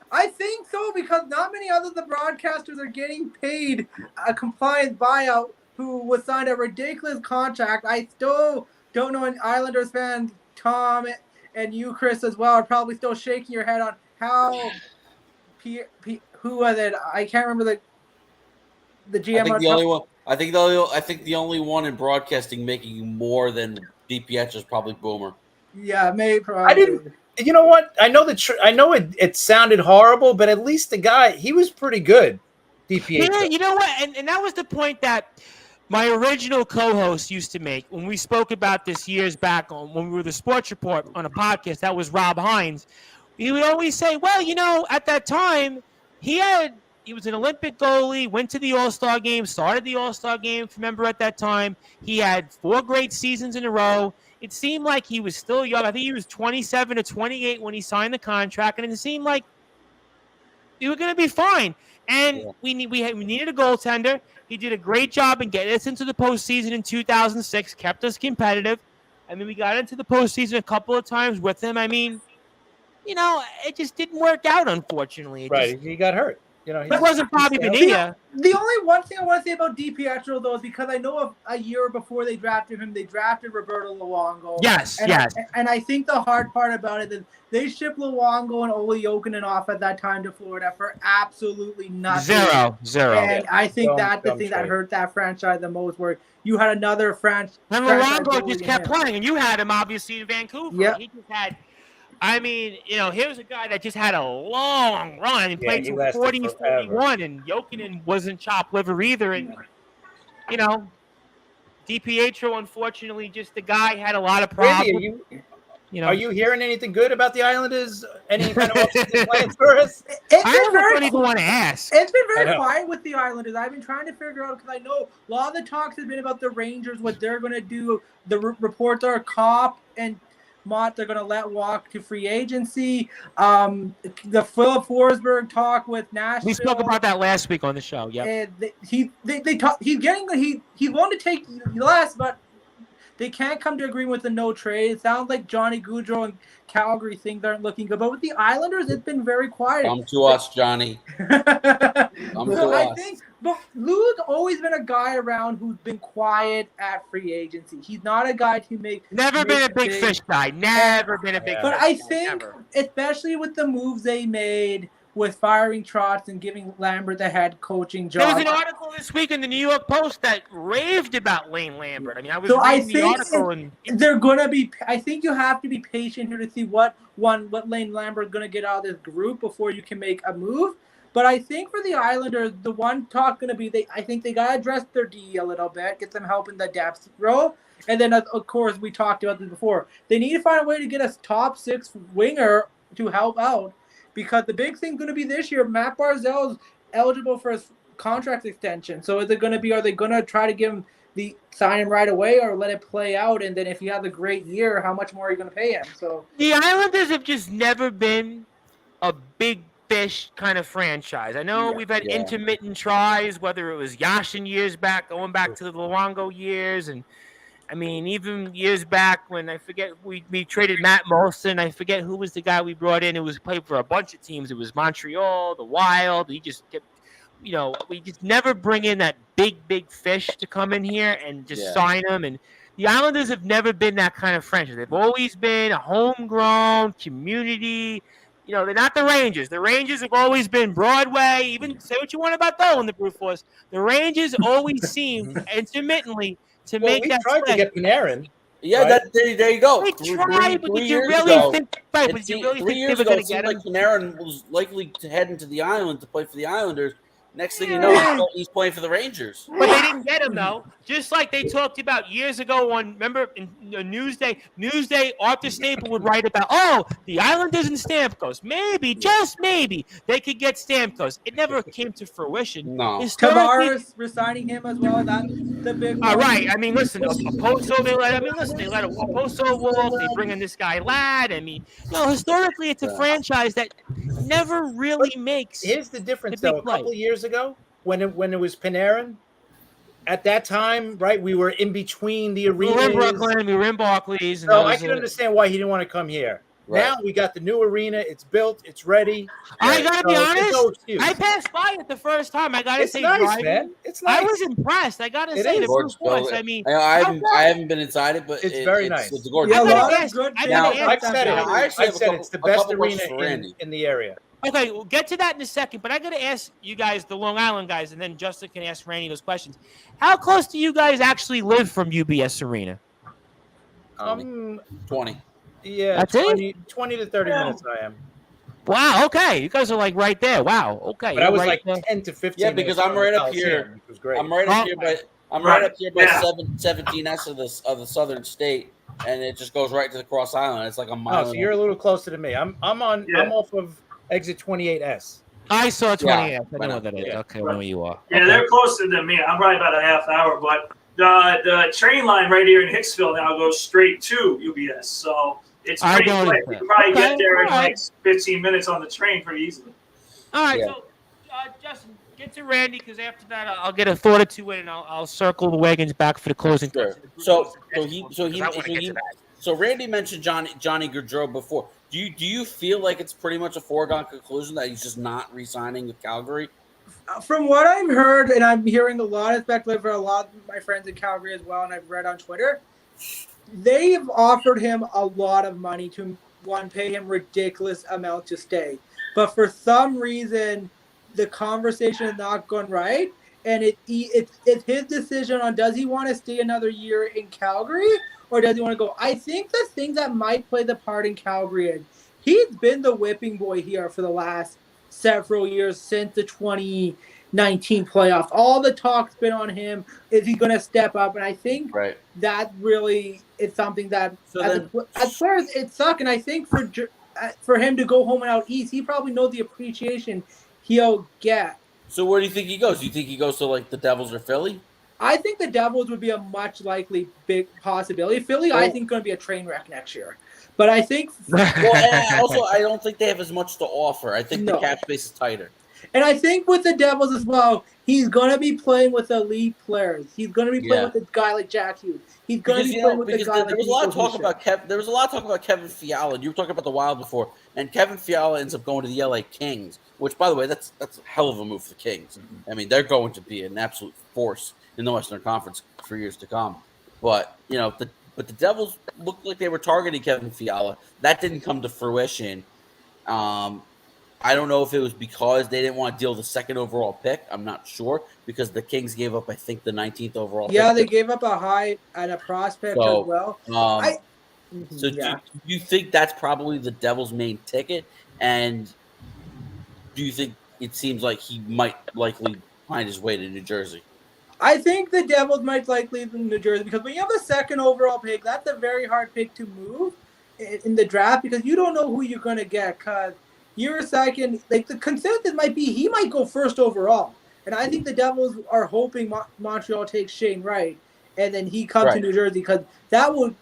I think so, because not many other the broadcasters are getting paid a compliant buyout who was signed a ridiculous contract. I still don't know, an Islanders fan, Tom, and you, Chris, as well, are probably still shaking your head on how who was it? I can't remember the GM. I think the only one in broadcasting making more than DiPietro is probably Boomer. Yeah, maybe. Probably. I didn't. You know what? I know it sounded horrible, but at least the guy, he was pretty good. DiPietro. Yeah, you know what? And that was the point that my original co-host used to make when we spoke about this years back when we were the Sports Report on a podcast. That was Rob Hines. He would always say, well, at that time, he was an Olympic goalie, went to the All-Star game, started the All-Star game. If you remember at that time, he had 4 great seasons in a row. It seemed like he was still young. I think he was 27 or 28 when he signed the contract, and it seemed like we were going to be fine. And we needed a goaltender. He did a great job in getting us into the postseason in 2006, kept us competitive. I mean, we got into the postseason a couple of times with him. I mean, it just didn't work out, unfortunately. He got hurt. It wasn't Bobby Bonilla. The only one thing I want to say about DiPietro, though, is because I know of a year before they drafted him, they drafted Roberto Luongo. Yes. And I think the hard part about it is they shipped Luongo and Ole Jokinen off at that time to Florida for absolutely nothing. Zero. And I think that's the thing that hurt that franchise the most, where you had another franchise. And Luongo just kept playing, and you had him obviously in Vancouver. Yeah. He just had. I mean, here's a guy that just had a long run and played till 40, 41, and Jokinen wasn't chopped liver either. And, DiPietro, unfortunately, just the guy had a lot of problems. Randy, are you hearing anything good about the Islanders? Any kind of plans for us? I don't even want to ask. It's been very quiet with the Islanders. I've been trying to figure out, because I know a lot of the talks have been about the Rangers, what they're going to do. The reports are Kopp and Mott, they're going to let walk to free agency. The Philip Forsberg talk with Nashville. We spoke about that last week on the show. Yeah. He's going to take less, but they can't come to agreement with the no trade. It sounds like Johnny Gaudreau and Calgary things aren't looking good. But with the Islanders, it's been very quiet. Come to us, Johnny. I think, but Lou's always been a guy around who's been quiet at free agency. He's not a guy to make. Never been a big fish guy. Never been a big. But fish I guy. think, Never. especially with the moves they made with firing Trotz and giving Lambert the head coaching job. There was an article this week in the New York Post that raved about Lane Lambert. I mean, I was reading the article, and they're gonna be. I think you have to be patient here to see what Lane Lambert's gonna get out of this group before you can make a move. But I think for the Islanders, the one talk gonna be I think they gotta address their D a little bit, get them help in the depth row, and then of course we talked about this before. They need to find a way to get a top 6 winger to help out. Because the big thing's going to be this year, Matt Barzal's eligible for his contract extension. So are they going to try to give him sign him right away or let it play out? And then if he has a great year, how much more are you going to pay him? So the Islanders have just never been a big fish kind of franchise. I know we've had intermittent tries, whether it was Yashin years back, going back to the Luongo years, and I mean, even years back when I forget we traded Matt Molson. I forget who was the guy we brought in. It was played for a bunch of teams. It was Montreal, the Wild. He just kept, we just never bring in that big fish to come in here and just sign them. And the Islanders have never been that kind of franchise. They've always been a homegrown community. They're not the Rangers. The Rangers have always been Broadway. Even say what you want about Doe in the Brute Force. The Rangers always seem intermittently to make that tried to get Panarin. Yeah, right? There you go. They tried, but did you really think? Right, but you really think they were going to get him? Like Panarin was likely to head into the island to play for the Islanders. Next thing you know, he's playing for the Rangers. But they didn't get him, though. Just like they talked about years ago remember, in Newsday, Arthur Staple would write about, the Islanders and Stamkos. Maybe, just maybe, they could get Stamkos. It never came to fruition. No. Tavares resigning him as well. That's the big one. All right. I mean, listen, Oposo, they let Oposo walk. They bring in this guy, Ladd. I mean, historically, it's a franchise that never really makes. Here's the difference, though. A couple of years ago, when it was Panarin, at that time, right, we were in between the arenas. We were in Brooklyn, we were in Barclays. So I can understand why he didn't want to come here. Right. Now we got the new arena. It's built. It's ready. I gotta be honest. I passed by it the first time. I gotta say, nice, man. It's nice. I was impressed. I gotta say, the Brute Force. I mean, I haven't been inside it, but it's very nice. It's gorgeous. Yeah, I've said it's the best arena in the area. Okay, we'll get to that in a second, but I got to ask you guys, the Long Island guys, and then Justin can ask Randy those questions. How close do you guys actually live from UBS Arena? 20. Yeah, that's 20 to 30 minutes I am. Wow, okay. You guys are like right there. Wow, okay. But I was like 10 to 15 Yeah, because I'm right up here. Which was great. I'm right up here by 17S of the southern state, and it just goes right to the Cross Island. It's like a mile. Oh, so you're a little closer to me. I'm off of exit 28S. I saw 28. I know what that is. Okay, I know where you are. Yeah, they're closer than me. I'm probably about a half hour, but the train line right here in Hicksville now goes straight to UBS. So it's pretty quick. You can probably get there in like 15 minutes on the train pretty easily. All right, so Justin, get to Randy, because after that I'll get a thought or two in, and I'll circle the wagons back for the closing. Sure. So Randy mentioned Johnny Gaudreau before. Do you feel like it's pretty much a foregone conclusion that he's just not re-signing with Calgary From what I've heard, and I'm hearing a lot of speculation for a lot of my friends in Calgary as well, and I've read on Twitter, they've offered him a lot of money to pay him ridiculous amount to stay. But for some reason, the conversation has not gone right, and it's his decision on does he want to stay another year in Calgary or does he want to go. I think the thing that might play the part in Calgary is he's been the whipping boy here for the last several years since the 2019 playoffs. All the talk's been on him. Is he going to step up? And I think that really is something that as players it sucks. And I think for him to go home and out east, he probably knows the appreciation he'll get. So where do you think he goes? Do you think he goes to like the Devils or Philly? I think the Devils would be a much likely big possibility. Philly, I think, going to be a train wreck next year. But I think and also I don't think they have as much to offer. I think the cap space is tighter. And I think with the Devils as well, he's going to be playing with elite players. He's going to be playing with a guy like Jack Hughes. He's going to be playing with a guy like there was a lot of talk about There was a lot of talk about Kevin Fiala. And you were talking about the Wild before, and Kevin Fiala ends up going to the LA Kings, which, by the way, that's a hell of a move for the Kings. I mean, they're going to be an absolute force in the Western Conference for years to come. But the Devils looked like they were targeting Kevin Fiala. That didn't come to fruition. I don't know if it was because they didn't want to deal the second overall pick. I'm not sure because the Kings gave up, I think, the 19th overall pick. Yeah, they gave up a high and a prospect as well. Do you think that's probably the Devils' main ticket? And do you think it seems like he might likely find his way to New Jersey? I think the Devils might likely leave New Jersey because when you have a second overall pick, that's a very hard pick to move in the draft because you don't know who you're going to get because you're second. Like the consensus might be he might go first overall. And I think the Devils are hoping Montreal takes Shane Wright and then he comes to New Jersey because that will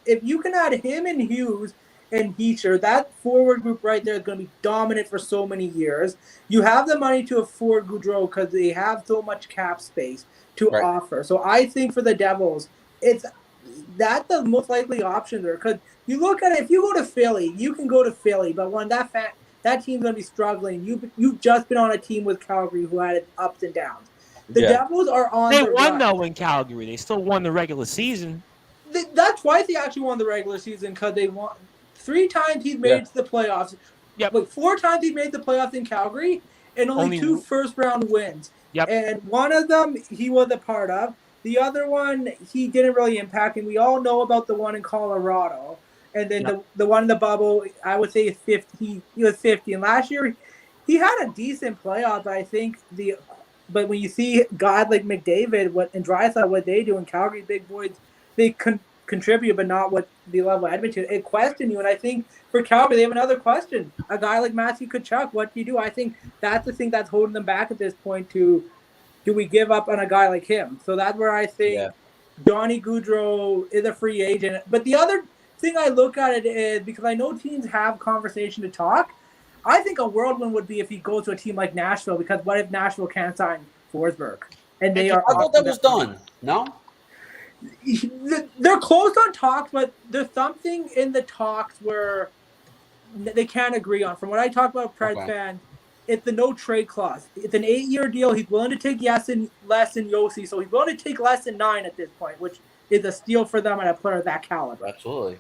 if you can add him and Hughes and Heischer, that forward group right there is going to be dominant for so many years. You have the money to afford Gaudreau because they have so much cap space to offer. So I think for the Devils, that's the most likely option there. Because you look at it, if you go to Philly, you can go to Philly, but when that team's going to be struggling. You've just been on a team with Calgary who had ups and downs. The Devils are on. They won though in Calgary. They still won the regular season. That's twice they actually won the regular season because they won 3 times. He's made it to the playoffs. Yep. Like 4 times he made the playoffs in Calgary, and only 2 first-round wins. Yep. And one of them he was a part of. The other one he didn't really impact, and we all know about the one in Colorado. And then the one in the bubble, I would say is 50. He was 50. And last year, he had a decent playoff. I think but when you see guys like McDavid and Draisaitl, what they do in Calgary, big boys, they contribute, but not what the level of Edmonton. It questioned you, and I think for Calgary, they have another question. A guy like Matthew Tkachuk, what do you do? I think that's the thing that's holding them back at this point. Do we give up on a guy like him? So that's where I think Johnny Gaudreau is a free agent. But the other thing I look at it is because I know teams have conversation to talk. I think a whirlwind would be if he goes to a team like Nashville because what if Nashville can't sign Forsberg? And they are. I thought that was done. No, they're close on talks, but there's something in the talks where they can't agree on. From what I talk about, Preds fans, it's the no trade clause. It's an 8-year deal. He's willing to take less than Yossi, so he's willing to take less than 9 at this point, which is a steal for them and a player of that caliber. Absolutely.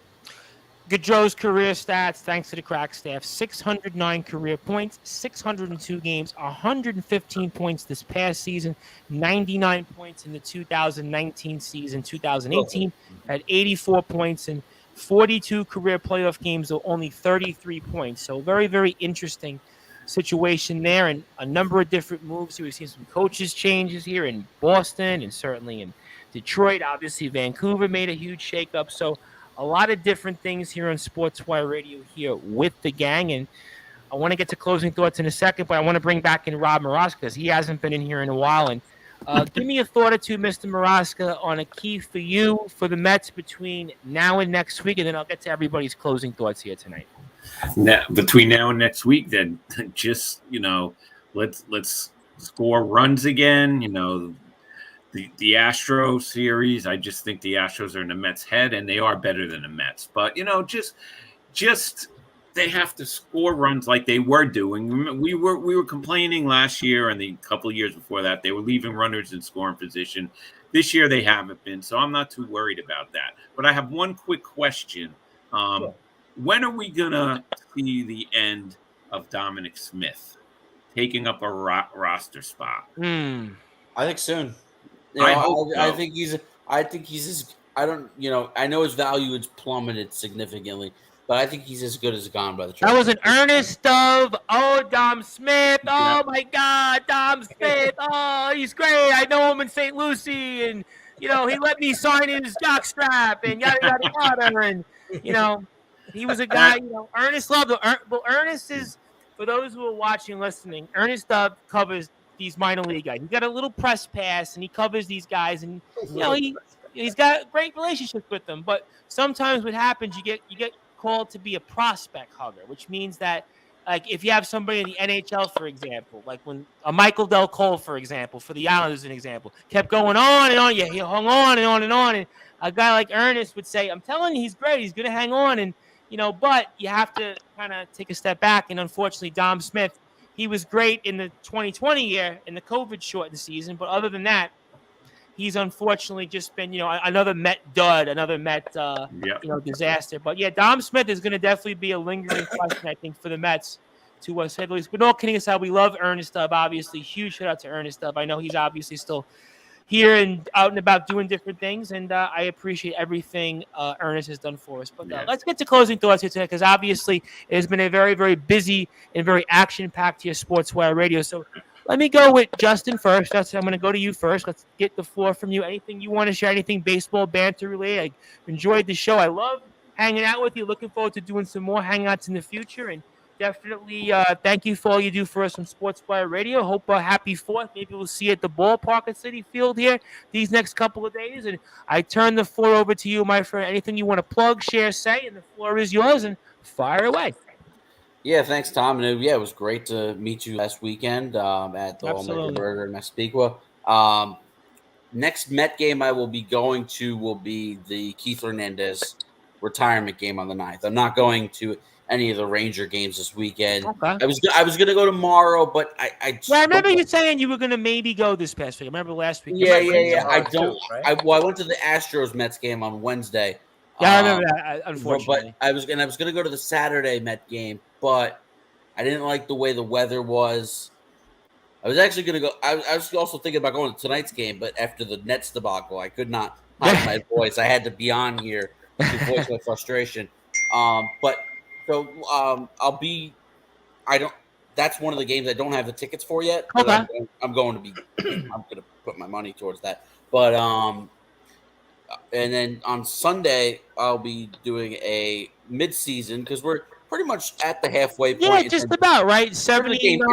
Gaudreau's career stats, thanks to the crack staff: 609 career points, 602 games, 115 points this past season, 99 points in the 2019 season. 2018 had 84 points in 42 career playoff games, though only 33 points. So very, very interesting situation there, and a number of different moves. We've seen some coaches changes here in Boston and certainly in Detroit. Obviously, Vancouver made a huge shakeup. So a lot of different things here on Sportswire Radio here with the gang. And I want to get to closing thoughts in a second, but I want to bring back in Rob Maraska because he hasn't been in here in a while. And give me a thought or two, Mr. Maraska, on a key for you for the Mets between now and next week, and then I'll get to everybody's closing thoughts here tonight. Now, between now and next week, then just let's score runs again. The Astro series, I just think the Astros are in the Mets' head, and they are better than the Mets. But just they have to score runs like they were doing. We were complaining last year and the couple of years before that they were leaving runners in scoring position. This year they haven't been, so I'm not too worried about that. But I have one quick question. When are we gonna see the end of Dominic Smith taking up a roster spot? I think soon. I think he's. I don't. I know his value has plummeted significantly, but I think he's as good as gone by the trade. That was an earnest of Dom Smith. Oh my God, Dom Smith. Oh, he's great. I know him in St. Lucie, and he let me sign his jockstrap and yada yada yada. And he was a guy. Ernest loved him. Well, Ernest is, for those who are watching, listening. Ernest covers these minor league guys. He got a little press pass, and he covers these guys, and he's got great relationships with them. But sometimes what happens, you get called to be a prospect hugger, which means that, like, if you have somebody in the NHL, for example, like when Michael Del Cole, for example, for the Islanders, as an example, kept going on and on. Yeah, he hung on and on and on. And a guy like Ernest would say, "I'm telling you, he's great. He's going to hang on." And but you have to kind of take a step back. And unfortunately, Dom Smith, he was great in the 2020 year in the COVID shortened season, but other than that, he's unfortunately just been, another Met dud, another Met, disaster. But yeah, Dom Smith is going to definitely be a lingering question, I think, for the Mets to say the least. But all kidding aside, we love Ernest Stubb. Obviously, huge shout out to Ernest Stubb. I know he's obviously still here and out and about doing different things, and I appreciate everything Ernest has done for us. But let's get to closing thoughts here today, because obviously it has been a very, very busy and very action-packed here Sportswire Radio. So let me go with Justin first. I'm going to go to you first. Let's get the floor from you. Anything you want to share, anything baseball banter related? I enjoyed the show. I love hanging out with you. Looking forward to doing some more hangouts in the future. And definitely thank you for all you do for us on Sportswire Radio. Hope happy 4th. Maybe we'll see you at the ballpark at Citi Field here these next couple of days. And I turn the floor over to you, my friend. Anything you want to plug, share, say, and the floor is yours. And fire away. Yeah, thanks, Tom. And it was great to meet you last weekend at the All-American Burger in Massapequa. Next Met game I will be going to will be the Keith Hernandez retirement game on the 9th. I'm not going to any of the Ranger games this weekend. Okay. I was gonna go tomorrow, but I remember you saying you were gonna maybe go this past week. I remember last week. Yeah. I don't. I went to the Astros Mets game on Wednesday. Yeah, I remember that. Unfortunately, but I was gonna go to the Saturday Met game, but I didn't like the way the weather was. I was actually gonna go. I was also thinking about going to tonight's game, but after the Nets debacle, I could not hide my voice. I had to be on here to voice my frustration. So I'll be. I don't. That's one of the games I don't have the tickets for yet. Okay. I'm going to be. I'm going to put my money towards that. But and then on Sunday I'll be doing a mid-season because we're pretty much at the halfway point. Yeah, just about right. 70 games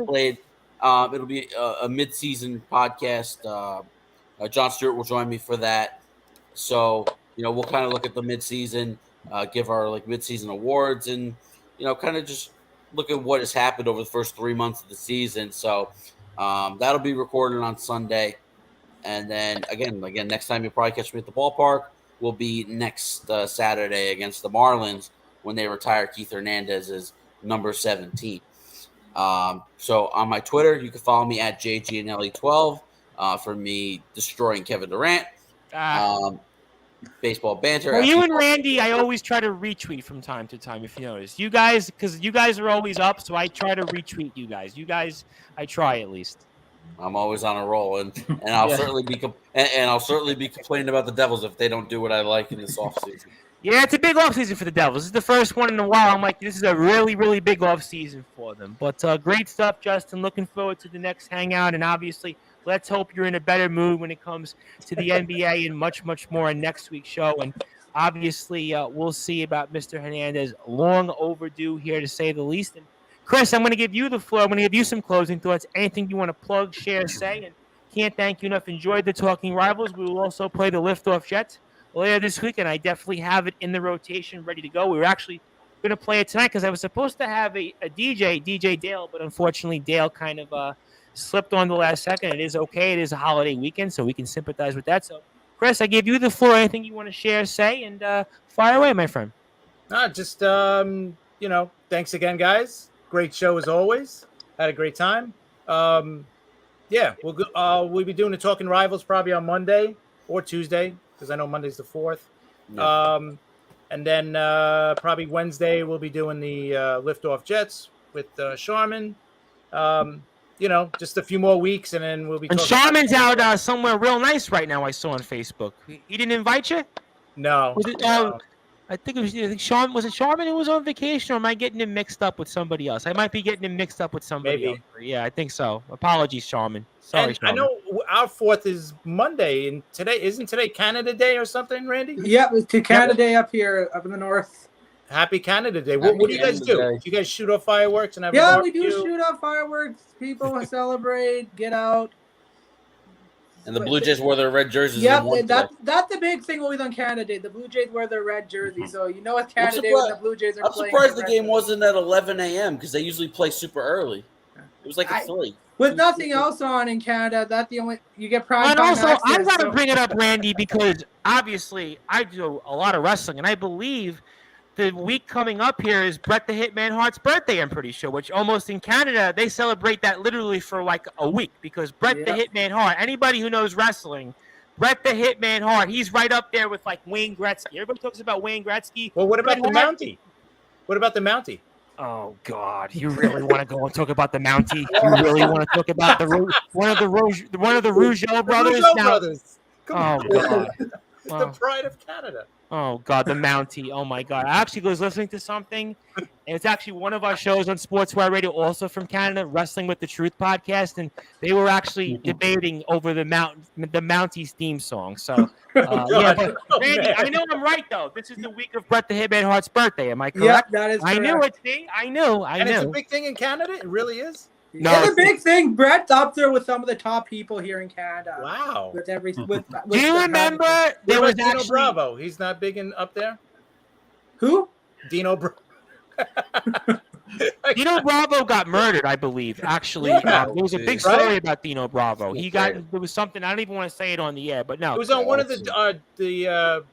played. It'll be a mid-season podcast. John Stewart will join me for that. So we'll kind of look at the mid-season. Give our mid-season awards and kind of just look at what has happened over the first 3 months of the season. So that'll be recorded on Sunday, and then again next time you'll probably catch me at the ballpark will be next Saturday against the Marlins when they retire Keith Hernandez's number 17. So on my Twitter you can follow me at JGNLE12 for me destroying Kevin Durant. Baseball banter. Well, you and Randy, I always try to retweet from time to time, if you notice. You guys, because you guys are always up, so I try to retweet you guys. You guys, I try at least. I'm always on a roll, and I'll certainly be complaining about the Devils if they don't do what I like in this offseason. Yeah, it's a big offseason for the Devils. This is the first one in a while. I'm like, this is a really, really big offseason for them. But great stuff, Justin. Looking forward to the next hangout, and obviously, let's hope you're in a better mood when it comes to the NBA and much, much more on next week's show. And obviously, we'll see about Mr. Hernandez. Long overdue here, to say the least. And Chris, I'm going to give you the floor. I'm going to give you some closing thoughts. Anything you want to plug, share, say. And can't thank you enough. Enjoyed the Talking Rivals. We will also play the Liftoff Jets later this week, and I definitely have it in the rotation ready to go. We were actually going to play it tonight because I was supposed to have a DJ Dale, but unfortunately Dale kind of slipped on the last second. It is okay. It is a holiday weekend, so we can sympathize with that. So, Chris, I give you the floor. Anything you want to share, say, and fire away, my friend. Just thanks again, guys. Great show as always. Had a great time. Yeah, we'll be doing the Talking Rivals probably on Monday or Tuesday because I know Monday's the 4th. Yeah. And then probably Wednesday we'll be doing the Liftoff Jets with Sharman. Just a few more weeks, and then we'll be. And Sharman's out somewhere real nice right now. I saw on Facebook. He didn't invite you? No. No. I think it was Sharman. Was it Sharman who was on vacation, or am I getting him mixed up with somebody else? I might be getting him mixed up with somebody else. Yeah, I think so. Apologies, Sharman. Sorry, Sharman. I know our 4th is Monday, and isn't today Canada Day or something, Randy? Yep, it's Canada Day up here, up in the north. Happy Canada Day. What do you guys do? Do you guys shoot off fireworks and have Yeah, we do shoot off fireworks. People celebrate, get out. And the Blue Jays wore their red jerseys. Yeah, that's the big thing always on Canada Day. The Blue Jays wear their red jerseys, so you know it's Canada Day when the Blue Jays are playing. I'm surprised the game wasn't at 11 a.m. because they usually play super early. It was like a 3. With nothing else on in Canada, that's the only you get prime. And also, I've got to bring it up, Randy, because obviously I do a lot of wrestling, and I believe the week coming up here is Bret the Hitman Hart's birthday, I'm pretty sure, which almost in Canada, they celebrate that literally for like a week because Bret the Hitman Hart, anybody who knows wrestling, Bret the Hitman Hart, he's right up there with like Wayne Gretzky. Everybody talks about Wayne Gretzky. Well, what about the Mountie? What about the Mountie? Oh, God. You really want to go and talk about the Mountie? You really want to talk about one of the Rougeau brothers? Brothers. Oh, God. It's the pride of Canada. Oh, God, the Mountie. Oh, my God. I actually was listening to something, and it's actually one of our shows on Sportswire Radio, also from Canada, Wrestling with the Truth podcast, and they were actually debating over the Mountie's theme song. So, Randy, I know I'm right, though. This is the week of Bret the Hitman Hart's birthday. Am I correct? Yeah, that is correct. I knew it, see? I knew. And it's a big thing in Canada? It really is? No, it's a big thing. Bret's up there with some of the top people here in Canada. Wow. With do you remember there was Dino Bravo? He's not big up there? Who? Dino Bravo. Dino Bravo got murdered, I believe. Actually, there was a big story about Dino Bravo. There was something. I don't even want to say it on the air, but no. It was on one of those shows. The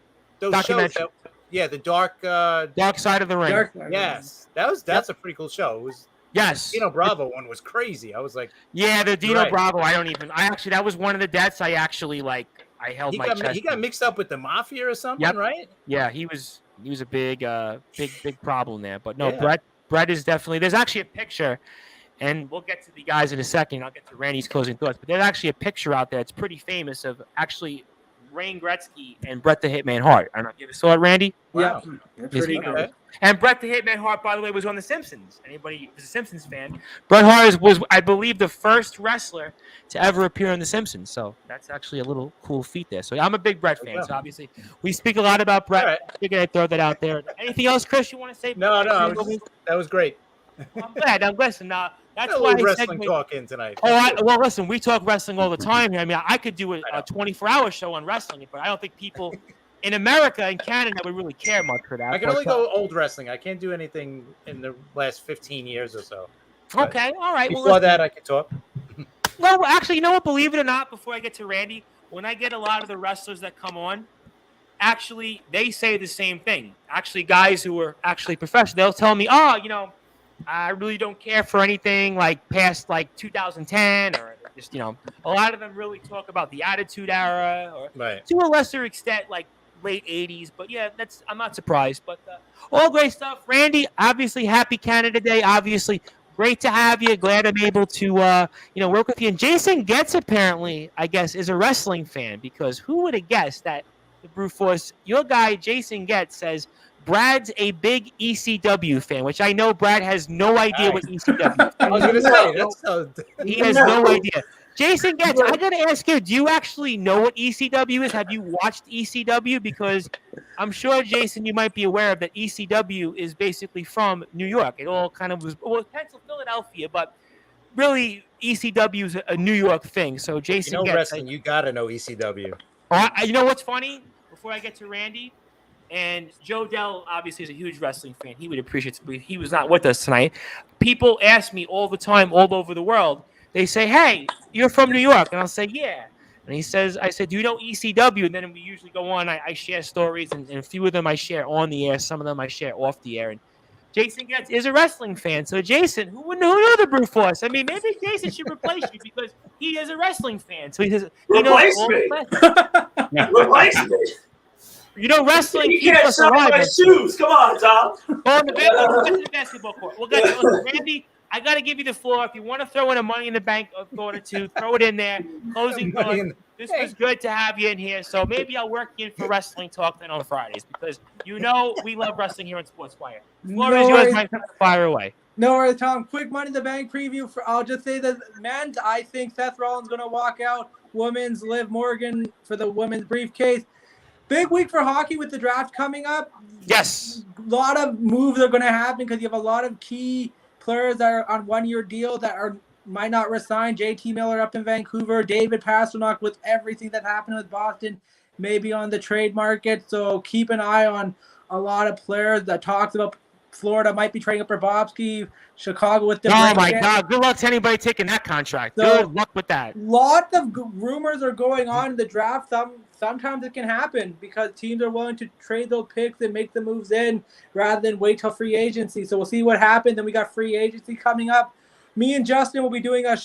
Dark Side of the Ring. Yes, that's a pretty cool show. It was. Yes. Dino Bravo one was crazy. I was like, yeah, the Dino Bravo. That was one of the deaths I actually I held my chest. He got mixed up with the mafia or something, right? Yeah, he was a big problem there. But no, Bret is definitely. There's actually a picture, and we'll get to the guys in a second. I'll get to Randy's closing thoughts. But there's actually a picture out there. It's pretty famous of actually Wayne Gretzky and Bret the Hitman Hart. I don't know if you ever saw it, Randy. Wow. Yeah, pretty good. And Bret the Hitman Hart, by the way, was on The Simpsons. Anybody who's a Simpsons fan? Bret Hart was, I believe, the first wrestler to ever appear on The Simpsons. So that's actually a little cool feat there. So I'm a big Bret fan. So obviously, we speak a lot about Bret. Right. I figured I'd throw that out there. Anything else, Chris, you want to say? No. That was great. I'm glad. Now, listen, that's why wrestling talk in tonight. Well, listen, we talk wrestling all the time here. I mean, I could do a 24-hour show on wrestling, but I don't think people in America and Canada would really care much for that. I can only go old wrestling. I can't do anything in the last 15 years or so. Okay, all right. Before that, I can talk. Well, actually, you know what? Believe it or not, before I get to Randy, when I get a lot of the wrestlers that come on, actually, they say the same thing. Actually, guys who are actually professional, they'll tell me, I really don't care for anything like past 2010 or just, a lot of them really talk about the Attitude Era or to a lesser extent, like late 80s. But yeah, I'm not surprised. But all great stuff. Randy, obviously, happy Canada Day. Obviously, great to have you. Glad I'm able to, work with you. And Jason Getz, apparently, I guess, is a wrestling fan because who would have guessed that the Brute Force, your guy, Jason Getz, says Brad's a big ECW fan, which I know Brad has no idea what ECW is. I was going to say, he has no idea. Jason Getz, I got to ask you, do you actually know what ECW is? Have you watched ECW? Because I'm sure, Jason, you might be aware of that ECW is basically from New York. It all kind of was, Philadelphia, but really ECW is a New York thing. So, Jason Getz. Wrestling, you got to know ECW. You know what's funny? Before I get to Randy, and Joe Dell obviously is a huge wrestling fan. He would appreciate it. He was not with us tonight. People ask me all the time, all over the world. They say, "Hey, you're from New York," and I'll say, "Yeah." And he says, I said, do you know ECW? And then we usually go on. I share stories, and a few of them I share on the air. Some of them I share off the air. And Jason Getz is a wrestling fan. So, Jason, who knew the Brute Force? I mean, maybe Jason should replace you because he is a wrestling fan. So he says, replace me. Replace me. You know, wrestling. You can't sell my shoes. Come on, Tom. We'll get to the basketball court. We'll get to Randy. I got to give you the floor. If you want to throw in a Money in the Bank thought or two, throw it in there. Closing thoughts. This was good to have you in here. So maybe I'll work you in for wrestling talk then on Fridays because we love wrestling here on Sportswire. Floor is yours, Mike. Fire away. No worries, Tom. Quick Money in the Bank preview. I'll just say that men's, I think Seth Rollins going to walk out. Women's, Liv Morgan for the women's briefcase. Big week for hockey with the draft coming up. Yes. A lot of moves are going to happen because you have a lot of key players that are on one-year deals that might not resign. JT Miller up in Vancouver. David Pastrnak with everything that happened with Boston, maybe on the trade market. So keep an eye on a lot of players that talks about Florida might be trading up for Bobsky. Chicago with the God. Good luck to anybody taking that contract. So, good luck with that. Lots of rumors are going on in the draft. Sometimes it can happen because teams are willing to trade those picks and make the moves in rather than wait till free agency. So we'll see what happens. Then we got free agency coming up. Me and Justin will be doing a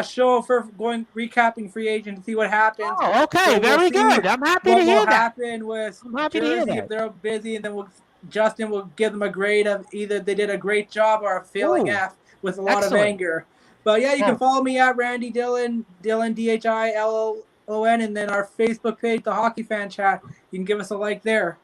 show for recapping free agency, see what happens. Oh, okay. So very good. I'm happy to hear that. I'm happy to hear that. If they're busy, and then Justin will give them a grade of either they did a great job or a failing F with a lot of anger. But yeah, you can follow me at Randy Dillon, DhillonDhillon, and then our Facebook page, the Hockey Fan Chat. You can give us a like there.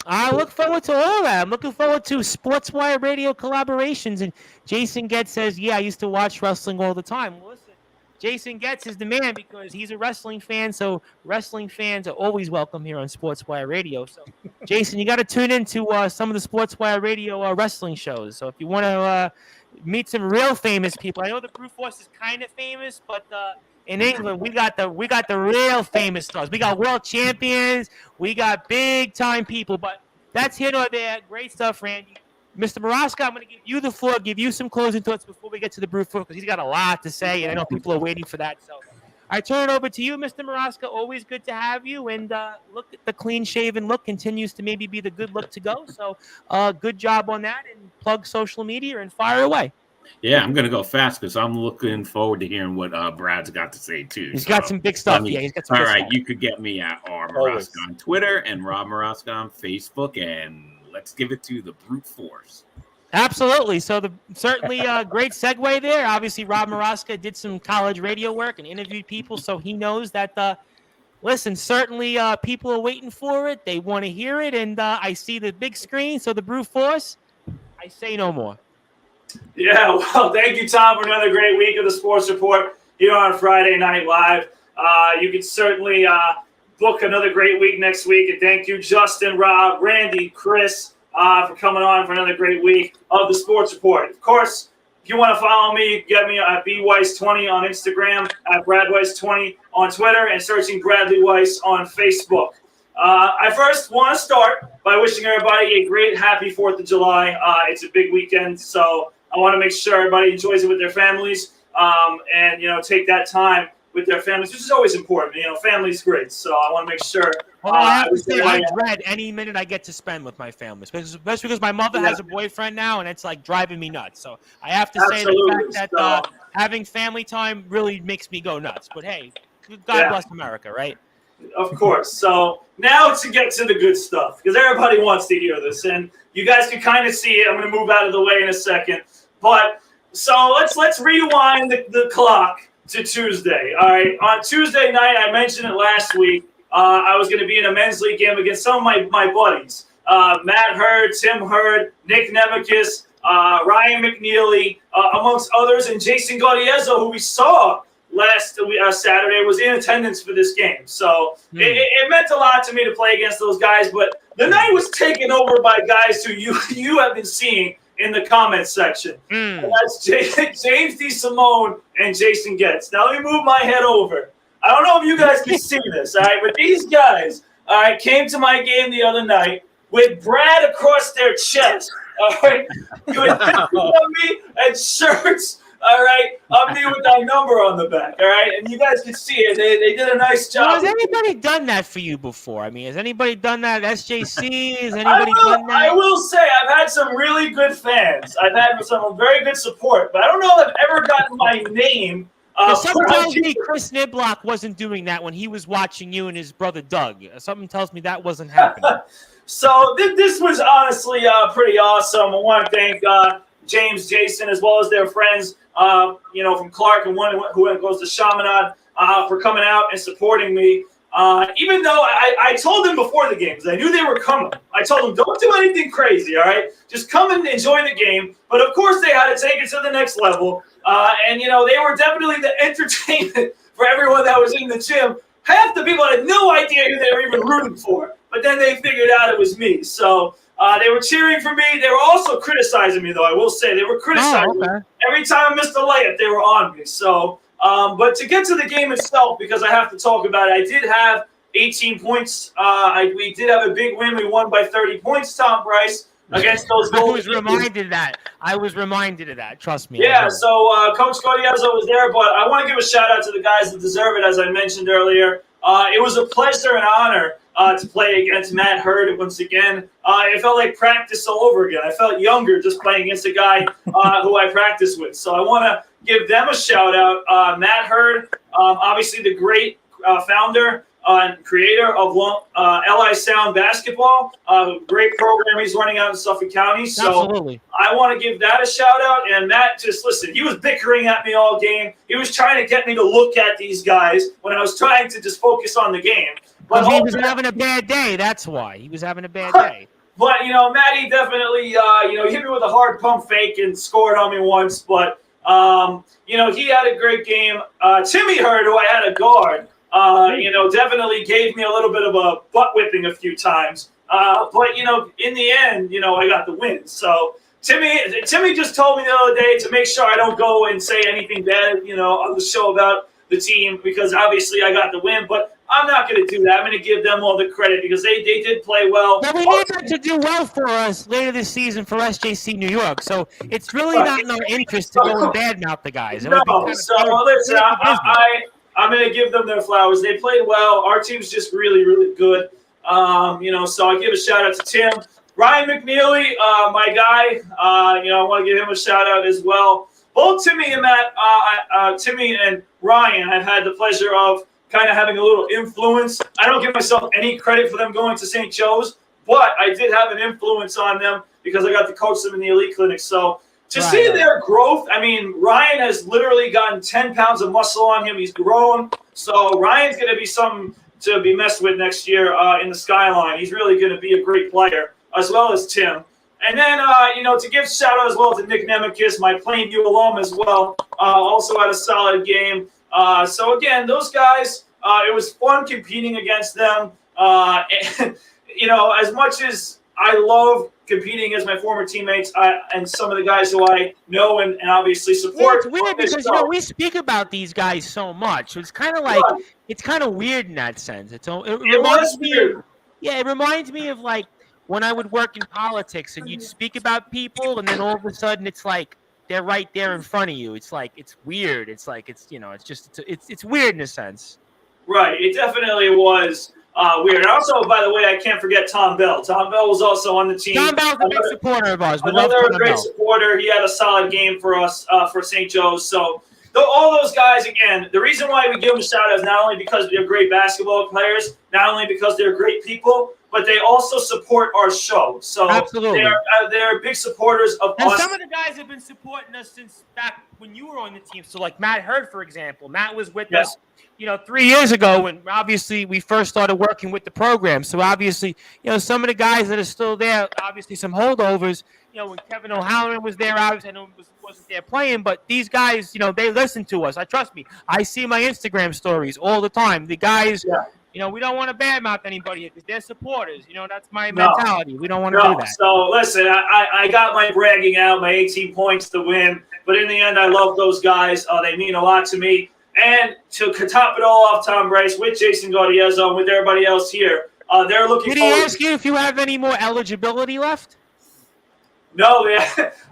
I look forward to all that. I'm looking forward to Sportswire radio collaborations. And Jason Getz says, yeah, I used to watch wrestling all the time. Well, listen, Jason Getz is the man because he's a wrestling fan. So wrestling fans are always welcome here on Sportswire Radio. So, Jason, you got to tune into some of the Sportswire Radio wrestling shows. So if you want to meet some real famous people, I know the Brute Force is kind of famous, but in England, we got the real famous stars. We got world champions. We got big time people. But that's here or there. Great stuff, Randy. Mr. Maraska, I'm going to give you the floor, give you some closing thoughts before we get to the Brute Force because he's got a lot to say, and I know people are waiting for that. So I turn it over to you, Mr. Maraska. Always good to have you. And look at the clean-shaven look continues to maybe be the good look to go. So good job on that. And plug social media and fire away. Yeah, I'm going to go fast because I'm looking forward to hearing what Brad's got to say, too. He's got some big stuff. He's got some all big right, stuff. You could get me at R. Maraska on Twitter and Rob Maraska on Facebook, and let's give it to the Brute Force. Absolutely. So certainly a great segue there. Obviously, Rob Maraska did some college radio work and interviewed people, so he knows that, listen, certainly people are waiting for it. They want to hear it, and I see the big screen, so the Brute Force, I say no more. Yeah, well, thank you, Tom, for another great week of the Sports Report here on Friday Night Live. You can certainly book another great week next week. And thank you, Justin, Rob, Randy, Chris, for coming on for another great week of the Sports Report. Of course, if you want to follow me, get me at bweiss20 on Instagram, at bradweiss20 on Twitter, and searching Bradley Weiss on Facebook. I first want to start by wishing everybody a great, happy 4th of July. It's a big weekend, so I want to make sure everybody enjoys it with their families and, take that time with their families, which is always important. Family's great, so I want to make sure. I have to say, I dread any minute I get to spend with my family, especially because my mother has a boyfriend now, and it's like driving me nuts. So I have to say the fact that having family time really makes me go nuts. But hey, God bless America, right? Of course. So now to get to the good stuff, because everybody wants to hear this, and you guys can kind of see it. I'm going to move out of the way in a second. But so let's rewind the clock to Tuesday. All right. On Tuesday night, I mentioned it last week. I was going to be in a men's league game against some of my buddies. Matt Hurd, Tim Hurd, Nick Nemekis, Ryan McNeely, amongst others, and Jason Gaudiezzo, who we saw last Saturday, was in attendance for this game. So it meant a lot to me to play against those guys. But the night was taken over by guys who you have been seeing in the comments section. And that's James DeSimone and Jason Getz. Now let me move my head over. I don't know if you guys can see this, all right? But these guys, all right, came to my game the other night with Brad across their chest, all right? Doing on me and shirts All right, I'm me with that number on the back. All right, and you guys can see it. They did a nice job. Well, has anybody done that for you before? I mean, has anybody done that at SJC? Has anybody done that? I will say I've had some really good fans. I've had some very good support, but I don't know if I've ever gotten my name. Something tells me Chris Niblock wasn't doing that when he was watching you and his brother Doug. Something tells me that wasn't happening. So this was honestly pretty awesome. I want to thank James, Jason, as well as their friends, from Clark and one who goes to Chaminade, for coming out and supporting me. Even though I told them before the game, because I knew they were coming. I told them, don't do anything crazy, all right? Just come and enjoy the game. But, of course, they had to take it to the next level. And they were definitely the entertainment for everyone that was in the gym. Half the people had no idea who they were even rooting for. But then they figured out it was me. So they were cheering for me. They were also criticizing me, though, I will say. They were criticizing me. Every time I missed a layup, they were on me. So, but to get to the game itself, because I have to talk about it, I did have 18 points. We did have a big win. We won by 30 points, Tom Bryce, against those goals. I was reminded of that. Trust me. Yeah, so Coach Gaudiezzo was there, but I want to give a shout-out to the guys that deserve it, as I mentioned earlier. It was a pleasure and honor to play against Matt Hurd once again. It felt like practice all over again. I felt younger just playing against a guy who I practiced with. So I want to give them a shout-out. Matt Hurd, obviously the great founder and creator of LI Sound Basketball, great program he's running out in Suffolk County. So absolutely. I want to give that a shout out. And Matt, just listen, he was bickering at me all game. He was trying to get me to look at these guys when I was trying to just focus on the game. But he was having a bad day. That's why he was having a bad day. But Matty definitely, he hit me with a hard pump fake and scored on me once. But he had a great game. Timmy Hurd, who I had a guard, definitely gave me a little bit of a butt whipping a few times. But in the end, I got the win. So Timmy just told me the other day to make sure I don't go and say anything bad, on the show about the team, because obviously I got the win. But I'm not going to do that. I'm going to give them all the credit because they did play well. But we need them to do well for us later this season for SJC New York. So it's really not in our interest to go and badmouth the guys. No, so listen, I'm going to give them their flowers. They played well. Our team's just really, really good. So I give a shout out to Tim. Ryan McNeely, my guy, I want to give him a shout out as well. Both Timmy and Matt, Timmy and Ryan, I've had the pleasure of kind of having a little influence. I don't give myself any credit for them going to St. Joe's, but I did have an influence on them because I got to coach them in the elite clinic. So to see their growth, I mean, Ryan has literally gotten 10 pounds of muscle on him. He's grown. So Ryan's going to be something to be messed with next year in the Skyline. He's really going to be a great player, as well as Tim. And then, to give shout out as well to Nick Nemekis, my Plainview alum as well, also had a solid game. So again, those guys, it was fun competing against them. And, as much as I love competing against my former teammates and some of the guys who I know and obviously support. Yeah, it's weird because we speak about these guys so much. It's kind of like it's kind of weird in that sense. It reminds me. Yeah, it reminds me of like when I would work in politics and you'd speak about people and then all of a sudden it's like they're right there in front of you. It's like it's weird. It's like it's weird in a sense. Right. It definitely was. Weird. And also, by the way, I can't forget Tom Bell. Tom Bell was also on the team. Tom Bell's a big supporter of ours. Another great supporter. He had a solid game for us for St. Joe's. So all those guys, again, the reason why we give them a shout out is not only because they're great basketball players, not only because they're great people, but they also support our show. So absolutely, they're big supporters of us. And some of the guys have been supporting us since back when you were on the team. So like Matt Hurd, for example. Matt was with us 3 years ago when obviously we first started working with the program. So obviously, some of the guys that are still there, obviously some holdovers, when Kevin O'Halloran was there, obviously I know he wasn't there playing, but these guys, they listen to us. Trust me. I see my Instagram stories all the time. The guys, we don't want to badmouth anybody because they're supporters. That's my mentality. We don't want to do that. So listen, I got my bragging out, my 18 points to win, but in the end, I love those guys. They mean a lot to me. And to top it all off, Tom Bryce, with Jason Gaudiezzo and with everybody else here, they're looking forward. Did he ask you if you have any more eligibility left? No,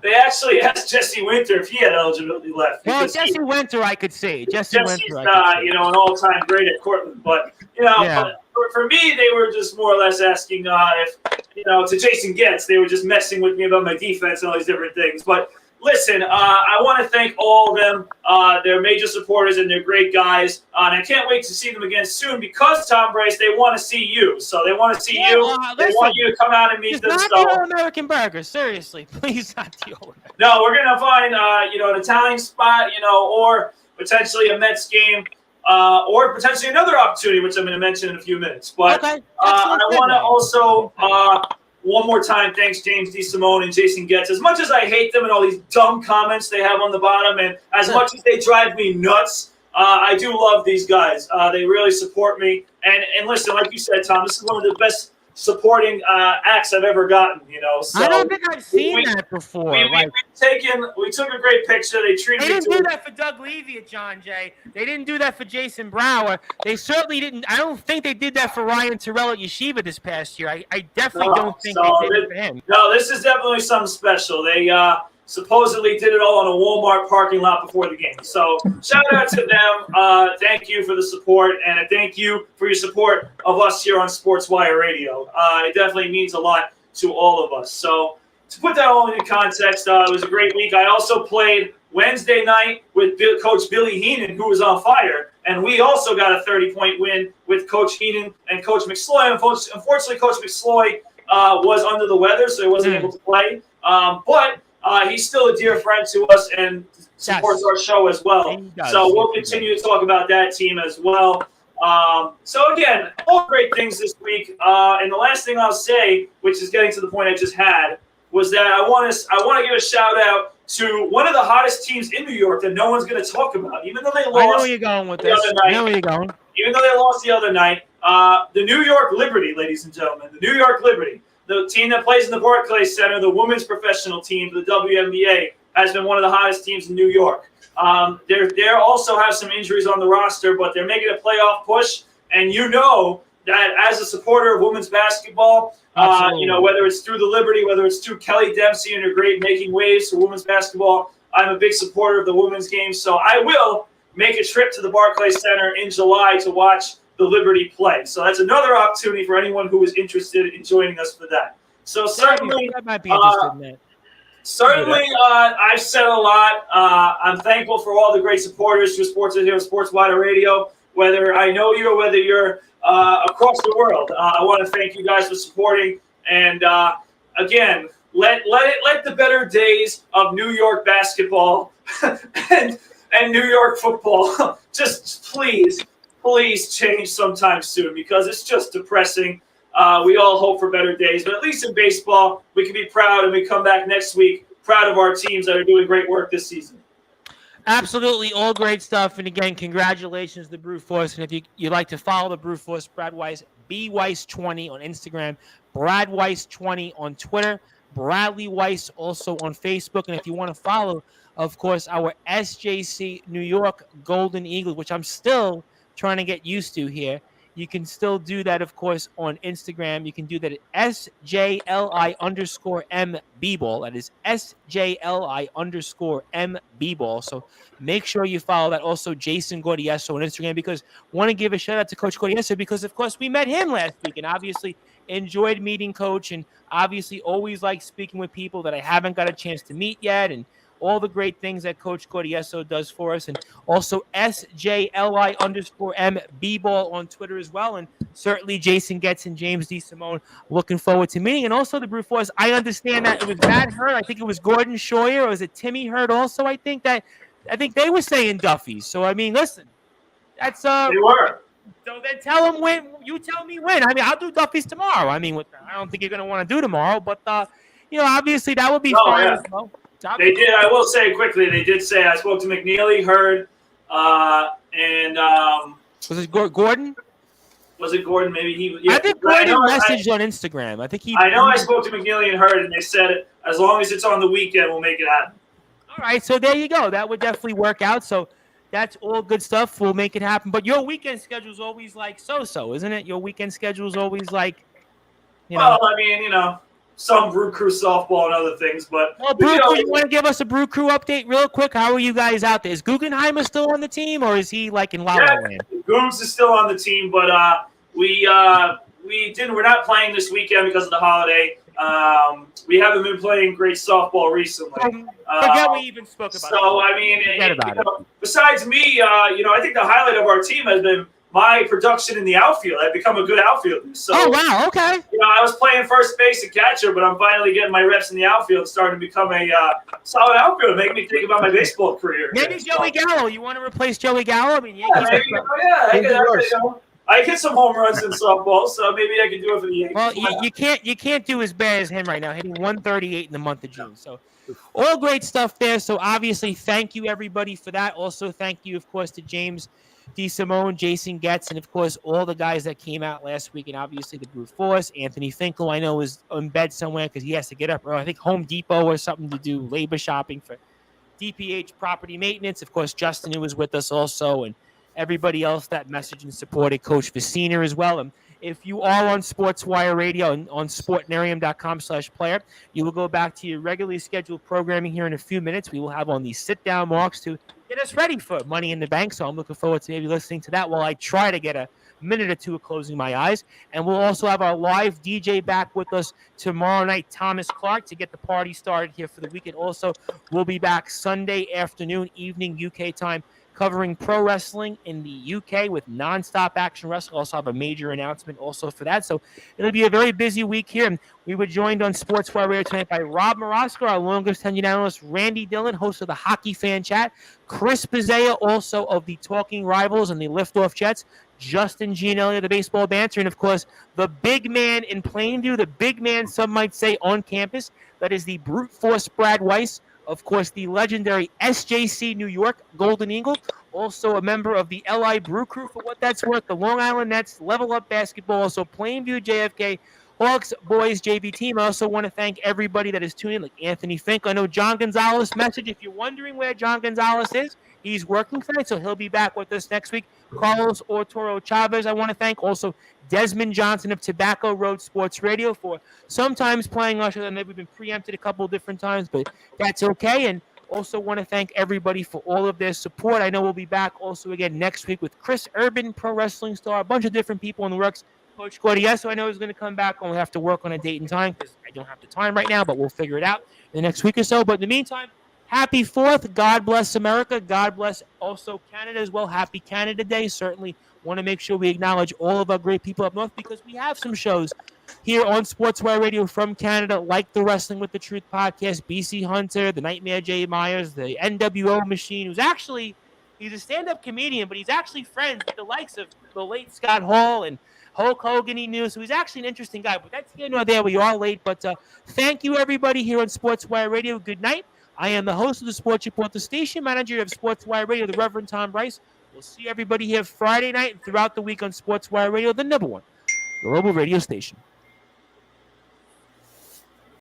they actually asked Jesse Winter if he had eligibility left. Well, Jesse Winter, I could see. Jesse's, an all-time great at Cortland. But, but for me, they were just more or less asking if, to Jason Getz, they were just messing with me about my defense and all these different things. But listen, I want to thank all of them. They're major supporters and they're great guys. And I can't wait to see them again soon because, Tom Brace, they want to see you. So they want to see you. They want you to come out and meet them. Not the All-American Burger. Seriously. Please, not the All-American. No, we're going to find, an Italian spot, or potentially a Mets game. Or potentially another opportunity, which I'm going to mention in a few minutes. But I want to also, one more time, thanks James DeSimone and Jason Getz. As much as I hate them and all these dumb comments they have on the bottom, and as much as they drive me nuts, I do love these guys. They really support me. And listen, like you said, Tom, this is one of the best supporting acts I've ever gotten, So I don't think I've seen that before. We took a great picture. They didn't do that for Doug Levy at John Jay. They didn't do that for Jason Brower. They certainly didn't. I don't think they did that for Ryan Terrell at Yeshiva this past year. I definitely don't think they did it for him. No, this is definitely something special. They supposedly did it all in a Walmart parking lot before the game. So shout out to them. Thank you for the support, and a thank you for your support of us here on Sportswire Radio. It definitely means a lot to all of us. So to put that all into context, it was a great week. I also played Wednesday night with Coach Billy Heenan, who was on fire, and we also got a 30-point win with Coach Heenan and Coach McSloy. Unfortunately, Coach McSloy was under the weather, so he wasn't able to play. But he's still a dear friend to us and supports our show as well. So we'll continue to talk about that team as well. So again, all great things this week. And the last thing I'll say, which is getting to the point I just had, was that I want to give a shout out to one of the hottest teams in New York that no one's going to talk about, even though they lost. I know where you're going with this. I know where you're going. Even though they lost the other night, the New York Liberty, ladies and gentlemen, the New York Liberty. The team that plays in the Barclays Center, the women's professional team, the WNBA, has been one of the hottest teams in New York. They also have some injuries on the roster, but they're making a playoff push. And that as a supporter of women's basketball, whether it's through the Liberty, whether it's through Kelly Dempsey and her great making waves for women's basketball, I'm a big supporter of the women's game. So I will make a trip to the Barclays Center in July to watch the Liberty play. So that's another opportunity for anyone who is interested in joining us for that. So certainly, I might be interested in that. Certainly, I've said a lot. I'm thankful for all the great supporters through Sportswire Radio, whether I know you or whether you're across the world. I want to thank you guys for supporting. And again, let the better days of New York basketball and New York football just please change sometime soon, because it's just depressing. We all hope for better days, but at least in baseball, we can be proud, and we come back next week proud of our teams that are doing great work this season. Absolutely, all great stuff. And again, congratulations to the Brew Force. And if you'd like to follow the Brew Force, Brad Weiss, BWeiss20 on Instagram, Brad Weiss20 on Twitter, Bradley Weiss also on Facebook. And if you want to follow, of course, our SJC New York Golden Eagles, which I'm still trying to get used to here. You can still do that, of course, on Instagram. You can do that at SJLI_MBball. That is SJLI_MBball. So make sure you follow that. Also, Jason Gordieso on Instagram, because I want to give a shout out to Coach Gordieso, because, of course, we met him last week and obviously enjoyed meeting Coach, and obviously always like speaking with people that I haven't got a chance to meet yet, and all the great things that Coach Gordieso does for us. And also SJLI_MBball on Twitter as well. And certainly Jason Getz and James DeSimone, looking forward to meeting. And also the Brew Force, I understand that it was Matt Hurd. I think it was Gordon Scheuer, or was it Timmy Hurd also? I think they were saying Duffy's. So, I mean, listen, that's they were. So then tell them when. You tell me when. I mean, I'll do Duffy's tomorrow. I mean, I don't think you're going to want to do tomorrow, but, obviously that would be fine as well. They did. I will say quickly. They did say I spoke to McNeely, Hurd, and was it Gordon? Was it Gordon? Maybe he. Yeah. I think Gordon messaged on Instagram. I think he. I know I spoke to McNeely and Hurd, and they said as long as it's on the weekend, we'll make it happen. All right, so there you go. That would definitely work out. So that's all good stuff. We'll make it happen. But your weekend schedule is always like so-so, isn't it? Your weekend schedule is always like, Well, I mean, some Brew Crew softball and other things. But Brew Crew, you want to give us a Brew Crew update real quick? How are you guys out there? Is Guggenheimer still on the team, or is he like in La La Land? Gooms is still on the team, but we're not playing this weekend because of the holiday. We haven't been playing great softball recently. Forget we even spoke about it. So, I mean, besides me, I think the highlight of our team has been my production in the outfield. I've become a good outfielder. So, oh, wow, okay. I was playing first base and catcher, but I'm finally getting my reps in the outfield, starting to become a solid outfielder, making me think about my baseball career. Maybe Joey Gallo. You want to replace Joey Gallo? I mean, I hit some home runs in softball, so maybe I can do it for the Yankees. Well, you can't do as bad as him right now, hitting 138 in the month of June. So, all great stuff there. So, obviously, thank you, everybody, for that. Also, thank you, of course, to James DeSimone, Jason Getz, and, of course, all the guys that came out last week, and obviously the Brute Force. Anthony Finkel, I know, is in bed somewhere because he has to get up early. I think Home Depot or something to do labor shopping for DPH property maintenance. Of course, Justin, who was with us also, and everybody else that messaged and supported Coach Vicina as well. And if you are on Sportswire Radio and on sportnarium.com/player, you will go back to your regularly scheduled programming here in a few minutes. We will have on these sit-down marks to get us ready for Money in the Bank. So I'm looking forward to maybe listening to that while I try to get a minute or two of closing my eyes. And we'll also have our live DJ back with us tomorrow night, Thomas Clark, to get the party started here for the weekend. Also, we'll be back Sunday afternoon, evening UK time, covering pro wrestling in the UK with nonstop action wrestling. Also have a major announcement also for that. So it'll be a very busy week here. And we were joined on Sportswire Radio tonight by Rob Morosco, our longest tenured analyst, Randy Dillon, host of the Hockey Fan Chat, Chris Pizzea, also of the Talking Rivals and the Liftoff Jets, Justin Gianelli of the Baseball Banter, and, of course, the big man in Plainview, the big man, some might say, on campus. That is the Brute Force Brad Weiss. Of course, the legendary SJC New York Golden Eagle, also a member of the LI Brew Crew for what that's worth, the Long Island Nets, Level Up Basketball, also Plainview JFK, Hawks Boys JV team. I also want to thank everybody that is tuning in, like Anthony Fink. I know John Gonzalez message. If you're wondering where John Gonzalez is, he's working tonight, so he'll be back with us next week. Carlos Ortoro Chavez, I want to thank. Also, Desmond Johnson of Tobacco Road Sports Radio for sometimes playing us. I know we've been preempted a couple of different times, but that's okay. And also want to thank everybody for all of their support. I know we'll be back also again next week with Chris Urban, pro wrestling star, a bunch of different people in the works. Coach Guardieso, I know, is going to come back. We'll have to work on a date and time because I don't have the time right now, but we'll figure it out in the next week or so. But in the meantime, happy 4th. God bless America. God bless also Canada as well. Happy Canada Day. Certainly want to make sure we acknowledge all of our great people up north because we have some shows here on Sportswire Radio from Canada, like the Wrestling with the Truth podcast, BC Hunter, the Nightmare Jay Myers, the NWO Machine, he's a stand-up comedian, but he's actually friends with the likes of the late Scott Hall and Hulk Hogan. He knew, so he's actually an interesting guy. But that's here nor there. We are late, but thank you, everybody, here on Sportswire Radio. Good night. I am the host of the Sports Report, the station manager of Sportswire Radio, the Reverend Tom Bryce. We'll see everybody here Friday night and throughout the week on Sportswire Radio, the number one global radio station.